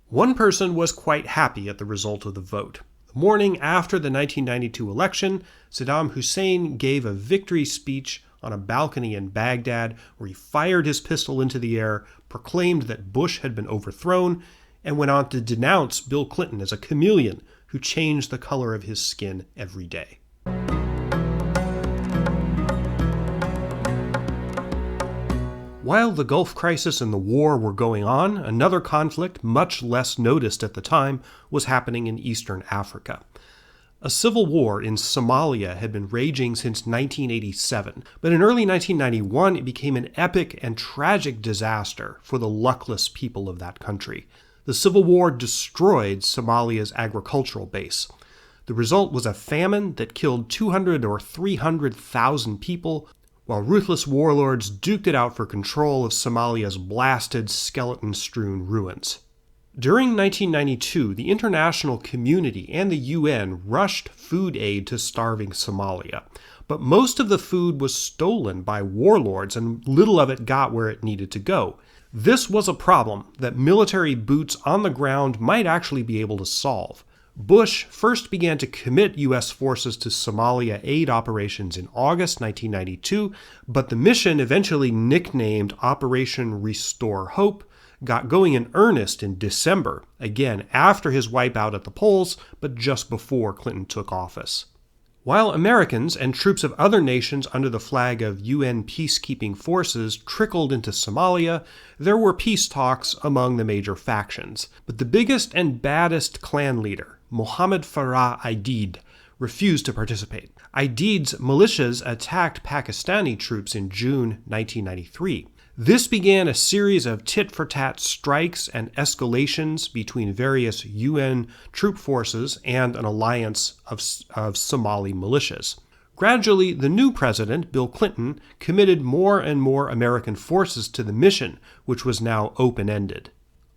One person was quite happy at the result of the vote. The morning after the 1992 election, Saddam Hussein gave a victory speech on a balcony in Baghdad where he fired his pistol into the air, proclaimed that Bush had been overthrown, and went on to denounce Bill Clinton as a chameleon who changed the color of his skin every day. While the Gulf crisis and the war were going on, another conflict, much less noticed at the time, was happening in Eastern Africa. A civil war in Somalia had been raging since 1987, but in early 1991 it became an epic and tragic disaster for the luckless people of that country. The civil war destroyed Somalia's agricultural base. The result was a famine that killed 200 or 300,000 people, while ruthless warlords duked it out for control of Somalia's blasted, skeleton-strewn ruins. During 1992, the international community and the UN rushed food aid to starving Somalia, but most of the food was stolen by warlords and little of it got where it needed to go. This was a problem that military boots on the ground might actually be able to solve. Bush first began to commit U.S. forces to Somalia aid operations in August 1992, but the mission, eventually nicknamed Operation Restore Hope, got going in earnest in December, again after his wipeout at the polls, but just before Clinton took office. While Americans and troops of other nations under the flag of UN peacekeeping forces trickled into Somalia, there were peace talks among the major factions. But the biggest and baddest clan leader, Mohammed Farah Aidid, refused to participate. Aidid's militias attacked Pakistani troops in June 1993. This began a series of tit-for-tat strikes and escalations between various UN troop forces and an alliance of Somali militias. Gradually, the new president, Bill Clinton, committed more and more American forces to the mission, which was now open-ended.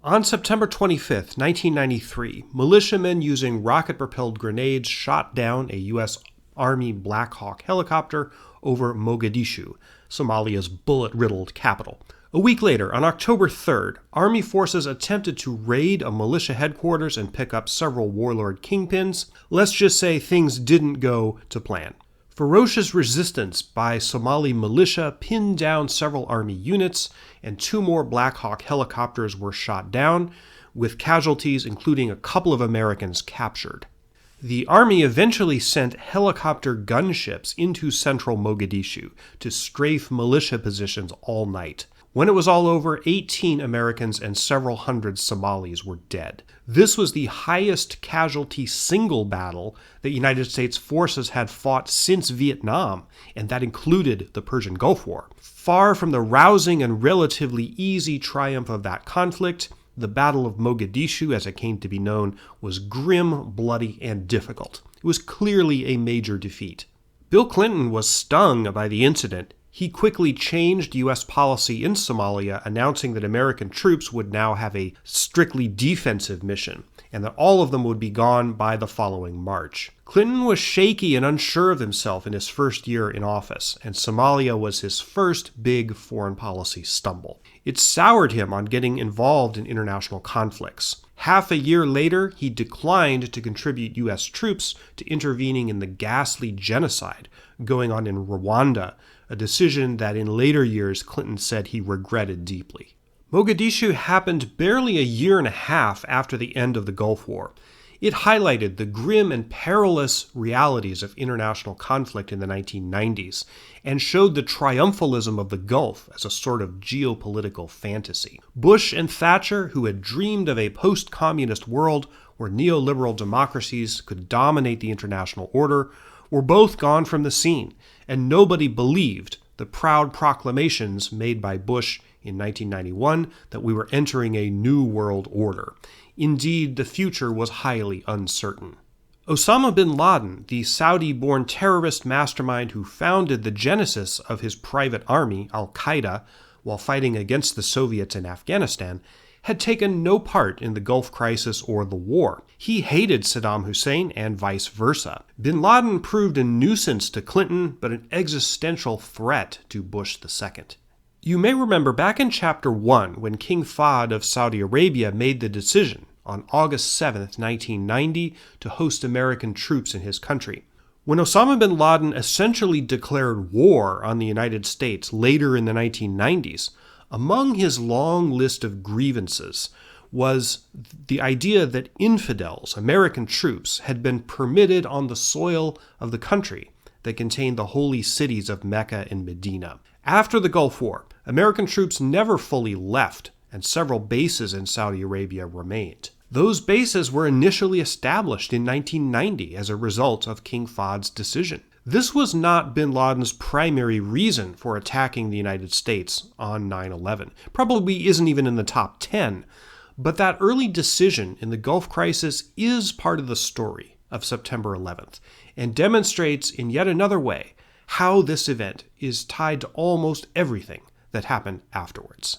On September 25, 1993, militiamen using rocket-propelled grenades shot down a U.S. Army Black Hawk helicopter over Mogadishu, Somalia's bullet-riddled capital. A week later, on October 3rd, Army forces attempted to raid a militia headquarters and pick up several warlord kingpins. Let's just say things didn't go to plan. Ferocious resistance by Somali militia pinned down several Army units, and 2 more Black Hawk helicopters were shot down, with casualties including a couple of Americans captured. The Army eventually sent helicopter gunships into central Mogadishu to strafe militia positions all night. When it was all over, 18 Americans and several hundred Somalis were dead. This was the highest casualty single battle that United States forces had fought since Vietnam, and that included the Persian Gulf War. Far from the rousing and relatively easy triumph of that conflict, the Battle of Mogadishu, as it came to be known, was grim, bloody, and difficult. It was clearly a major defeat. Bill Clinton was stung by the incident. He quickly changed U.S. policy in Somalia, announcing that American troops would now have a strictly defensive mission, and that all of them would be gone by the following March. Clinton was shaky and unsure of himself in his first year in office, and Somalia was his first big foreign policy stumble. It soured him on getting involved in international conflicts. Half a year later, he declined to contribute U.S. troops to intervening in the ghastly genocide going on in Rwanda, a decision that in later years Clinton said he regretted deeply. Mogadishu happened barely a year and a half after the end of the Gulf War. It highlighted the grim and perilous realities of international conflict in the 1990s and showed the triumphalism of the Gulf as a sort of geopolitical fantasy. Bush and Thatcher, who had dreamed of a post-communist world where neoliberal democracies could dominate the international order, were both gone from the scene, and nobody believed the proud proclamations made by Bush in 1991 that we were entering a new world order. Indeed, the future was highly uncertain. Osama bin Laden, the Saudi-born terrorist mastermind who founded the genesis of his private army, al-Qaeda, while fighting against the Soviets in Afghanistan, had taken no part in the Gulf crisis or the war. He hated Saddam Hussein and vice versa. Bin Laden proved a nuisance to Clinton, but an existential threat to Bush II. You may remember back in Chapter 1 when King Saud of Saudi Arabia made the decision on August 7, 1990, to host American troops in his country. When Osama bin Laden essentially declared war on the United States later in the 1990s, among his long list of grievances was the idea that infidels, American troops, had been permitted on the soil of the country that contained the holy cities of Mecca and Medina. After the Gulf War, American troops never fully left, and several bases in Saudi Arabia remained. Those bases were initially established in 1990 as a result of King Saud's decision. This was not bin Laden's primary reason for attacking the United States on 9/11. Probably isn't even in the top 10, but that early decision in the Gulf crisis is part of the story of September 11th and demonstrates in yet another way how this event is tied to almost everything that happened afterwards.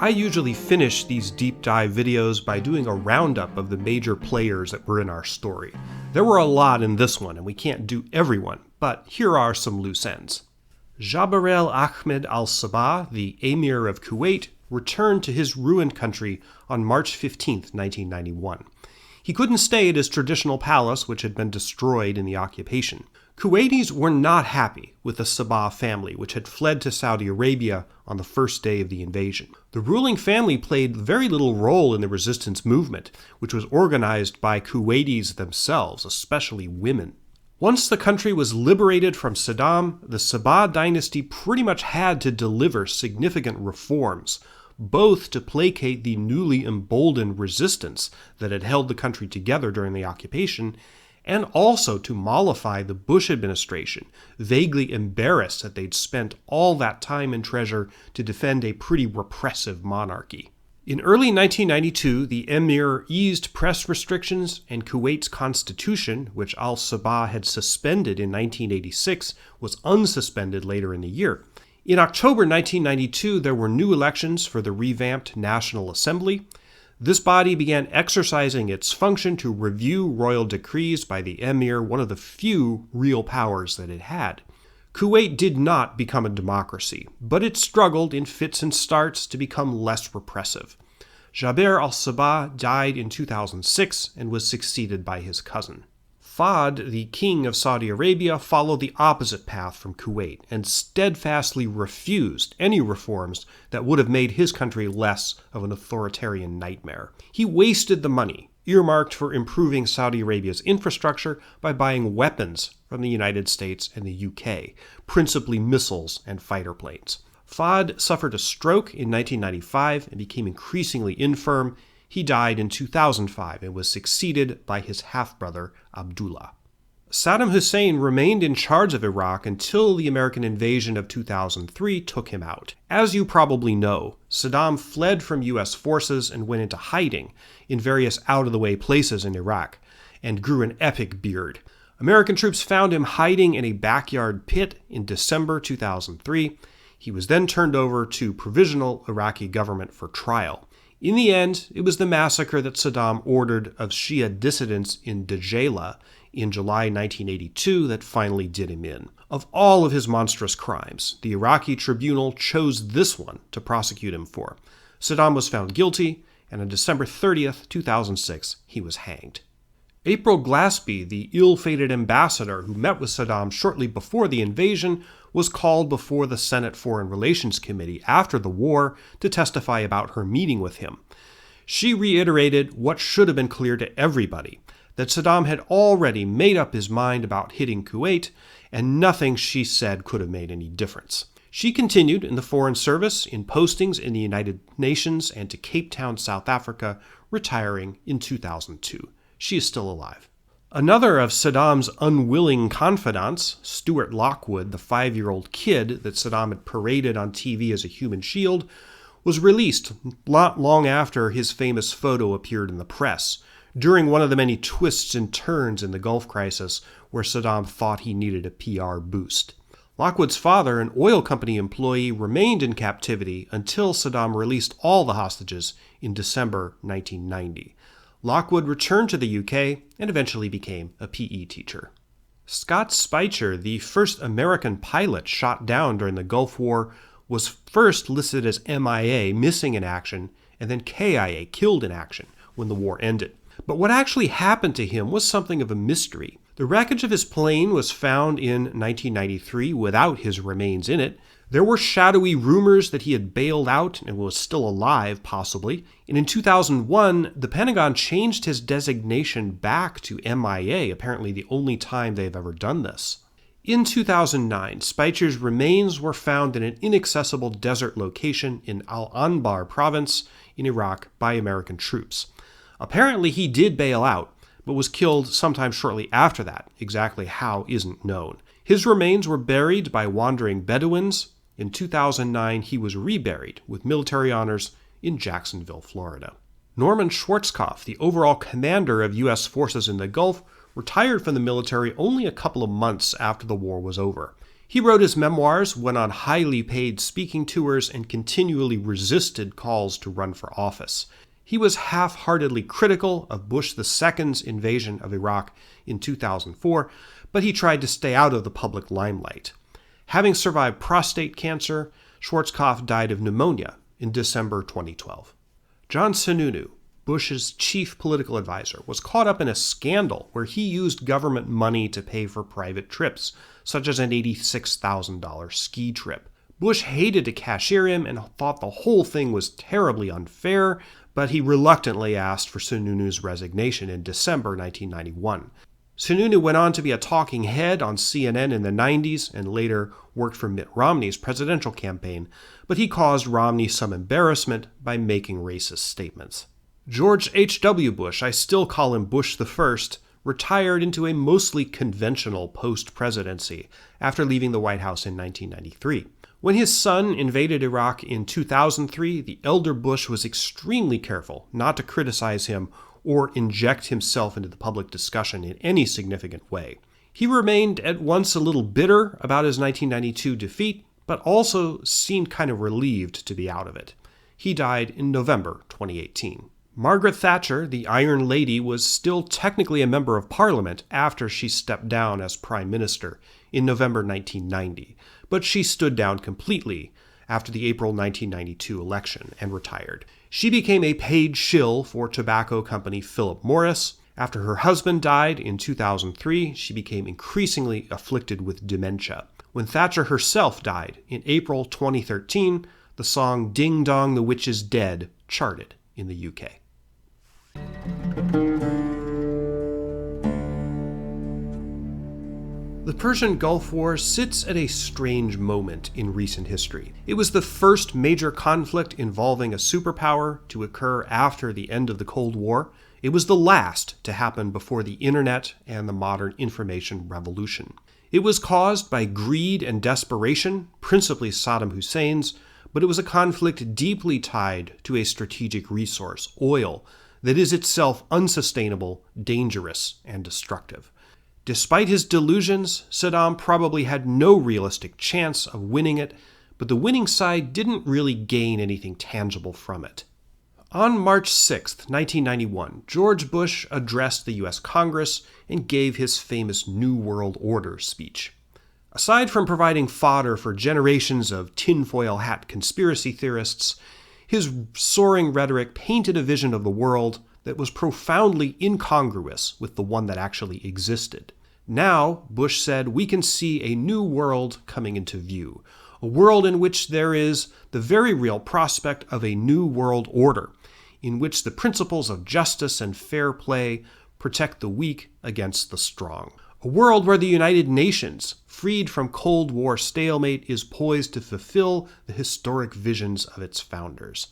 I usually finish these deep dive videos by doing a roundup of the major players that were in our story. There were a lot in this one, and we can't do everyone, but here are some loose ends. Jabir Ahmed al-Sabah, the Emir of Kuwait, returned to his ruined country on March 15, 1991. He couldn't stay at his traditional palace, which had been destroyed in the occupation. Kuwaitis were not happy with the Sabah family, which had fled to Saudi Arabia on the first day of the invasion. The ruling family played very little role in the resistance movement, which was organized by Kuwaitis themselves, especially women. Once the country was liberated from Saddam, the Sabah dynasty pretty much had to deliver significant reforms, both to placate the newly emboldened resistance that had held the country together during the occupation, and also to mollify the Bush administration, vaguely embarrassed that they'd spent all that time and treasure to defend a pretty repressive monarchy. In early 1992, the emir eased press restrictions, and Kuwait's constitution, which al-Sabah had suspended in 1986, was unsuspended later in the year. In October 1992, there were new elections for the revamped National Assembly. This body began exercising its function to review royal decrees by the emir, one of the few real powers that it had. Kuwait did not become a democracy, but it struggled in fits and starts to become less repressive. Jabir al-Sabah died in 2006 and was succeeded by his cousin. Saud, the king of Saudi Arabia, followed the opposite path from Kuwait and steadfastly refused any reforms that would have made his country less of an authoritarian nightmare. He wasted the money earmarked for improving Saudi Arabia's infrastructure by buying weapons from the United States and the UK, principally missiles and fighter planes. Saud suffered a stroke in 1995 and became increasingly infirm. He died in 2005 and was succeeded by his half-brother, Abdullah. Saddam Hussein remained in charge of Iraq until the American invasion of 2003 took him out. As you probably know, Saddam fled from U.S. forces and went into hiding in various out-of-the-way places in Iraq, and grew an epic beard. American troops found him hiding in a backyard pit in December 2003. He was then turned over to provisional Iraqi government for trial. In the end, it was the massacre that Saddam ordered of Shia dissidents in Djala in July 1982 that finally did him in. Of all of his monstrous crimes, the Iraqi tribunal chose this one to prosecute him for. Saddam was found guilty, and on December 30th, 2006, he was hanged. April Glaspie, the ill-fated ambassador who met with Saddam shortly before the invasion, was called before the Senate Foreign Relations Committee after the war to testify about her meeting with him. She reiterated what should have been clear to everybody, that Saddam had already made up his mind about hitting Kuwait, and nothing she said could have made any difference. She continued in the Foreign Service in postings in the United Nations and to Cape Town, South Africa, retiring in 2002. She is still alive. Another of Saddam's unwilling confidants, Stuart Lockwood, the 5-year-old kid that Saddam had paraded on TV as a human shield, was released not long after his famous photo appeared in the press, during one of the many twists and turns in the Gulf crisis where Saddam thought he needed a PR boost. Lockwood's father, an oil company employee, remained in captivity until Saddam released all the hostages in December 1990. Lockwood returned to the UK and eventually became a PE teacher. Scott Speicher, the first American pilot shot down during the Gulf War, was first listed as MIA, missing in action, and then KIA, killed in action, when the war ended. But what actually happened to him was something of a mystery. The wreckage of his plane was found in 1993 without his remains in it. There were shadowy rumors that he had bailed out and was still alive, possibly. And in 2001, the Pentagon changed his designation back to MIA, apparently the only time they've ever done this. In 2009, Speicher's remains were found in an inaccessible desert location in Al-Anbar province in Iraq by American troops. Apparently he did bail out, but was killed sometime shortly after that. Exactly how isn't known. His remains were buried by wandering Bedouins. In 2009, he was reburied with military honors in Jacksonville, Florida. Norman Schwarzkopf, the overall commander of U.S. forces in the Gulf, retired from the military only a couple of months after the war was over. He wrote his memoirs, went on highly paid speaking tours, and continually resisted calls to run for office. He was half-heartedly critical of Bush II's invasion of Iraq in 2004, but he tried to stay out of the public limelight. Having survived prostate cancer, Schwarzkopf died of pneumonia in December 2012. John Sununu, Bush's chief political advisor, was caught up in a scandal where he used government money to pay for private trips, such as an $86,000 ski trip. Bush hated to cashier him and thought the whole thing was terribly unfair, but he reluctantly asked for Sununu's resignation in December 1991. Sununu went on to be a talking head on CNN in the 90s and later worked for Mitt Romney's presidential campaign, but he caused Romney some embarrassment by making racist statements. George H.W. Bush, I still call him Bush I, retired into a mostly conventional post-presidency after leaving the White House in 1993. When his son invaded Iraq in 2003, the elder Bush was extremely careful not to criticize him or inject himself into the public discussion in any significant way. He remained at once a little bitter about his 1992 defeat, but also seemed kind of relieved to be out of it. He died in November 2018. Margaret Thatcher, the Iron Lady, was still technically a member of Parliament after she stepped down as Prime Minister in November 1990, but she stood down completely after the April 1992 election and retired. She became a paid shill for tobacco company Philip Morris. After her husband died in 2003, she became increasingly afflicted with dementia. When Thatcher herself died in April 2013, the song Ding Dong the Witch is Dead charted in the UK. The Persian Gulf War sits at a strange moment in recent history. It was the first major conflict involving a superpower to occur after the end of the Cold War. It was the last to happen before the internet and the modern information revolution. It was caused by greed and desperation, principally Saddam Hussein's, but it was a conflict deeply tied to a strategic resource, oil, that is itself unsustainable, dangerous, and destructive. Despite his delusions, Saddam probably had no realistic chance of winning it, but the winning side didn't really gain anything tangible from it. On March 6, 1991, George Bush addressed the U.S. Congress and gave his famous New World Order speech. Aside from providing fodder for generations of tinfoil hat conspiracy theorists, his soaring rhetoric painted a vision of the world that was profoundly incongruous with the one that actually existed. Now, Bush said, we can see a new world coming into view, a world in which there is the very real prospect of a new world order, in which the principles of justice and fair play protect the weak against the strong. A world where the United Nations, freed from Cold War stalemate, is poised to fulfill the historic visions of its founders.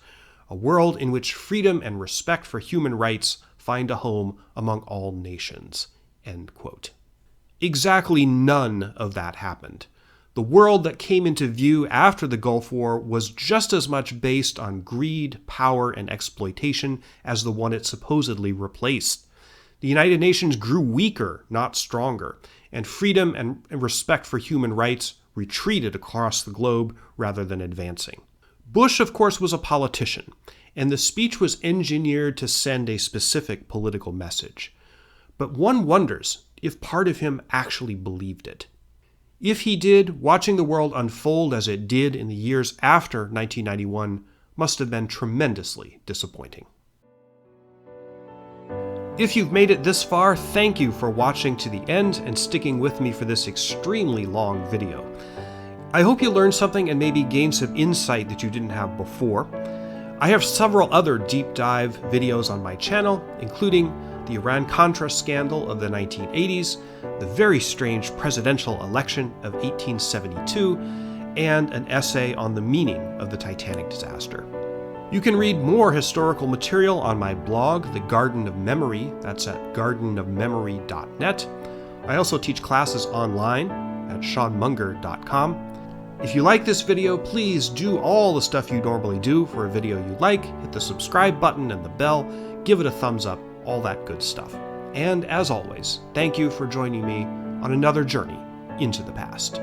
A world in which freedom and respect for human rights find a home among all nations." End quote. Exactly none of that happened. The world that came into view after the Gulf War was just as much based on greed, power, and exploitation as the one it supposedly replaced. The United Nations grew weaker, not stronger, and freedom and respect for human rights retreated across the globe rather than advancing. Bush, of course, was a politician, and the speech was engineered to send a specific political message. But one wonders if part of him actually believed it. If he did, watching the world unfold as it did in the years after 1991 must have been tremendously disappointing. If you've made it this far, thank you for watching to the end and sticking with me for this extremely long video. I hope you learned something and maybe gained some insight that you didn't have before. I have several other deep dive videos on my channel, including the Iran-Contra scandal of the 1980s, the very strange presidential election of 1872, and an essay on the meaning of the Titanic disaster. You can read more historical material on my blog, The Garden of Memory. That's at gardenofmemory.net. I also teach classes online at seanmunger.com. If you like this video, please do all the stuff you normally do for a video you like. Hit the subscribe button and the bell, give it a thumbs up, all that good stuff. And as always, thank you for joining me on another journey into the past.